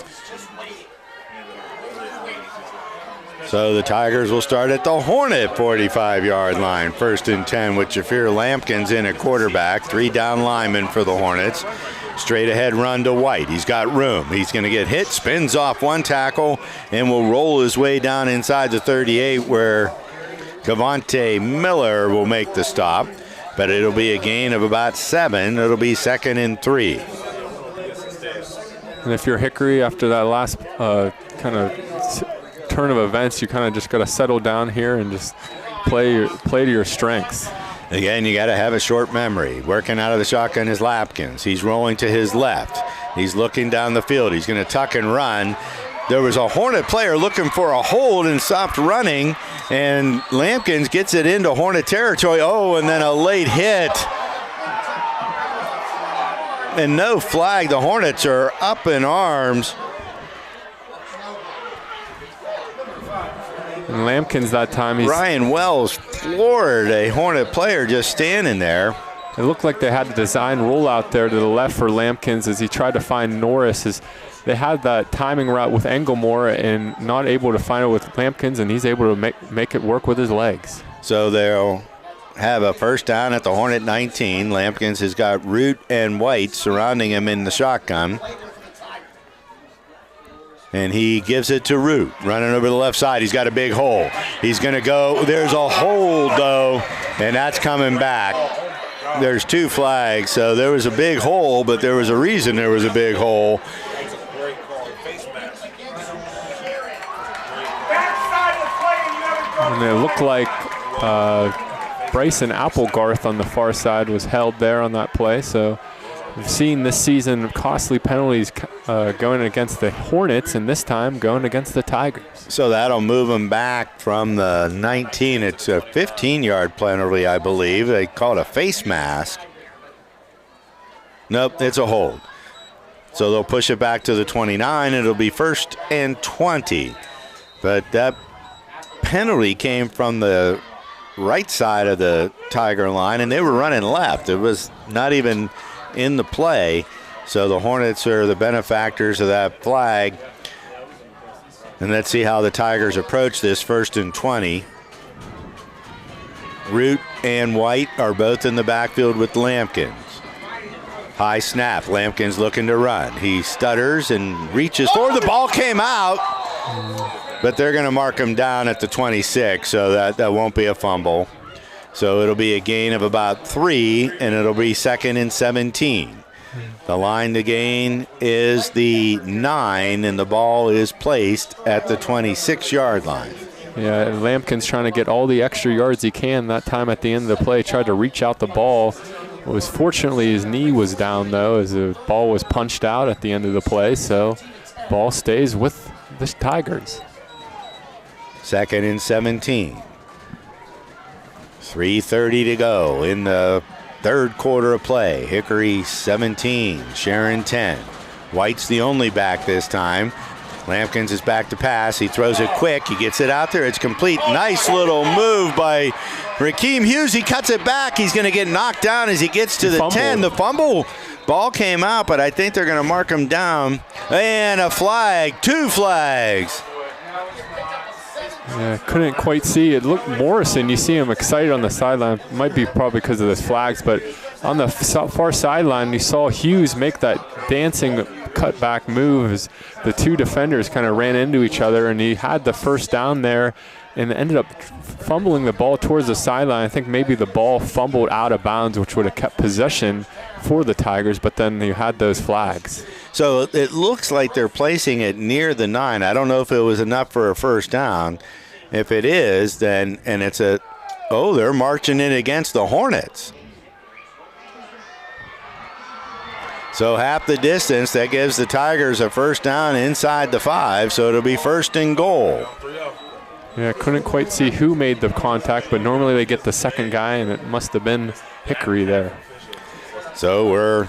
So the Tigers will start at the Hornet 45-yard line. 1st and 10 with Jafir Lampkins in at quarterback. 3 down linemen for the Hornets. Straight ahead run to White. He's got room. He's going to get hit, spins off 1 tackle, and will roll his way down inside the 38 where Cavante Miller will make the stop. But it'll be a gain of about 7. It'll be 2nd and 3. And if you're Hickory, after that last kind of turn of events, you kind of just got to settle down here and just play to your strengths. Again, you got to have a short memory. Working out of the shotgun is Lampkins. He's rolling to his left. He's looking down the field. He's going to tuck and run. There was a Hornet player looking for a hold and stopped running, and Lampkins gets it into Hornet territory. Oh, and then a late hit. And no flag. The Hornets are up in arms. And Lampkins that time, Ryan Wells floored a Hornet player just standing there. It looked like they had the design rollout there to the left for Lampkins as he tried to find Norris. They had that timing route with Englemore and not able to find it with Lampkins, and he's able to make it work with his legs. So they'll have a first down at the Hornet 19. Lampkins has got Root and White surrounding him in the shotgun. And he gives it to Root, running over the left side. He's got a big hole. He's going to go. There's a hold, though, and that's coming back. There's 2 flags, so there was a big hole, but there was a reason there was a big hole. And it looked like Bryson Applegarth on the far side was held there on that play. So we've seen this season costly penalties going against the Hornets, and this time going against the Tigers. So that'll move them back from the 19. It's a 15-yard penalty, I believe. They call it a face mask. Nope, it's a hold. So they'll push it back to the 29. It'll be 1st and 20. But that penalty came from the right side of the Tiger line, and they were running left. It was not even in the play. So the Hornets are the benefactors of that flag. And let's see how the Tigers approach this 1st and 20. Root and White are both in the backfield with Lampkins. High snap. Lampkins looking to run. He stutters and reaches forward. The ball came out, but they're going to mark him down at the 26, so that won't be a fumble. So it'll be a gain of about 3, and it'll be 2nd and 17. The line to gain is the 9, and the ball is placed at the 26-yard line. Yeah, Lampkin's trying to get all the extra yards he can that time at the end of the play. Tried to reach out the ball. Fortunately, his knee was down, though, as the ball was punched out at the end of the play. So ball stays with the Tigers. 2nd and 17. 3:30 to go in the 3rd quarter of play. Hickory 17, Sharon 10. White's the only back this time. Lampkins is back to pass. He throws it quick. He gets it out there. It's complete. Nice little move by Rakeem Hughes. He cuts it back. He's going to get knocked down as he gets to the 10. The fumble ball came out, but I think they're going to mark him down. And a flag. 2 flags. Yeah, couldn't quite see. It looked Morrison, you see him excited on the sideline. Might be probably because of the flags, but on the far sideline, you saw Hughes make that dancing cutback move as the 2 defenders kind of ran into each other, and he had the first down there and ended up fumbling the ball towards the sideline. I think maybe the ball fumbled out of bounds, which would have kept possession for the Tigers, but then you had those flags. So it looks like they're placing it near the 9. I don't know if it was enough for a first down. If it is, then, and it's they're marching in against the Hornets. So half the distance, that gives the Tigers a first down inside the 5, so it'll be 1st and goal. Yeah, couldn't quite see who made the contact, but normally they get the second guy, and it must have been Hickory there. So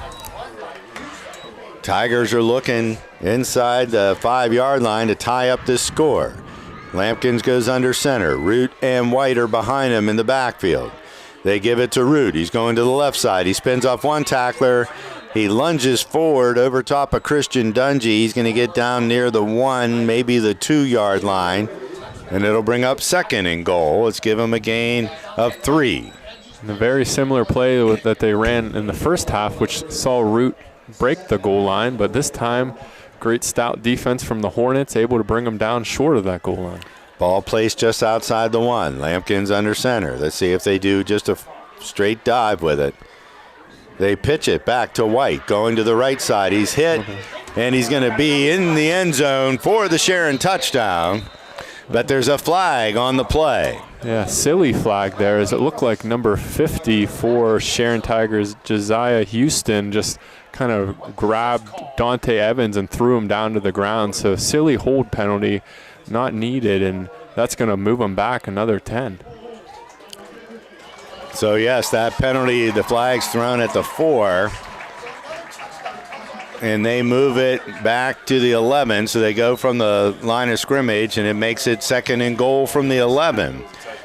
Tigers are looking inside the 5-yard line to tie up this score. Lampkins goes under center. Root and White are behind him in the backfield. They give it to Root. He's going to the left side. He spins off one tackler. He lunges forward over top of Christian Dungy. He's going to get down near the 1, maybe the 2-yard line, and it'll bring up 2nd and goal. Let's give him a gain of 3. And a very similar play that they ran in the first half, which saw Root break the goal line, but this time great stout defense from the Hornets, able to bring them down short of that goal line. Ball placed just outside the 1. Lampkins under center. Let's see if they do just a straight dive with it. They pitch it back to White, going to the right side. He's hit, and he's going to be in the end zone for the Sharon touchdown. But there's a flag on the play. Yeah, silly flag there, as it looked like number 50 for Sharon Tigers, Josiah Houston, just kind of grabbed Dante Evans and threw him down to the ground. So silly hold penalty, not needed, and that's going to move him back another 10. So, yes, that penalty, the flag's thrown at the 4. And they move it back to the 11, so they go from the line of scrimmage, and it makes it 2nd and goal from the 11.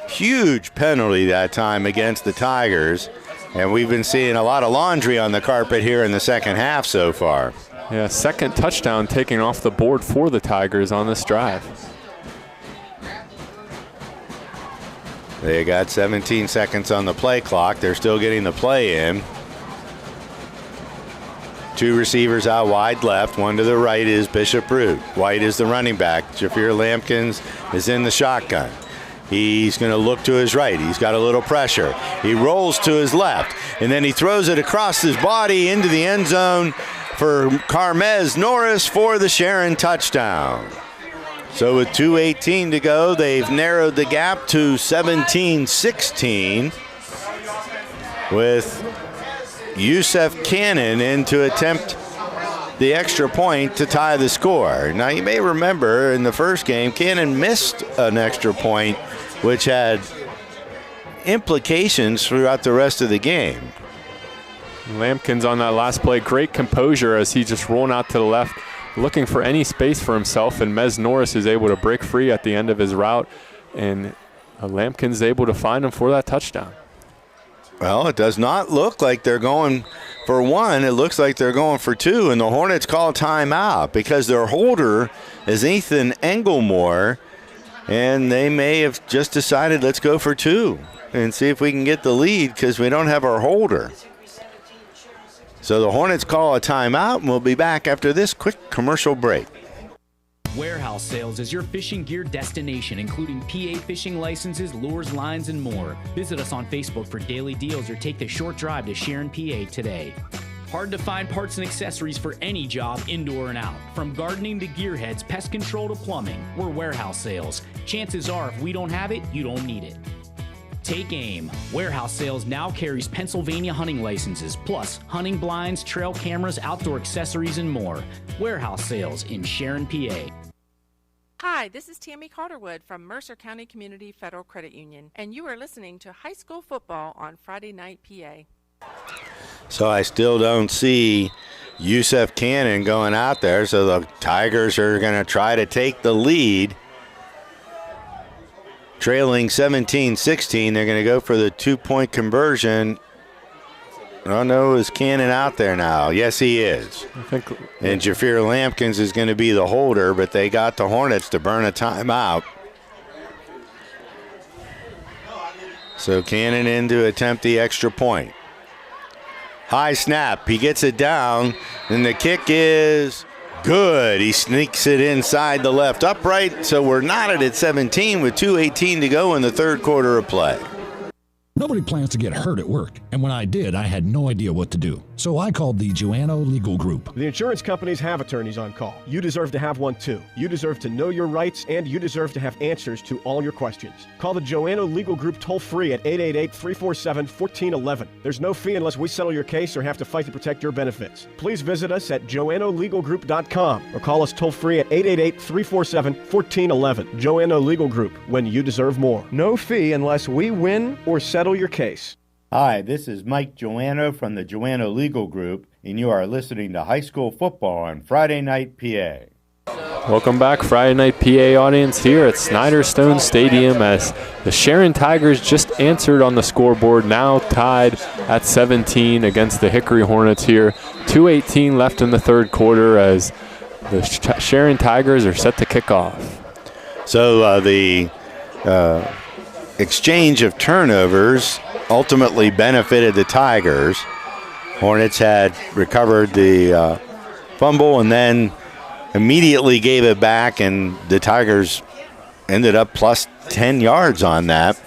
Huge penalty that time against the Tigers, and we've been seeing a lot of laundry on the carpet here in the second half so far. Yeah, 2nd touchdown taken off the board for the Tigers on this drive. They got 17 seconds on the play clock. They're still getting the play in. 2 receivers out wide left. One to the right is Bishop Root. White is the running back. Jafir Lampkins is in the shotgun. He's going to look to his right. He's got a little pressure. He rolls to his left, and then he throws it across his body into the end zone for Carmez Norris for the Sharon touchdown. So with 2:18 to go, they've narrowed the gap to 17-16 with Yusef Cannon in to attempt the extra point to tie the score. Now, you may remember in the first game, Cannon missed an extra point, which had implications throughout the rest of the game. Lampkins on that last play, great composure as he just rolled out to the left, looking for any space for himself, and Mez Norris is able to break free at the end of his route, and Lampkins is able to find him for that touchdown. Well, it does not look like they're going for 1. It looks like they're going for 2, and the Hornets call timeout because their holder is Ethan Englemore, and they may have just decided let's go for 2 and see if we can get the lead because we don't have our holder. So the Hornets call a timeout, and we'll be back after this quick commercial break. Warehouse Sales is your fishing gear destination, including PA fishing licenses, lures, lines, and more. Visit us on Facebook for daily deals or take the short drive to Sharon, PA today. Hard to find parts and accessories for any job, indoor and out. From gardening to gearheads, pest control to plumbing, we're Warehouse Sales. Chances are if we don't have it, you don't need it. Take aim. Warehouse Sales now carries Pennsylvania hunting licenses, plus hunting blinds, trail cameras, outdoor accessories, and more. Warehouse Sales in Sharon, PA. Hi, this is Tammy Calderwood from Mercer County Community Federal Credit Union, and you are listening to High School Football on Friday Night PA. So I still don't see Yusef Cannon going out there, so the Tigers are going to try to take the lead. Trailing 17-16, they're going to go for the 2-point conversion. Oh, no, is Cannon out there now? Yes, he is. And Jafir Lampkins is going to be the holder, but they got the Hornets to burn a timeout. So Cannon in to attempt the extra point. High snap. He gets it down, and the kick is good. He sneaks it inside the left upright, so we're knotted at 17 with 2:18 to go in the third quarter of play. Nobody plans to get hurt at work, and when I did, I had no idea what to do. So I called the Joanno Legal Group. The insurance companies have attorneys on call. You deserve to have one too. You deserve to know your rights, and you deserve to have answers to all your questions. Call the Joanno Legal Group toll-free at 888-347-1411. There's no fee unless we settle your case or have to fight to protect your benefits. Please visit us at joannolegalgroup.com or call us toll-free at 888-347-1411. Joanno Legal Group, when you deserve more. No fee unless we win or settle your case. Hi, this is Mike Joanno from the Joanno Legal Group, and you are listening to High School Football on Friday Night PA. Welcome back, Friday Night PA audience here at Snyder Stone Stadium as the Sharon Tigers just answered on the scoreboard, now tied at 17 against the Hickory Hornets here. 2:18 left in the third quarter as the Sharon Tigers are set to kick off. So the exchange of turnovers ultimately benefited the Tigers. Hornets had recovered the fumble and then immediately gave it back, and the Tigers ended up plus 10 yards on that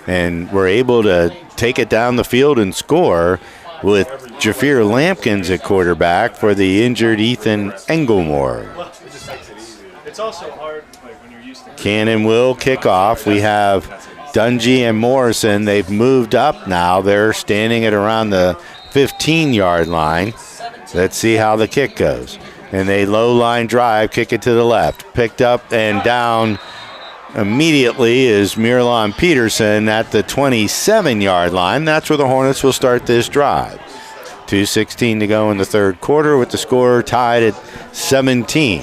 and were able to take it down the field and score with Jafir Lampkins at quarterback for the injured Ethan Englemore. It's also hard when you're used to Cannon will kick off. We have Dungy and Morrison. They've moved up now. They're standing at around the 15-yard line. Let's see how the kick goes. And a low-line drive, kick it to the left. Picked up and down immediately is Miralon Peterson at the 27-yard line. That's where the Hornets will start this drive. 2:16 to go in the third quarter with the score tied at 17.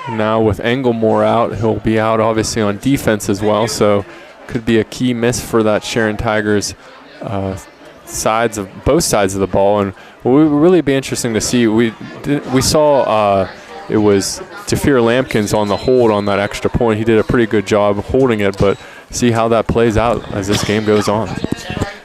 Now with Englemore out, he'll be out obviously on defense as well, so could be a key miss for that Sharon Tigers both sides of the ball, and it will really be interesting to see. We saw it was Jafir Lampkins on the hold on that extra point. He did a pretty good job holding it, but see how that plays out as this game goes on.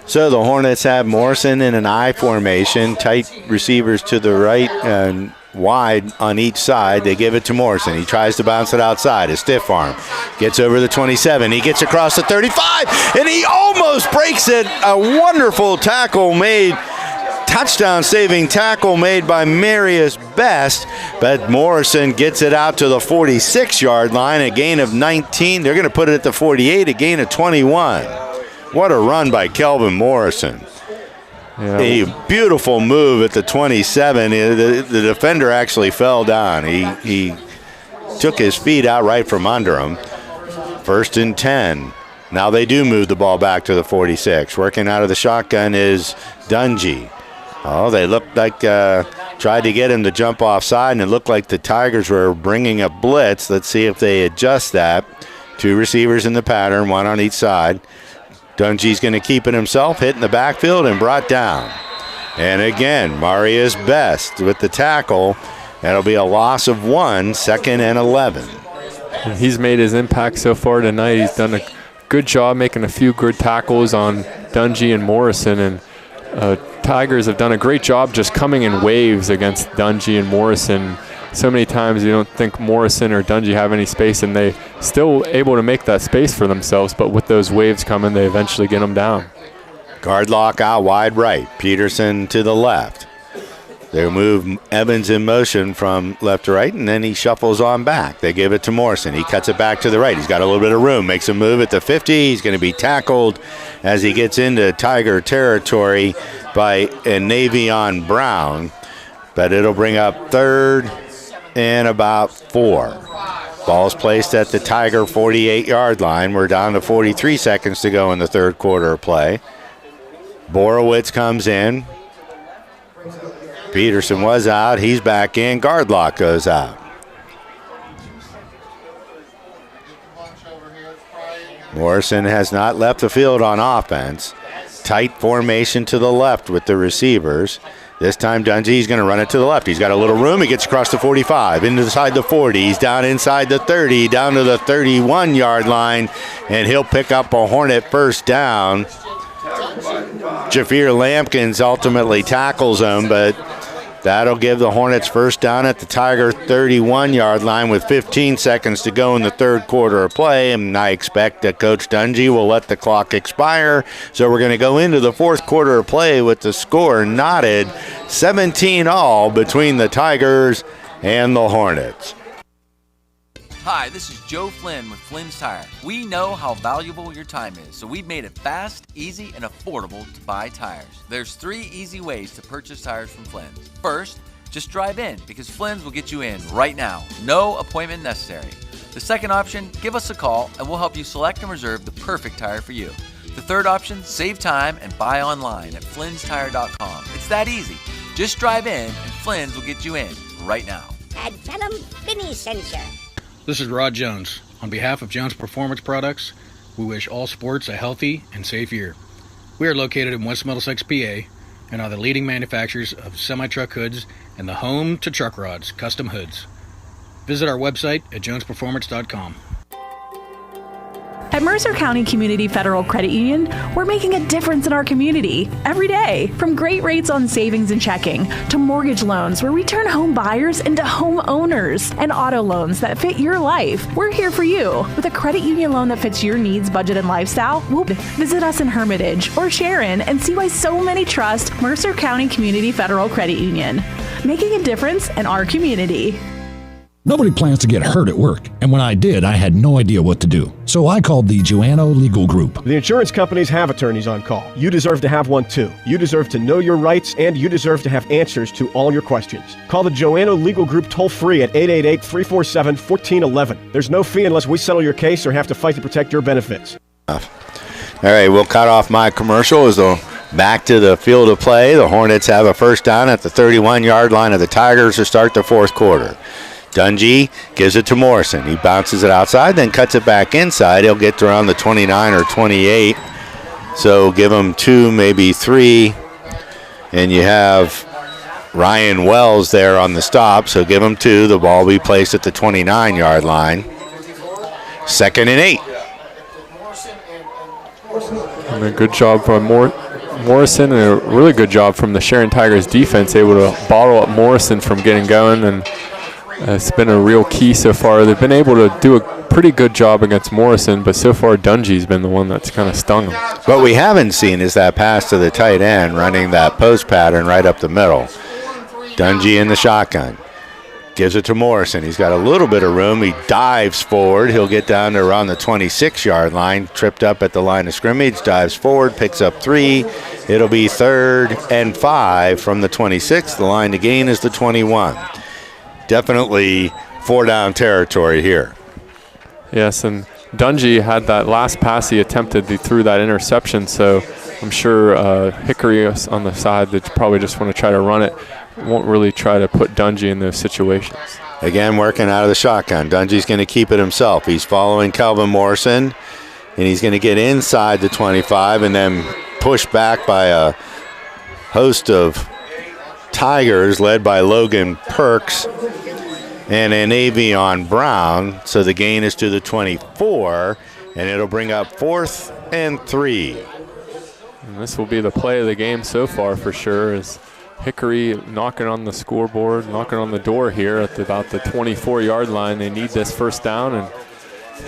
So the Hornets have Morrison in an I formation, tight receivers to the right and wide on each side. They give it to Morrison. He tries to bounce it outside. A stiff arm. Gets over the 27. He gets across the 35, and he almost breaks it. A wonderful tackle made. Touchdown-saving tackle made by Marius Best, but Morrison gets it out to the 46-yard line, a gain of 19. They're going to put it at the 48, a gain of 21. What a run by Kelvin Morrison. Yeah. A beautiful move at the 27. The defender actually fell down. He took his feet out right from under him. 1st and 10. Now they do move the ball back to the 46. Working out of the shotgun is Dungy. Oh, they looked like tried to get him to jump offside, and it looked like the Tigers were bringing a blitz. Let's see if they adjust that. 2 receivers in the pattern, 1 on each side. Dungy's going to keep it himself, hit in the backfield and brought down. And again, Marius Best with the tackle. That'll be a loss of 1, 2nd and 11. And he's made his impact so far tonight. He's done a good job making a few good tackles on Dungy and Morrison, and Tigers have done a great job just coming in waves against Dungy and Morrison. So many times you don't think Morrison or Dungy have any space, and they still able to make that space for themselves, but with those waves coming, they eventually get them down. Guard lock out wide right. Peterson to the left. They move Evans in motion from left to right, and then he shuffles on back. They give it to Morrison. He cuts it back to the right. He's got a little bit of room. Makes a move at the 50. He's going to be tackled as he gets into Tiger territory by Navion Brown. But it'll bring up 3rd and about 4. Ball's placed at the Tiger 48-yard line. We're down to 43 seconds to go in the 3rd quarter of play. Borowitz comes in. Peterson was out. He's back in. Guard lock goes out. Morrison has not left the field on offense. Tight formation to the left with the receivers. This time Dungy's going to run it to the left. He's got a little room. He gets across the 45, inside the 40. He's down inside the 30, down to the 31-yard line, and he'll pick up a Hornet first down. Jafir Lampkins ultimately tackles him, but that'll give the Hornets first down at the Tiger 31-yard line with 15 seconds to go in the 3rd quarter of play. And I expect that Coach Dungy will let the clock expire. So we're going to go into the 4th quarter of play with the score knotted 17-all between the Tigers and the Hornets. Hi, this is Joe Flynn with Flynn's Tire. We know how valuable your time is, so we've made it fast, easy, and affordable to buy tires. There's 3 easy ways to purchase tires from Flynn's. First, just drive in, because Flynn's will get you in right now. No appointment necessary. The second option, give us a call, and we'll help you select and reserve the perfect tire for you. The third option, save time and buy online at flynnstire.com. It's that easy. Just drive in, and Flynn's will get you in right now. And tell them Vinny sent you. This is Rod Jones. On behalf of Jones Performance Products, we wish all sports a healthy and safe year. We are located in West Middlesex, PA, and are the leading manufacturers of semi-truck hoods and the home to truck rods, custom hoods. Visit our website at jonesperformance.com. At Mercer County Community Federal Credit Union, we're making a difference in our community every day. From great rates on savings and checking to mortgage loans where we turn home buyers into home owners and auto loans that fit your life. We're here for you. With a credit union loan that fits your needs, budget, and lifestyle, visit us in Hermitage or Sharon and see why so many trust Mercer County Community Federal Credit Union. Making a difference in our community. Nobody plans to get hurt at work, and when I did, I had no idea what to do. So I called the Joanno Legal Group. The insurance companies have attorneys on call. You deserve to have one too. You deserve to know your rights, and you deserve to have answers to all your questions. Call the Joanno Legal Group toll-free at 888-347-1411. There's no fee unless we settle your case or have to fight to protect your benefits. All right, we'll cut off my commercial as the back to the field of play. The Hornets have a first down at the 31-yard line of the Tigers to start the 4th quarter. Dungy gives it to Morrison. He bounces it outside, then cuts it back inside. He'll get to around the 29 or 28. So give him 2, maybe 3. And you have Ryan Wells there on the stop, so give him 2. The ball will be placed at the 29-yard line. 2nd and 8. And a good job from Morrison, and a really good job from the Sharon Tigers defense, able to bottle up Morrison from getting going, and it's been a real key so far. They've been able to do a pretty good job against Morrison, but so far Dungy's been the one that's kind of stung him. What we haven't seen is that pass to the tight end, running that post pattern right up the middle. Dungy in the shotgun. Gives it to Morrison. He's got a little bit of room. He dives forward. He'll get down to around the 26-yard line. Tripped up at the line of scrimmage. Dives forward. Picks up 3. It'll be 3rd and 5 from the 26. The line to gain is the 21. Definitely 4-down territory here. Yes, and Dungy had that last pass he attempted. He threw that interception, so I'm sure Hickory on the side, they probably just want to try to run it. Won't really try to put Dungy in those situations. Again, working out of the shotgun. Dungy's going to keep it himself. He's following Calvin Morrison, and he's going to get inside the 25 and then pushed back by a host of Tigers led by Logan Perks and an Avion Brown. So the gain is to the 24, and it'll bring up 4th and 3. And this will be the play of the game so far for sure, is Hickory knocking on the scoreboard, knocking on the door here at about the 24-yard line. They need this first down, and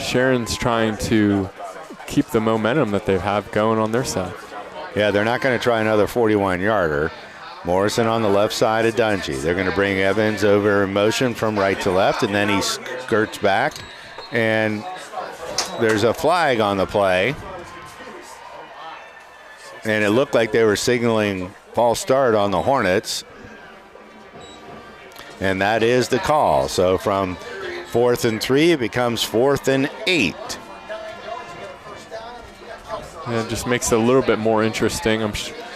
Sharon's trying to keep the momentum that they have going on their side. Yeah, they're not going to try another 41-yarder. Morrison on the left side of Dungy. They're going to bring Evans over in motion from right to left, and then he skirts back, and there's a flag on the play. And it looked like they were signaling false start on the Hornets. And that is the call. So from 4th and 3, it becomes 4th and 8. Yeah, it just makes it a little bit more interesting. I'm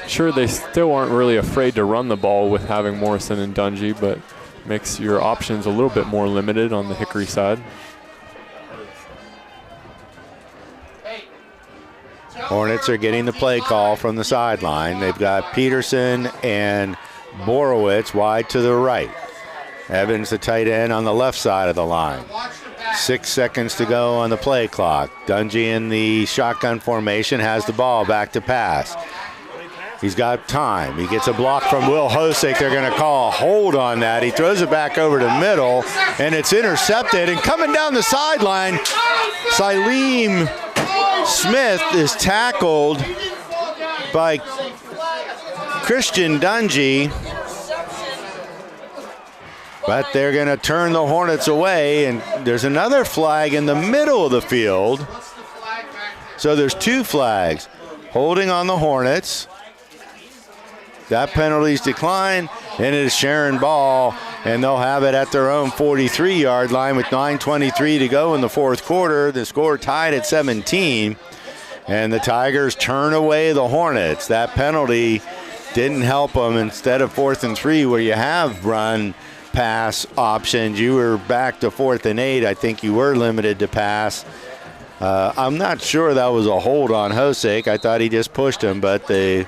sure they still aren't really afraid to run the ball with having Morrison and Dungy, but makes your options a little bit more limited on the Hickory side. Hornets are getting the play call from the sideline. They've got Peterson and Borowitz wide to the right. Evans, the tight end, on the left side of the line. 6 seconds to go on the play clock. Dungy in the shotgun formation has the ball back to pass. He's got time. He gets a block from Will Hosick. They're going to call a hold on that. He throws it back over the middle, and it's intercepted. And coming down the sideline, Syleem Smith is tackled by Christian Dungy. But they're going to turn the Hornets away, and there's another flag in the middle of the field. So there's 2 flags. Holding on the Hornets. That penalty's declined, and it is Sharon ball, and they'll have it at their own 43-yard line with 9:23 to go in the 4th quarter. The score tied at 17, and the Tigers turn away the Hornets. That penalty didn't help them. Instead of 4th and 3, where you have run pass options, you were back to 4th and 8. I think you were limited to pass. I'm not sure that was a hold on Hosick. I thought he just pushed him, but the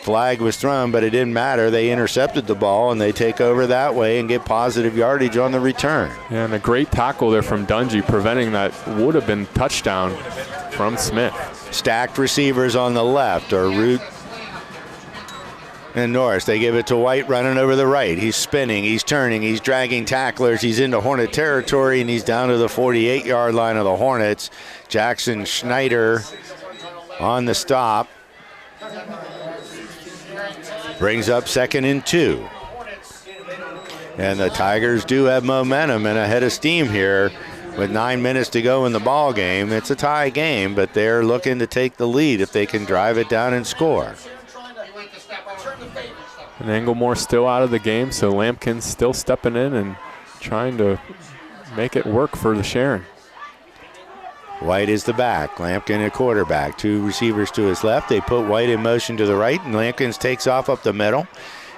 flag was thrown, but it didn't matter. They intercepted the ball, and they take over that way and get positive yardage on the return. Yeah, and a great tackle there from Dungy, preventing that would have been touchdown from Smith. Stacked receivers on the left are Root and Norris. They give it to White running over the right. He's spinning, he's turning, he's dragging tacklers. He's into Hornet territory, and he's down to the 48-yard line of the Hornets. Jackson Schneider on the stop. Brings up 2nd and 2. And the Tigers do have momentum and a head of steam here with 9 minutes to go in the ball game. It's a tie game, but they're looking to take the lead if they can drive it down and score. And Englemore still out of the game, so Lampkin's still stepping in and trying to make it work for the Sharon. White is the back. Lampkin a quarterback. 2 receivers to his left. They put White in motion to the right, and Lampkin takes off up the middle.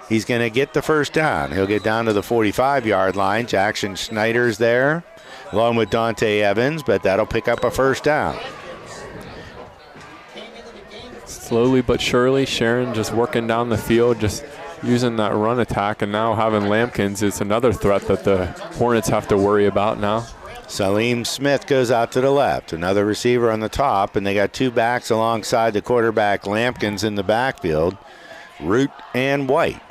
He's going to get the first down. He'll get down to the 45-yard line. Jackson Schneider's there, along with Dante Evans, but that'll pick up a first down. Slowly but surely, Sharon just working down the field, just using that run attack, and now having Lampkins is another threat that the Hornets have to worry about now. Salim Smith goes out to the left. Another receiver on the top, and they got two backs alongside the quarterback, Lampkins, in the backfield, Root and White.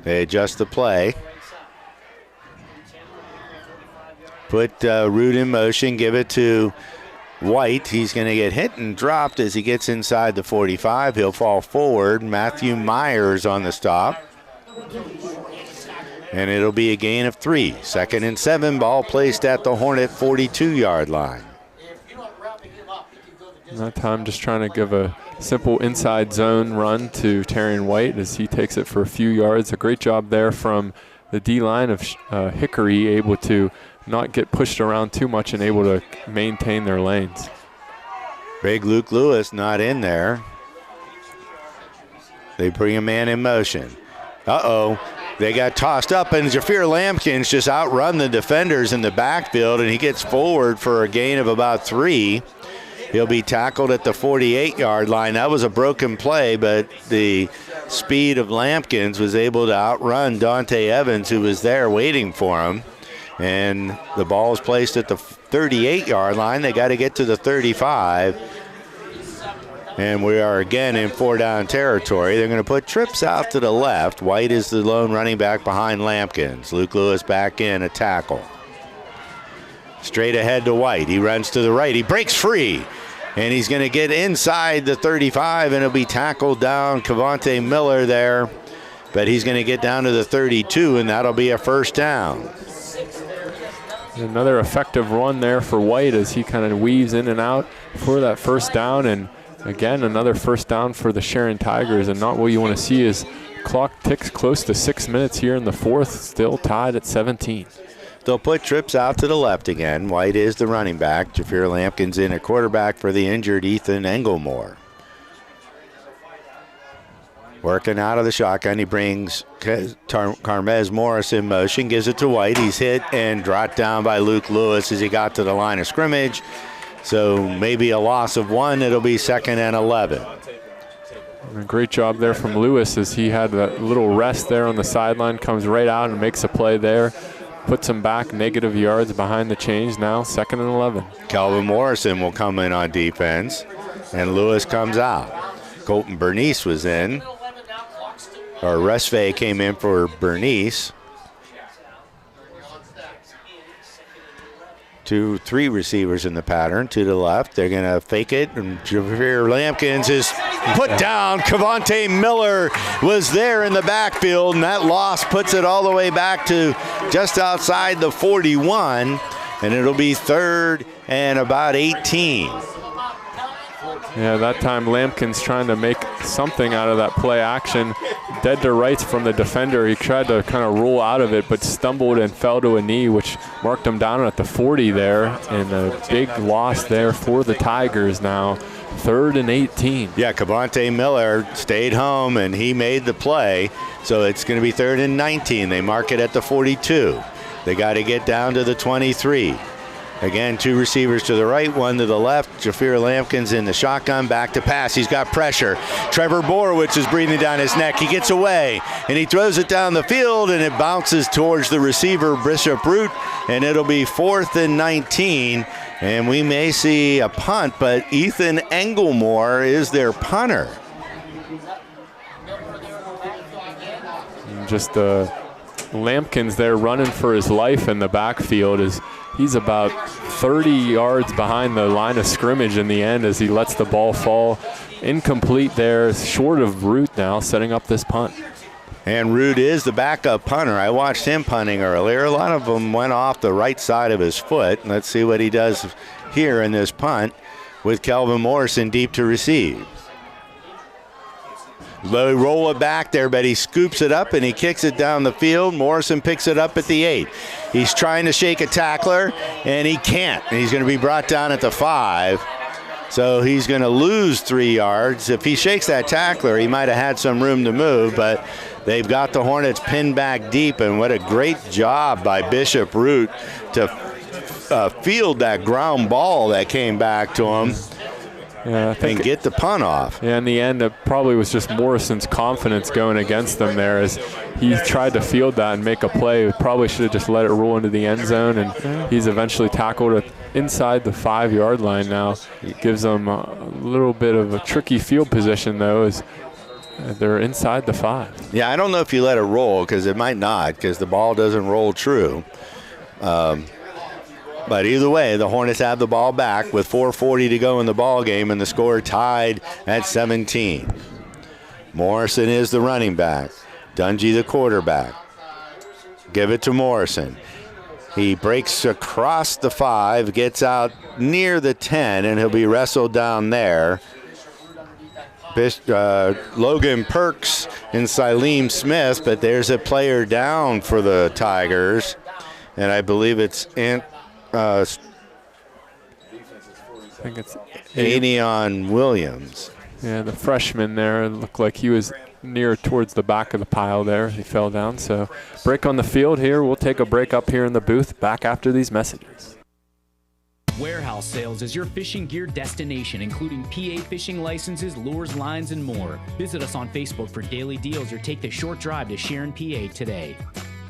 They adjust the play. Put Root in motion, give it to White. He's going to get hit and dropped as he gets inside the 45. He'll fall forward. Matthew Myers on the stop. And it'll be a gain of 3. 2nd and 7, ball placed at the Hornet 42-yard line. That time just trying to give a simple inside zone run to Terrion White as he takes it for a few yards. A great job there from the D-line of Hickory, able to not get pushed around too much and able to maintain their lanes. Big Luke Lewis not in there. They bring a man in motion. Uh-oh. They got tossed up, and Jafir Lampkins just outrun the defenders in the backfield, and he gets forward for a gain of about 3. He'll be tackled at the 48-yard line. That was a broken play, but the speed of Lampkins was able to outrun Dante Evans, who was there waiting for him. And the ball is placed at the 38-yard line. They got to get to the 35. And we are again in 4-down territory. They're going to put trips out to the left. White is the lone running back behind Lampkins. Luke Lewis back in, a tackle. Straight ahead to White. He runs to the right. He breaks free. And he's going to get inside the 35, and he'll be tackled down. Cavante Miller there. But he's going to get down to the 32, and that'll be a first down. Another effective run there for White as he kind of weaves in and out for that first down. And again, another first down for the Sharon Tigers. And not what you want to see is clock ticks close to 6 minutes here in the fourth, still tied at 17. They'll put trips out to the left again. White is the running back. Jafir Lampkins in a quarterback for the injured Ethan Engelmore. Working out of the shotgun, he brings Carmez Morris in motion, gives it to White. He's hit and dropped down by Luke Lewis as he got to the line of scrimmage. So maybe a loss of 1. It'll be 2nd and 11. A great job there from Lewis as he had that little rest there on the sideline, comes right out and makes a play there. Puts him back negative yards behind the chains now, 2nd and 11. Calvin Morrison will come in on defense, and Lewis comes out. Colton Bernice was in. Or Resve came in for Bernice. 2-3 receivers in the pattern to the left. They're going to fake it, and Jafir Lampkins is put down. Cavante Miller was there in the backfield, and that loss puts it all the way back to just outside the 41, and it'll be 3rd and about 18. Yeah, that time Lampkins trying to make something out of that play action. Dead to rights from the defender. He tried to kind of roll out of it, but stumbled and fell to a knee, which marked him down at the 40 there. And a big loss there for the Tigers now. 3rd and 18. Yeah, Cavante Miller stayed home, and he made the play. So it's going to be 3rd and 19. They mark it at the 42. They got to get down to the 23. Again, 2 receivers to the right, 1 to the left. Jafir Lampkins in the shotgun, back to pass. He's got pressure. Trevor Borowicz is breathing down his neck. He gets away, and he throws it down the field, and it bounces towards the receiver, Bishop Root, and it'll be 4th and 19. And we may see a punt, but Ethan Engelmore is their punter. And just Lampkins there running for his life in the backfield as he's about 30 yards behind the line of scrimmage in the end as he lets the ball fall. Incomplete there, short of Root now, setting up this punt. And Root is the backup punter. I watched him punting earlier. A lot of them went off the right side of his foot. Let's see what he does here in this punt with Calvin Morrison deep to receive. They roll it back there, but he scoops it up and he kicks it down the field. Morrison picks it up at the 8. He's trying to shake a tackler, and he can't. And he's going to be brought down at the 5. So he's going to lose 3 yards. If he shakes that tackler, he might have had some room to move, but they've got the Hornets pinned back deep, and what a great job by Bishop Root to field that ground ball that came back to him. and get the punt off. Yeah, in the end, it probably was just Morrison's confidence going against them there as he tried to field that and make a play. Probably should have just let it roll into the end zone, and he's eventually tackled inside the 5-yard line now. It gives them a little bit of a tricky field position, though, as they're inside the 5. Yeah, I don't know if you let it roll because it might not, because the ball doesn't roll true. But either way, the Hornets have the ball back with 4:40 to go in the ball game, and the score tied at 17. Morrison is the running back. Dungy the quarterback. Give it to Morrison. He breaks across the 5, gets out near the 10, and he'll be wrestled down there. Logan Perks and Sileem Smith, but there's a player down for the Tigers, and I believe it's I think it's Ainion Williams. Yeah, the freshman there looked like he was near towards the back of the pile there. He fell down. So break on the field here. We'll take a break up here in the booth. Back after these messages. Warehouse Sales is your fishing gear destination, including PA fishing licenses, lures, lines, and more. Visit us on Facebook for daily deals or take the short drive to Sharon, PA today.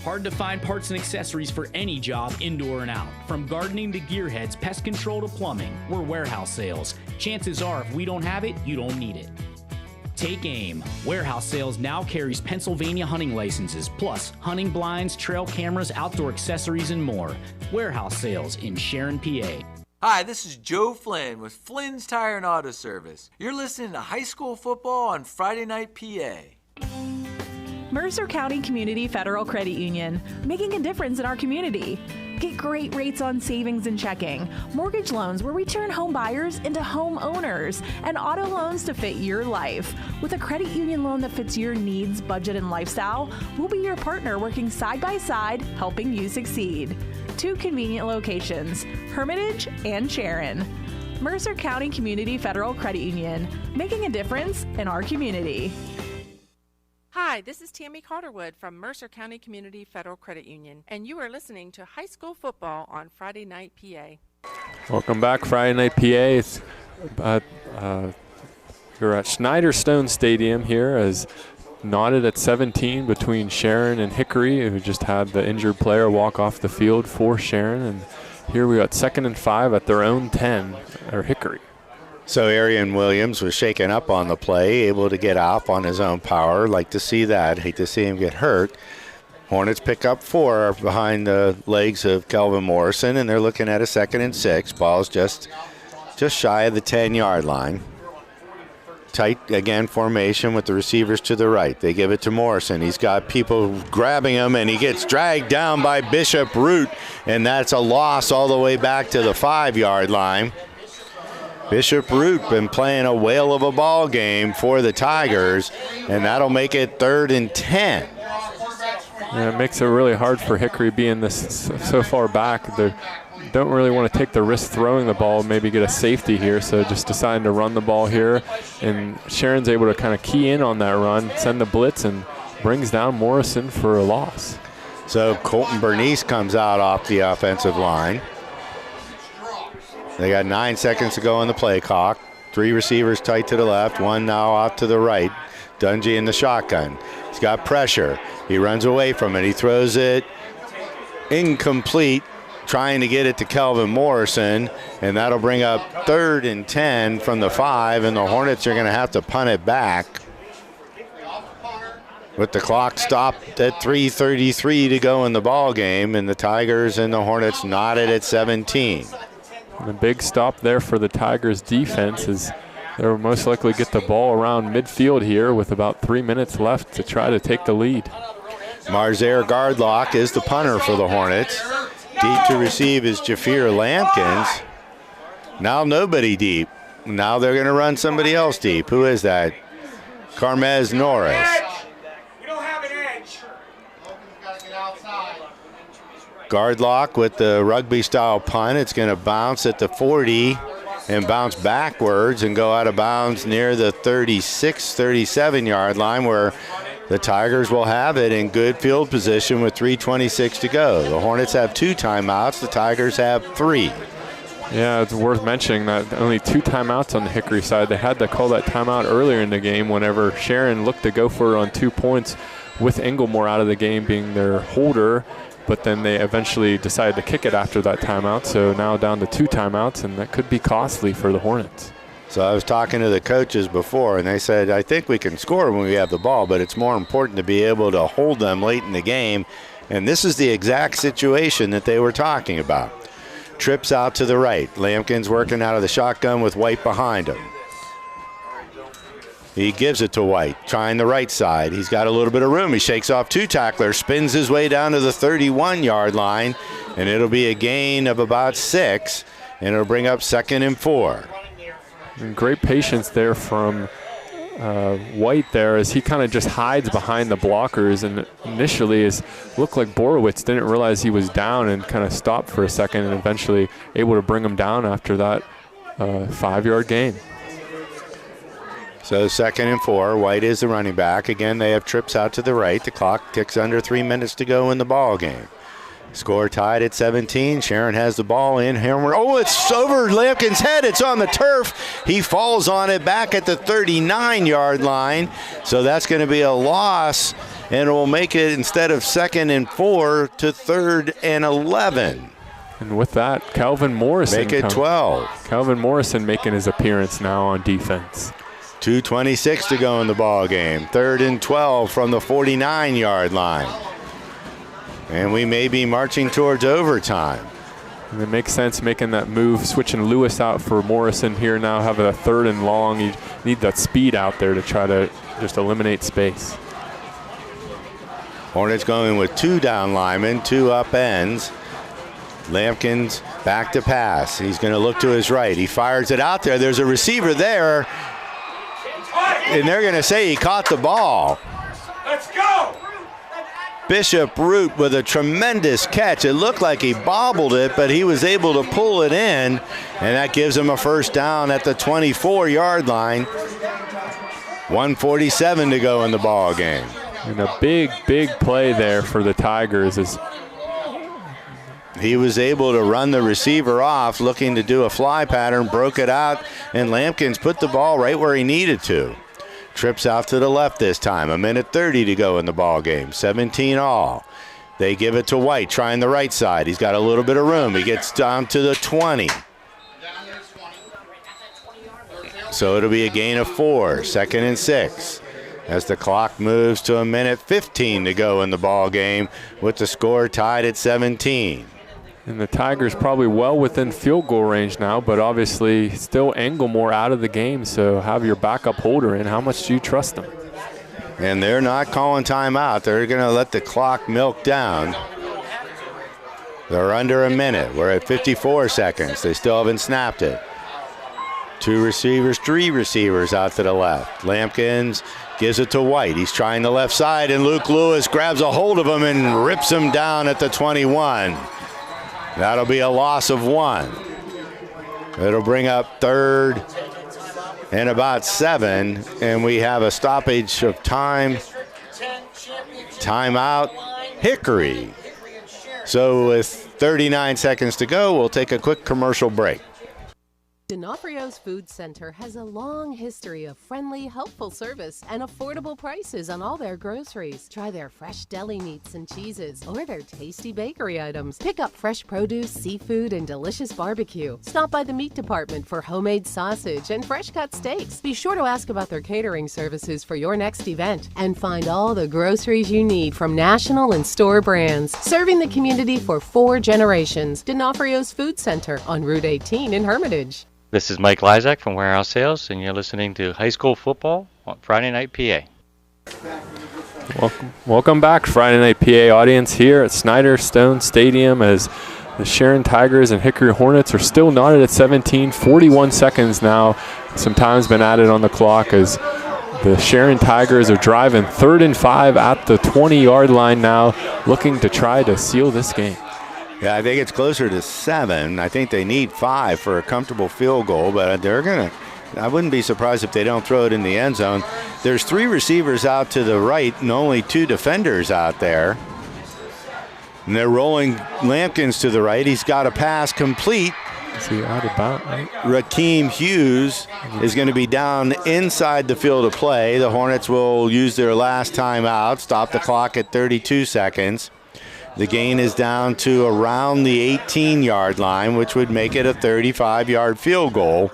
Hard to find parts and accessories for any job, indoor and out. From gardening to gearheads, pest control to plumbing, we're Warehouse Sales. Chances are if we don't have it, you don't need it. Take aim. Warehouse Sales now carries Pennsylvania hunting licenses, plus hunting blinds, trail cameras, outdoor accessories, and more. Warehouse Sales in Sharon, PA. Hi, this is Joe Flynn with Flynn's Tire and Auto Service. You're listening to high school football on Friday Night PA. Mercer County Community Federal Credit Union, making a difference in our community. Get great rates on savings and checking, mortgage loans where we turn home buyers into home owners, and auto loans to fit your life. With a credit union loan that fits your needs, budget, and lifestyle, we'll be your partner working side by side, helping you succeed. 2 convenient locations, Hermitage and Sharon. Mercer County Community Federal Credit Union, making a difference in our community. Hi, this is Tammy Calderwood from Mercer County Community Federal Credit Union, and you are listening to High School Football on Friday Night PA. Welcome back, Friday Night PA. It's, you're at Schneider Stone Stadium here as knotted at 17 between Sharon and Hickory, who just had the injured player walk off the field for Sharon. And here we got 2nd and 5 at their own 10, or Hickory. So Arian Williams was shaken up on the play, able to get off on his own power. Like to see that. Hate to see him get hurt. Hornets pick up 4 behind the legs of Kelvin Morrison, and they're looking at a 2nd and 6. Ball's just shy of the 10-yard line. Tight, again, formation with the receivers to the right. They give it to Morrison. He's got people grabbing him, and he gets dragged down by Bishop Root, and that's a loss all the way back to the 5-yard line. Bishop Root been playing a whale of a ball game for the Tigers, and that'll make it 3rd and 10. Yeah, it makes it really hard for Hickory being this so far back. They don't really want to take the risk throwing the ball, maybe get a safety here, so just deciding to run the ball here. And Sharon's able to kind of key in on that run, send the blitz, and brings down Morrison for a loss. So Colton Bernice comes out off the offensive line. They got 9 seconds to go on the play clock. 3 receivers tight to the left, 1 now out to the right. Dungy in the shotgun. He's got pressure. He runs away from it. He throws it incomplete, trying to get it to Kelvin Morrison, and that'll bring up 3rd and 10 from the 5, and the Hornets are going to have to punt it back. With the clock stopped at 3:33 to go in the ball game, and the Tigers and the Hornets knotted at 17. And a big stop there for the Tigers defense is they'll most likely get the ball around midfield here with about 3 minutes left to try to take the lead. Marzair Gardlock is the punter for the Hornets. Deep to receive is Jafir Lampkins. Now nobody deep. Now they're going to run somebody else deep. Who is that? Carmez Norris. Gardlock with the rugby-style punt. It's going to bounce at the 40 and bounce backwards and go out of bounds near the 36, 37-yard line, where the Tigers will have it in good field position with 3:26 to go. The Hornets have 2 timeouts. The Tigers have 3. Yeah, it's worth mentioning that only 2 timeouts on the Hickory side. They had to call that timeout earlier in the game whenever Sharon looked to go for it on 2 points with Inglemore out of the game being their holder, but then they eventually decided to kick it after that timeout. So now down to 2 timeouts, and that could be costly for the Hornets. So I was talking to the coaches before, and they said, I think we can score when we have the ball, but it's more important to be able to hold them late in the game. And this is the exact situation that they were talking about. Trips out to the right. Lampkin's working out of the shotgun with White behind him. He gives it to White, trying the right side. He's got a little bit of room. He shakes off 2 tacklers, spins his way down to the 31-yard line, and it'll be a gain of about 6, and it'll bring up 2nd and 4. And great patience there from White there as he kind of just hides behind the blockers, and initially it looked like Borowitz didn't realize he was down and kind of stopped for a second and eventually able to bring him down after that 5-yard gain. So 2nd and 4, White is the running back. Again, they have trips out to the right. The clock ticks under 3 minutes to go in the ball game. Score tied at 17. Sharon has the ball in. Oh, it's over Lampkin's head. It's on the turf. He falls on it back at the 39-yard line. So that's going to be a loss, and it will make it, instead of 2nd and 4, to 3rd and 11. And with that, Calvin Morrison. Make it 12. Calvin Morrison making his appearance now on defense. 2:26 to go in the ball game. 3rd and 12 from the 49-yard line. And we may be marching towards overtime. And it makes sense making that move, switching Lewis out for Morrison here now, having a 3rd and long. You need that speed out there to try to just eliminate space. Hornets going with 2 down linemen, 2 up ends. Lampkin's back to pass. He's going to look to his right. He fires it out there. There's a receiver there. And they're going to say he caught the ball. Let's go! Bishop Root with a tremendous catch. It looked like he bobbled it, but he was able to pull it in, and that gives him a 1st down at the 24-yard line. 1:47 to go in the ball game. And a big play there for the Tigers as he was able to run the receiver off, looking to do a fly pattern, broke it out, and Lampkins put the ball right where he needed to. Trips out to the left this time. 1:30 to go in the ball game. 17 all. They give it to White, trying the right side. He's got a little bit of room. He gets down to the 20. So it'll be a gain of 4. 2nd and 6. As the clock moves to 1:15 to go in the ball game, with the score tied at 17. And the Tigers probably well within field goal range now, but obviously still Inglemore out of the game, so have your backup holder in. How much do you trust them? And they're not calling timeout. They're going to let the clock milk down. They're under a minute. We're at 54 seconds. They still haven't snapped it. 2 receivers, 3 receivers out to the left. Lampkins gives it to White. He's trying the left side, and Luke Lewis grabs a hold of him and rips him down at the 21. That'll be a loss of 1. It'll bring up 3rd and about 7, and we have a stoppage of time. Timeout, Hickory. So with 39 seconds to go, we'll take a quick commercial break. D'Onofrio's Food Center has a long history of friendly, helpful service and affordable prices on all their groceries. Try their fresh deli meats and cheeses or their tasty bakery items. Pick up fresh produce, seafood, and delicious barbecue. Stop by the meat department for homemade sausage and fresh-cut steaks. Be sure to ask about their catering services for your next event. And find all the groceries you need from national and store brands. Serving the community for 4 generations. D'Onofrio's Food Center on Route 18 in Hermitage. This is Mike Lysak from Warehouse Sales, and you're listening to High School Football on Friday Night PA. Welcome back, Friday Night PA audience, here at Snyder Stone Stadium, as the Sharon Tigers and Hickory Hornets are still knotted at 17. 41 seconds now. Some time's been added on the clock as the Sharon Tigers are driving 3rd and 5 at the 20-yard line now, looking to try to seal this game. Yeah, I think it's closer to 7. I think they need 5 for a comfortable field goal, but they're going to, I wouldn't be surprised if they don't throw it in the end zone. There's 3 receivers out to the right and only 2 defenders out there. And they're rolling Lampkins to the right. He's got a pass complete Is he out of bounds? Rakeem Hughes is going to be down inside the field of play. The Hornets will use their last timeout, stop the clock at 32 seconds. The gain is down to around the 18-yard line, which would make it a 35-yard field goal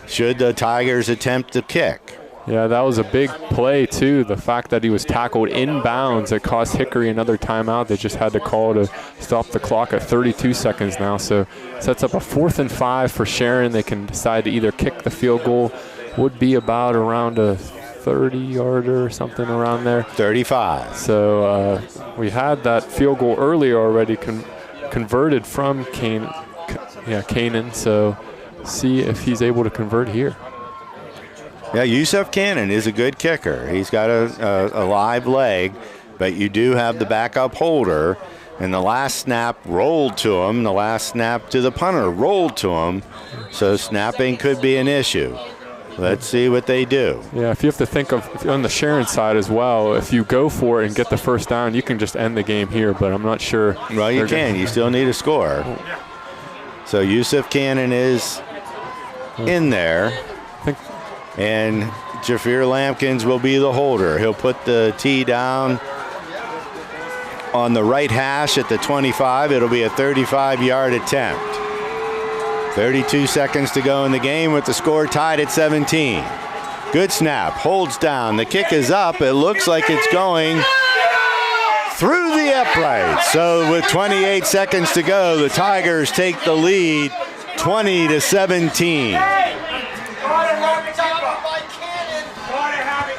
should the Tigers attempt to kick. Yeah, that was a big play, too. The fact that he was tackled inbounds, it cost Hickory another timeout. They just had to call to stop the clock at 32 seconds now. So sets up a 4th and 5 for Sharon. They can decide to either kick the field goal, would be about around a 30-yarder or something around there. 35. So we had that field goal earlier already converted from Canaan. So see if he's able to convert here. Yeah, Yusuf Cannon is a good kicker. He's got a live leg, but you do have the backup holder. And the last snap rolled to him. The last snap to the punter rolled to him. So snapping could be an issue. Let's see what they do. Yeah, if you have to think of on the Sharon side as well, if you go for it and get the first down, you can just end the game here, but I'm not sure. Well, you can. You still need a score. So Yusuf Cannon is in there. And Jafir Lampkins will be the holder. He'll put the tee down on the right hash at the 25. It'll be a 35-yard attempt. 32 seconds to go in the game with the score tied at 17. Good snap, holds down. The kick is up. It looks like it's going through the upright. So with 28 seconds to go, the Tigers take the lead 20-17.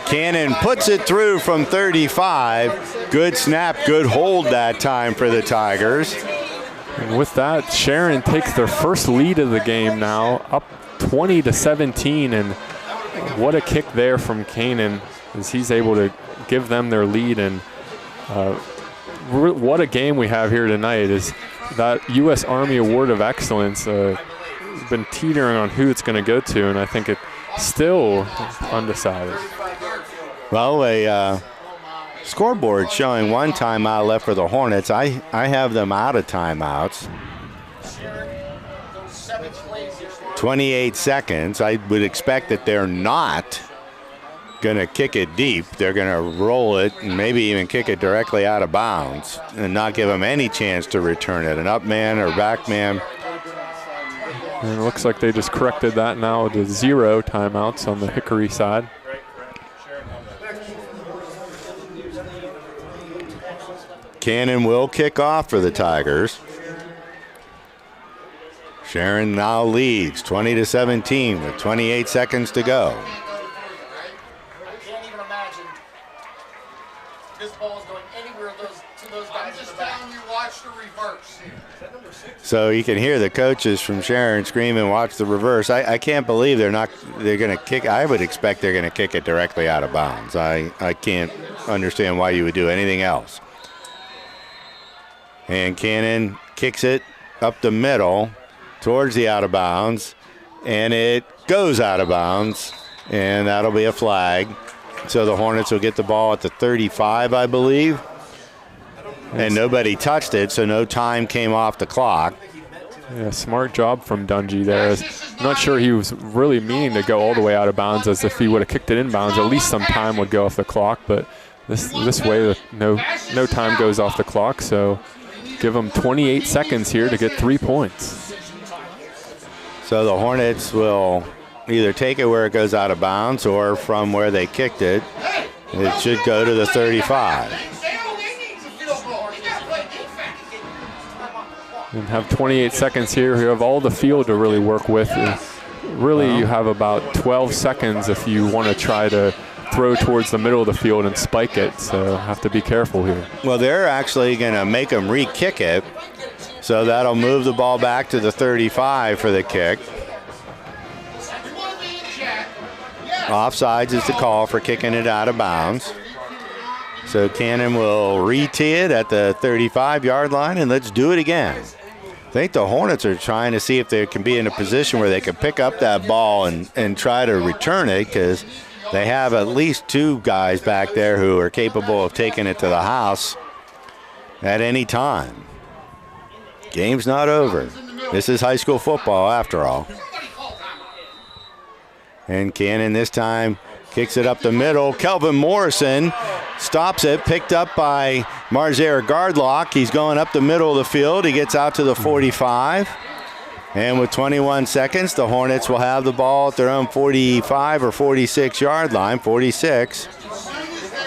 Cannon puts it through from 35. Good snap, good hold that time for the Tigers. And with that, Sharon takes their first lead of the game now, up 20-17. And what a kick there from Cannon as he's able to give them their lead. And what a game we have here tonight is that U.S. Army Award of Excellence. Been teetering on who it's going to go to, and I think it's still undecided. Well, a scoreboard showing one timeout left for the Hornets. I have them out of timeouts. 28 seconds. I would expect that they're not going to kick it deep. They're going to roll it and maybe even kick it directly out of bounds and not give them any chance to return it. An up man or back man. And it looks like they just corrected that now to 0 timeouts on the Hickory side. Cannon will kick off for the Tigers. Sharon now leads 20-17 with 28 seconds to go. I can't even imagine this ball is going anywhere to those guys. I'm just telling you, watch the reverse. So you can hear the coaches from Sharon screaming, watch the reverse. I can't believe they're going to kick. I would expect they're going to kick it directly out of bounds. I can't understand why you would do anything else. And Cannon kicks it up the middle towards the out of bounds, and it goes out of bounds, and that'll be a flag. So the Hornets will get the ball at the 35, I believe. And nobody touched it, so no time came off the clock. Yeah, smart job from Dungy there. I'm not sure he was really meaning to go all the way out of bounds, as if he would have kicked it in bounds, at least some time would go off the clock. But this way, no time goes off the clock. So give them 28 seconds here to get 3 points. So the Hornets will either take it where it goes out of bounds or from where they kicked it. It should go to the 35. And have 28 seconds here. You have all the field to really work with. Really, you have about 12 seconds if you want to try to throw towards the middle of the field and spike it. So have to be careful here. Well, they're actually going to make them re-kick it. So that'll move the ball back to the 35 for the kick. Offsides is the call for kicking it out of bounds. So Cannon will re-tee it at the 35-yard line, and let's do it again. I think the Hornets are trying to see if they can be in a position where they can pick up that ball and try to return it, because they have at least 2 guys back there who are capable of taking it to the house at any time. Game's not over. This is high school football after all. And Cannon this time kicks it up the middle. Kelvin Morrison stops it, picked up by Marzaire Gardlock. He's going up the middle of the field. He gets out to the 45. And with 21 seconds, the Hornets will have the ball at their own 45 or 46 yard line, 46.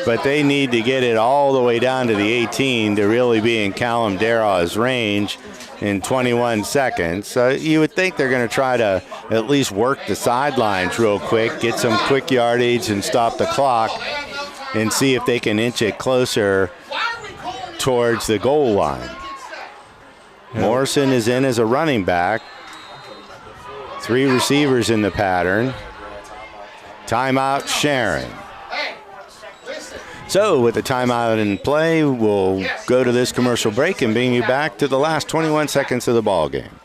But they need to get it all the way down to the 18 to really be in Callum Darraugh's range in 21 seconds. So you would think they're going to try to at least work the sidelines real quick, get some quick yardage and stop the clock and see if they can inch it closer towards the goal line. Morrison is in as a running back. 3 receivers in the pattern. Timeout, Sharon. So with the timeout in play, we'll go to this commercial break and bring you back to the last 21 seconds of the ball game.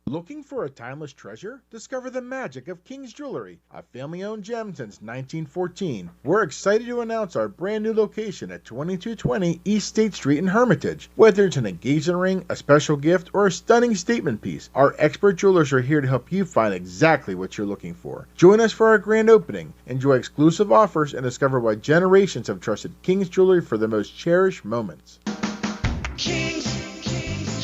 Looking for a timeless treasure? Discover the magic of King's Jewelry, a family-owned gem since 1914. We're excited to announce our brand new location at 2220 East State Street in Hermitage. Whether it's an engagement ring, a special gift, or a stunning statement piece, our expert jewelers are here to help you find exactly what you're looking for. Join us for our grand opening. Enjoy exclusive offers and discover why generations have trusted King's Jewelry for the most cherished moments. King's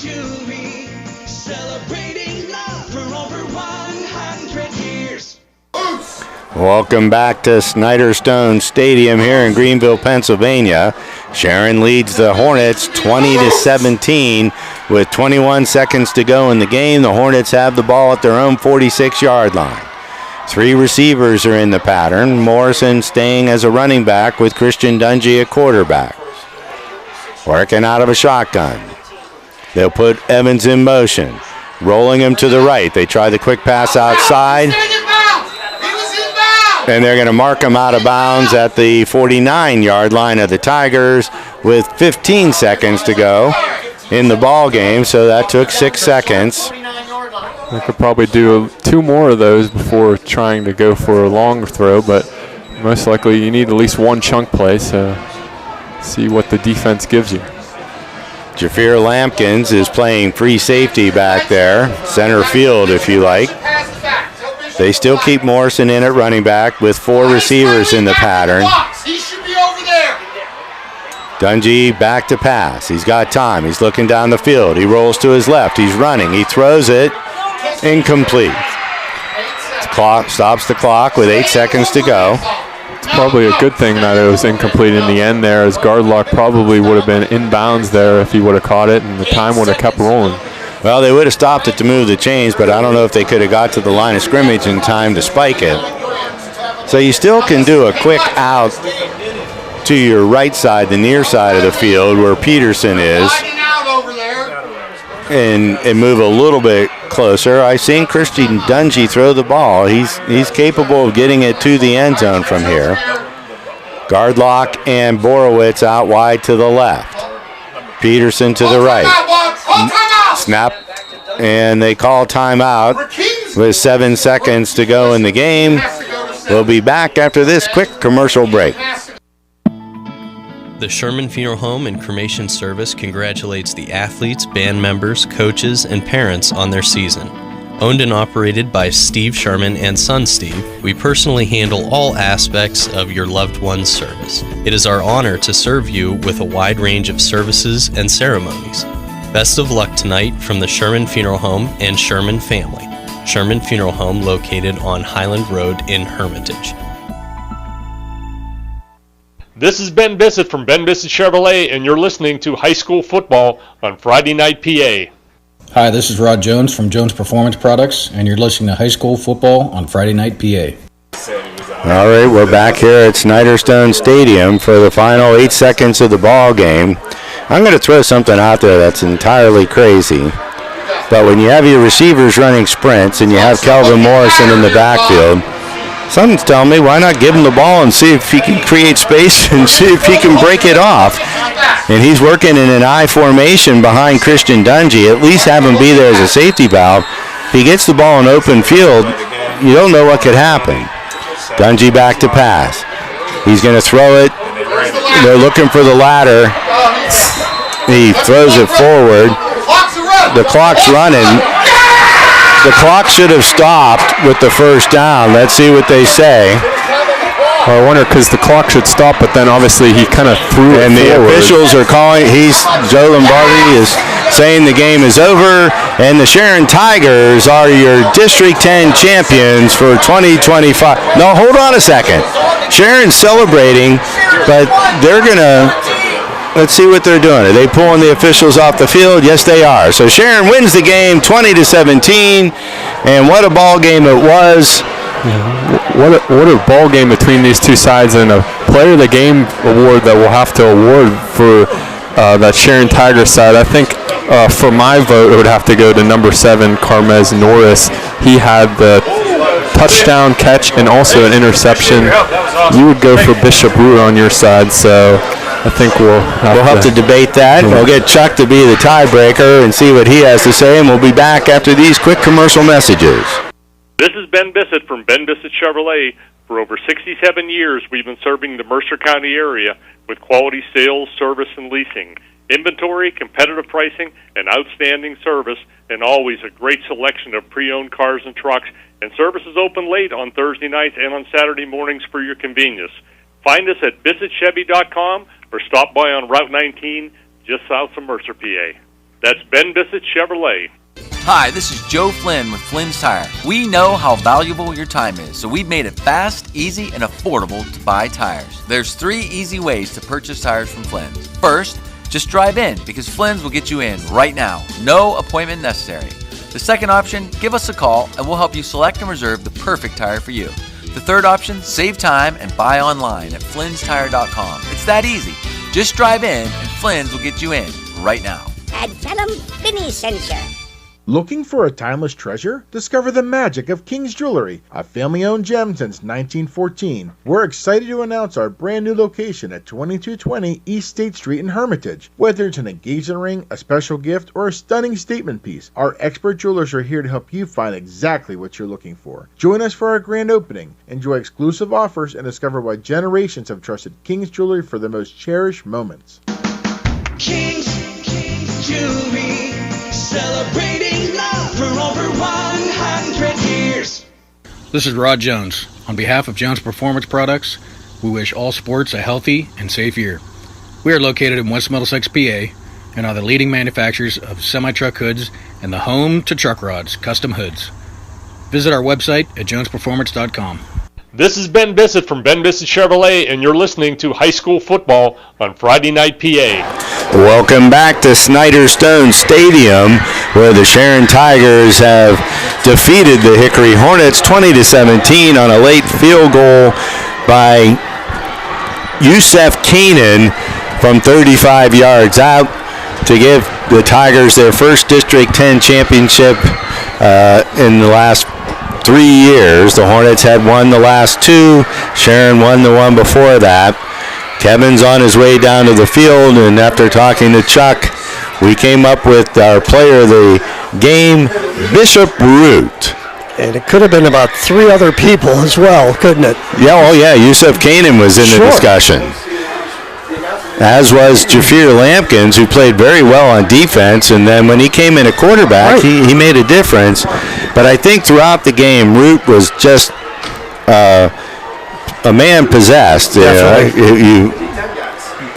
Jewelry, celebrating love for over 100 years. Welcome back to Snyder Stone Stadium here in Greenville, Pennsylvania. Sharon leads the Hornets 20-17 with 21 seconds to go in the game. The Hornets have the ball at their own 46-yard line. 3 receivers are in the pattern. Morrison staying as a running back with Christian Dungy at quarterback. Working out of a shotgun. They'll put Evans in motion. Rolling him to the right. They try the quick pass outside. And they're going to mark him out of bounds at the 49-yard line of the Tigers with 15 seconds to go in the ball game. So that took 6 seconds. They could probably do 2 more of those before trying to go for a long throw, but most likely you need at least 1 chunk play, so see what the defense gives you. Jafir Lampkins is playing free safety back there, center field if you like. They still keep Morrison in at running back with 4 receivers in the pattern. He should be over there. Dungy back to pass. He's got time. He's looking down the field. He rolls to his left. He's running. He throws it. Incomplete. Clock stops the clock with 8 seconds to go. It's probably a good thing that it was incomplete in the end there, as Gardlock probably would have been inbounds there if he would have caught it, and the time would have kept rolling. Well, they would have stopped it to move the chains, but I don't know if they could have got to the line of scrimmage in time to spike it. So you still can do a quick out to your right side, the near side of the field where Peterson is, and move a little bit closer. I've seen Christian Dungy throw the ball. He's capable of getting it to the end zone from here. Gardlock and Borowitz out wide to the left. Peterson to the right. Snap, and they call timeout with 7 seconds to go in the game. We'll be back after this quick commercial break. The Sherman Funeral Home and Cremation Service congratulates the athletes, band members, coaches, and parents on their season. Owned and operated by Steve Sherman and son Steve, we personally handle all aspects of your loved one's service. It is our honor to serve you with a wide range of services and ceremonies. Best of luck tonight from the Sherman Funeral Home and Sherman family. Sherman Funeral Home located on Highland Road in Hermitage. This is Ben Bissett from Ben Bissett Chevrolet, and you're listening to High School Football on Friday Night PA. Hi, this is Rod Jones from Jones Performance Products, and you're listening to High School Football on Friday Night PA. All right, we're back here at Snyder Stone Stadium for the final 8 seconds of the ball game. I'm going to throw something out there that's entirely crazy. But when you have your receivers running sprints and you have Kelvin Morrison in the backfield, something's telling me why not give him the ball and see if he can create space and see if he can break it off. And he's working in an I formation behind Christian Dungy. At least have him be there as a safety valve. If he gets the ball in open field, you don't know what could happen. Dungy back to pass. He's going to throw it. They're looking for the ladder. He throws it forward. The clock's running. The clock should have stopped with the first down. Let's see what they say. Well, I wonder because the clock should stop, but then obviously he kind of threw it And the forward. officials are calling. Joe Lombardi is saying the game is over, and the Sharon Tigers are your District 10 champions for 2025. No, hold on a second. Sharon's celebrating, but they're gonna. Let's see what they're doing. Are they pulling the officials off the field? Yes, they are. So Sharon wins the game 20-17, and what a ball game it was. What a ball game between these two sides, and a player of the game award that we'll have to award for that Sharon Tiger side. I think for my vote, it would have to go to number 7, Carmez Norris. He had the touchdown catch and also an interception. You would go for Bishop Root on your side, so I think we'll have to debate that. We'll get Chuck to be the tiebreaker and see what he has to say, and we'll be back after these quick commercial messages. This is Ben Bissett from Ben Bissett Chevrolet. For over 67 years, we've been serving the Mercer County area with quality sales, service, and leasing. Inventory, competitive pricing, and outstanding service, and always a great selection of pre-owned cars and trucks. And service is open late on Thursday nights and on Saturday mornings for your convenience. Find us at BissettChevy.com or stop by on Route 19 just south of Mercer, PA. That's Ben Bissett Chevrolet. Hi, this is Joe Flynn with Flynn's Tire. We know how valuable your time is, so we've made it fast, easy, and affordable to buy tires. There's 3 easy ways to purchase tires from Flynn's. First, just drive in, because Flynn's will get you in right now. No appointment necessary. The second option, give us a call and we'll help you select and reserve the perfect tire for you. The third option, save time and buy online at flynnstire.com. It's that easy. Just drive in and Flynn's will get you in right now. And tell them Vinny sent you. Looking for a timeless treasure? Discover the magic of King's Jewelry, a family-owned gem since 1914. We're excited to announce our brand new location at 2220 East State Street in Hermitage. Whether it's an engagement ring, a special gift, or a stunning statement piece, our expert jewelers are here to help you find exactly what you're looking for. Join us for our grand opening. Enjoy exclusive offers and discover why generations have trusted King's Jewelry for the most cherished moments. King's Jewelry, celebrating love for over 100 years. This is Rod Jones. On behalf of Jones Performance Products, we wish all sports a healthy and safe year. We are located in West Middlesex, PA, and are the leading manufacturers of semi-truck hoods and the home to truck rods, custom hoods. Visit our website at jonesperformance.com. This is Ben Bissett from Ben Bissett Chevrolet, and you're listening to High School Football on Friday Night PA. Welcome back to Snyder Stone Stadium, where the Sharon Tigers have defeated the Hickory Hornets 20-17 on a late field goal by Yusef Keenan from 35 yards out to give the Tigers their first District 10 championship in the last 3 years. The Hornets had won the last 2. Sharon won the one before that. Kevin's on his way down to the field, and after talking to Chuck, we came up with our player of the game, Bishop Root. And it could have been about 3 other people as well, couldn't it? Yeah, oh yeah, Yusef Kanan was in the discussion. As was Jafir Lampkins, who played very well on defense, and then when he came in at quarterback, he made a difference. But I think throughout the game, Root was just a man possessed.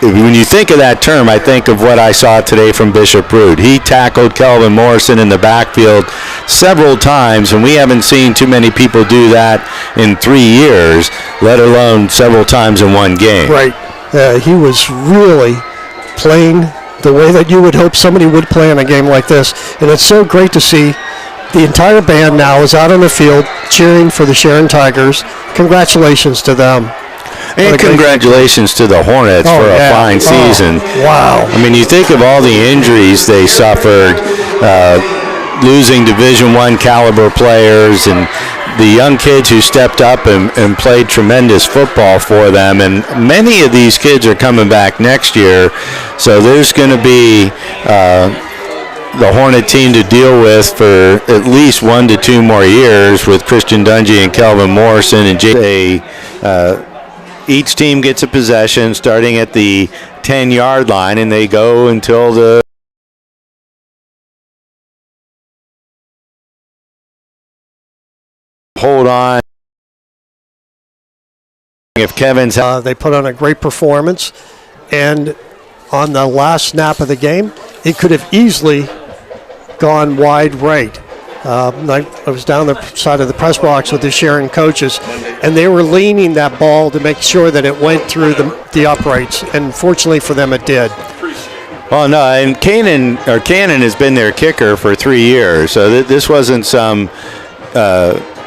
When you think of that term, I think of what I saw today from Bishop Root. He tackled Kelvin Morrison in the backfield several times, and we haven't seen too many people do that in 3 years, let alone several times in one game. Right. He was really playing the way that you would hope somebody would play in a game like this. And it's so great to see the entire band now is out on the field cheering for the Sharon Tigers. Congratulations to them. And congratulations to the Hornets for a fine season. Wow. I mean, you think of all the injuries they suffered, losing Division I caliber players, and the young kids who stepped up and played tremendous football for them. And many of these kids are coming back next year, so there's going to be the Hornet team to deal with for at least 1 to 2 more years with Christian Dungy and Kelvin Morrison and Jay. Each team gets a possession starting at the 10-yard line, and they go until the hold on. If Kevin's they put on a great performance, and on the last snap of the game, it could have easily gone wide right. I was down the side of the press box with the Sharon coaches, and they were leaning that ball to make sure that it went through the uprights, and fortunately for them, it did. Well, no, and Cannon has been their kicker for 3 years, so this wasn't some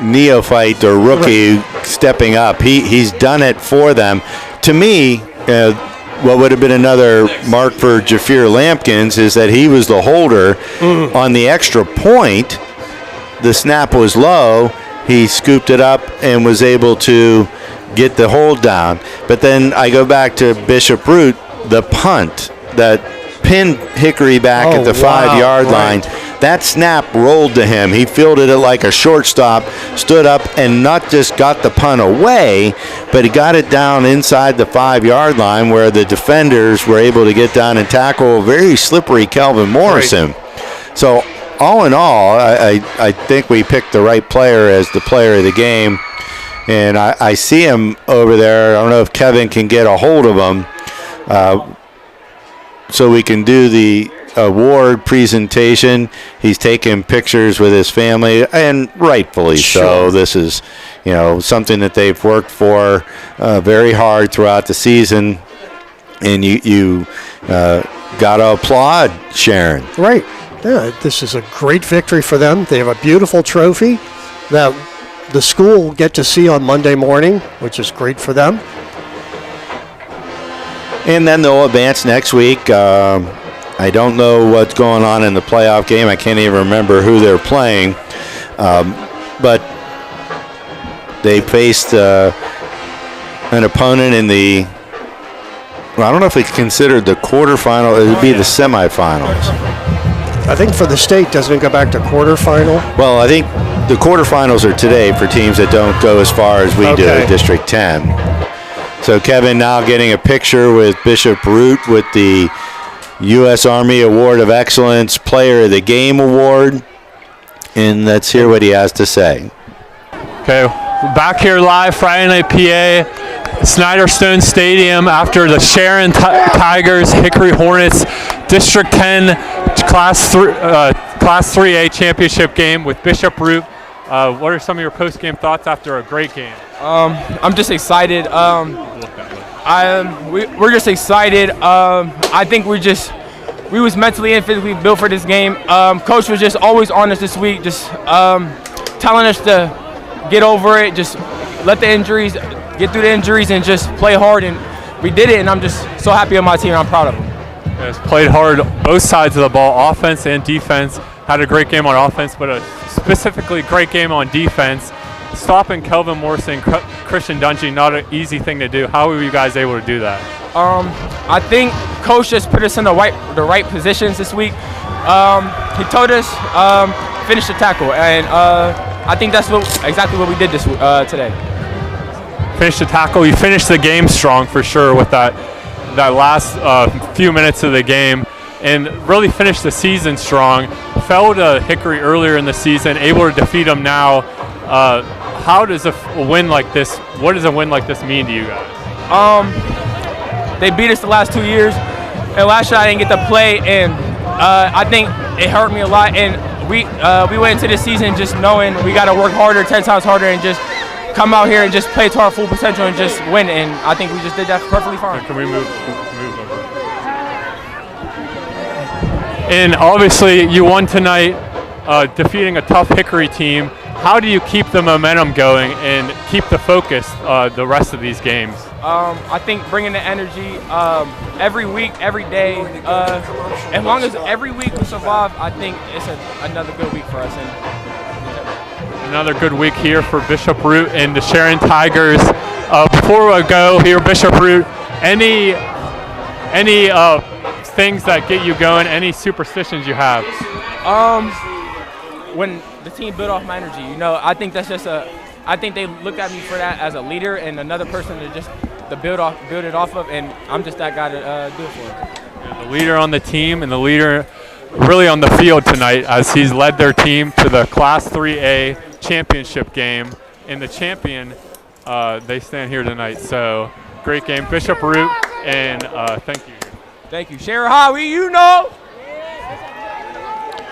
neophyte or rookie stepping up. He's done it for them. To me, what would have been another mark for Jafir Lampkins is that he was the holder on the extra point. The snap was low. He scooped it up and was able to get the hold down. But then I go back to Bishop Root, the punt that pinned Hickory back at the 5-yard line. That snap rolled to him. He fielded it like a shortstop, stood up, and not just got the punt away, but he got it down inside the 5-yard line where the defenders were able to get down and tackle a very slippery Kelvin Morrison. So all in all, I think we picked the right player as the player of the game. And I see him over there. I don't know if Kevin can get a hold of him so we can do the award presentation. He's taking pictures with his family, and rightfully so. This is, something that they've worked for very hard throughout the season, and you got to applaud Sharon. Right. Yeah, this is a great victory for them. They have a beautiful trophy that the school will get to see on Monday morning, which is great for them. And then they'll advance next week. I don't know what's going on in the playoff game. I can't even remember who they're playing. But they faced an opponent in the, I don't know if it's considered the quarterfinal. It would be the semifinals. I think for the state, doesn't it go back to quarterfinal? Well, I think the quarterfinals are today for teams that don't go as far as we do at District 10. So Kevin now getting a picture with Bishop Root with the U.S. Army Award of Excellence Player of the Game Award. And let's hear what he has to say. Okay, we're back here live, Friday Night PA, Snyder Stone Stadium after the Sharon Tigers, Hickory Hornets, District 10 Class 3A championship game with Bishop Root. What are some of your post-game thoughts after a great game? I'm just excited. We're just excited. I think we was mentally and physically built for this game. Coach was just always on us this week, just telling us to get over it, just get through the injuries and just play hard, and we did it, and I'm just so happy with my team, and I'm proud of them. Yes, played hard both sides of the ball, offense and defense. Had a great game on offense, but a specifically great game on defense. Stopping Kelvin Morrison, Christian Dungy, not an easy thing to do. How were you guys able to do that? I think Coach just put us in the right positions this week. He told us finish the tackle, and I think that's exactly what we did today. Finish the tackle. You finished the game strong for sure with that last few minutes of the game, and really finished the season strong. Fell to Hickory earlier in the season, able to defeat them now. How does a win like this? What does a win like this mean to you guys? They beat us the last 2 years, and last year I didn't get to play, and I think it hurt me a lot. And we went into this season just knowing we got to work harder, 10 times harder, and just come out here and just play to our full potential and just win. And I think we just did that perfectly fine. Can we move over? And obviously, you won tonight, defeating a tough Hickory team. How do you keep the momentum going and keep the focus the rest of these games? I think bringing the energy every week, every day. As long as every week we survive, I think it's another good week for us. Another good week here for Bishop Root and the Sharon Tigers. Before we go here, Bishop Root, any things that get you going? Any superstitions you have? When the team built off my energy, I think that's just I think they look at me for that as a leader and another person to build it off of, and I'm just that guy to do it for them. Yeah, the leader on the team and the leader really on the field tonight as he's led their team to the Class 3A championship game. and the champion, they stand here tonight. So great game. Bishop Root, and thank you. Thank you. Sharon Howie, you know.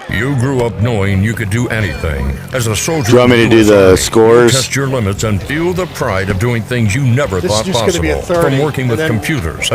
You grew up knowing you could do anything. As a soldier, Do you want me to do the scores? Test your limits and feel the pride of doing things you never This is thought just gonna be possible. a 30, From working with and then- computers,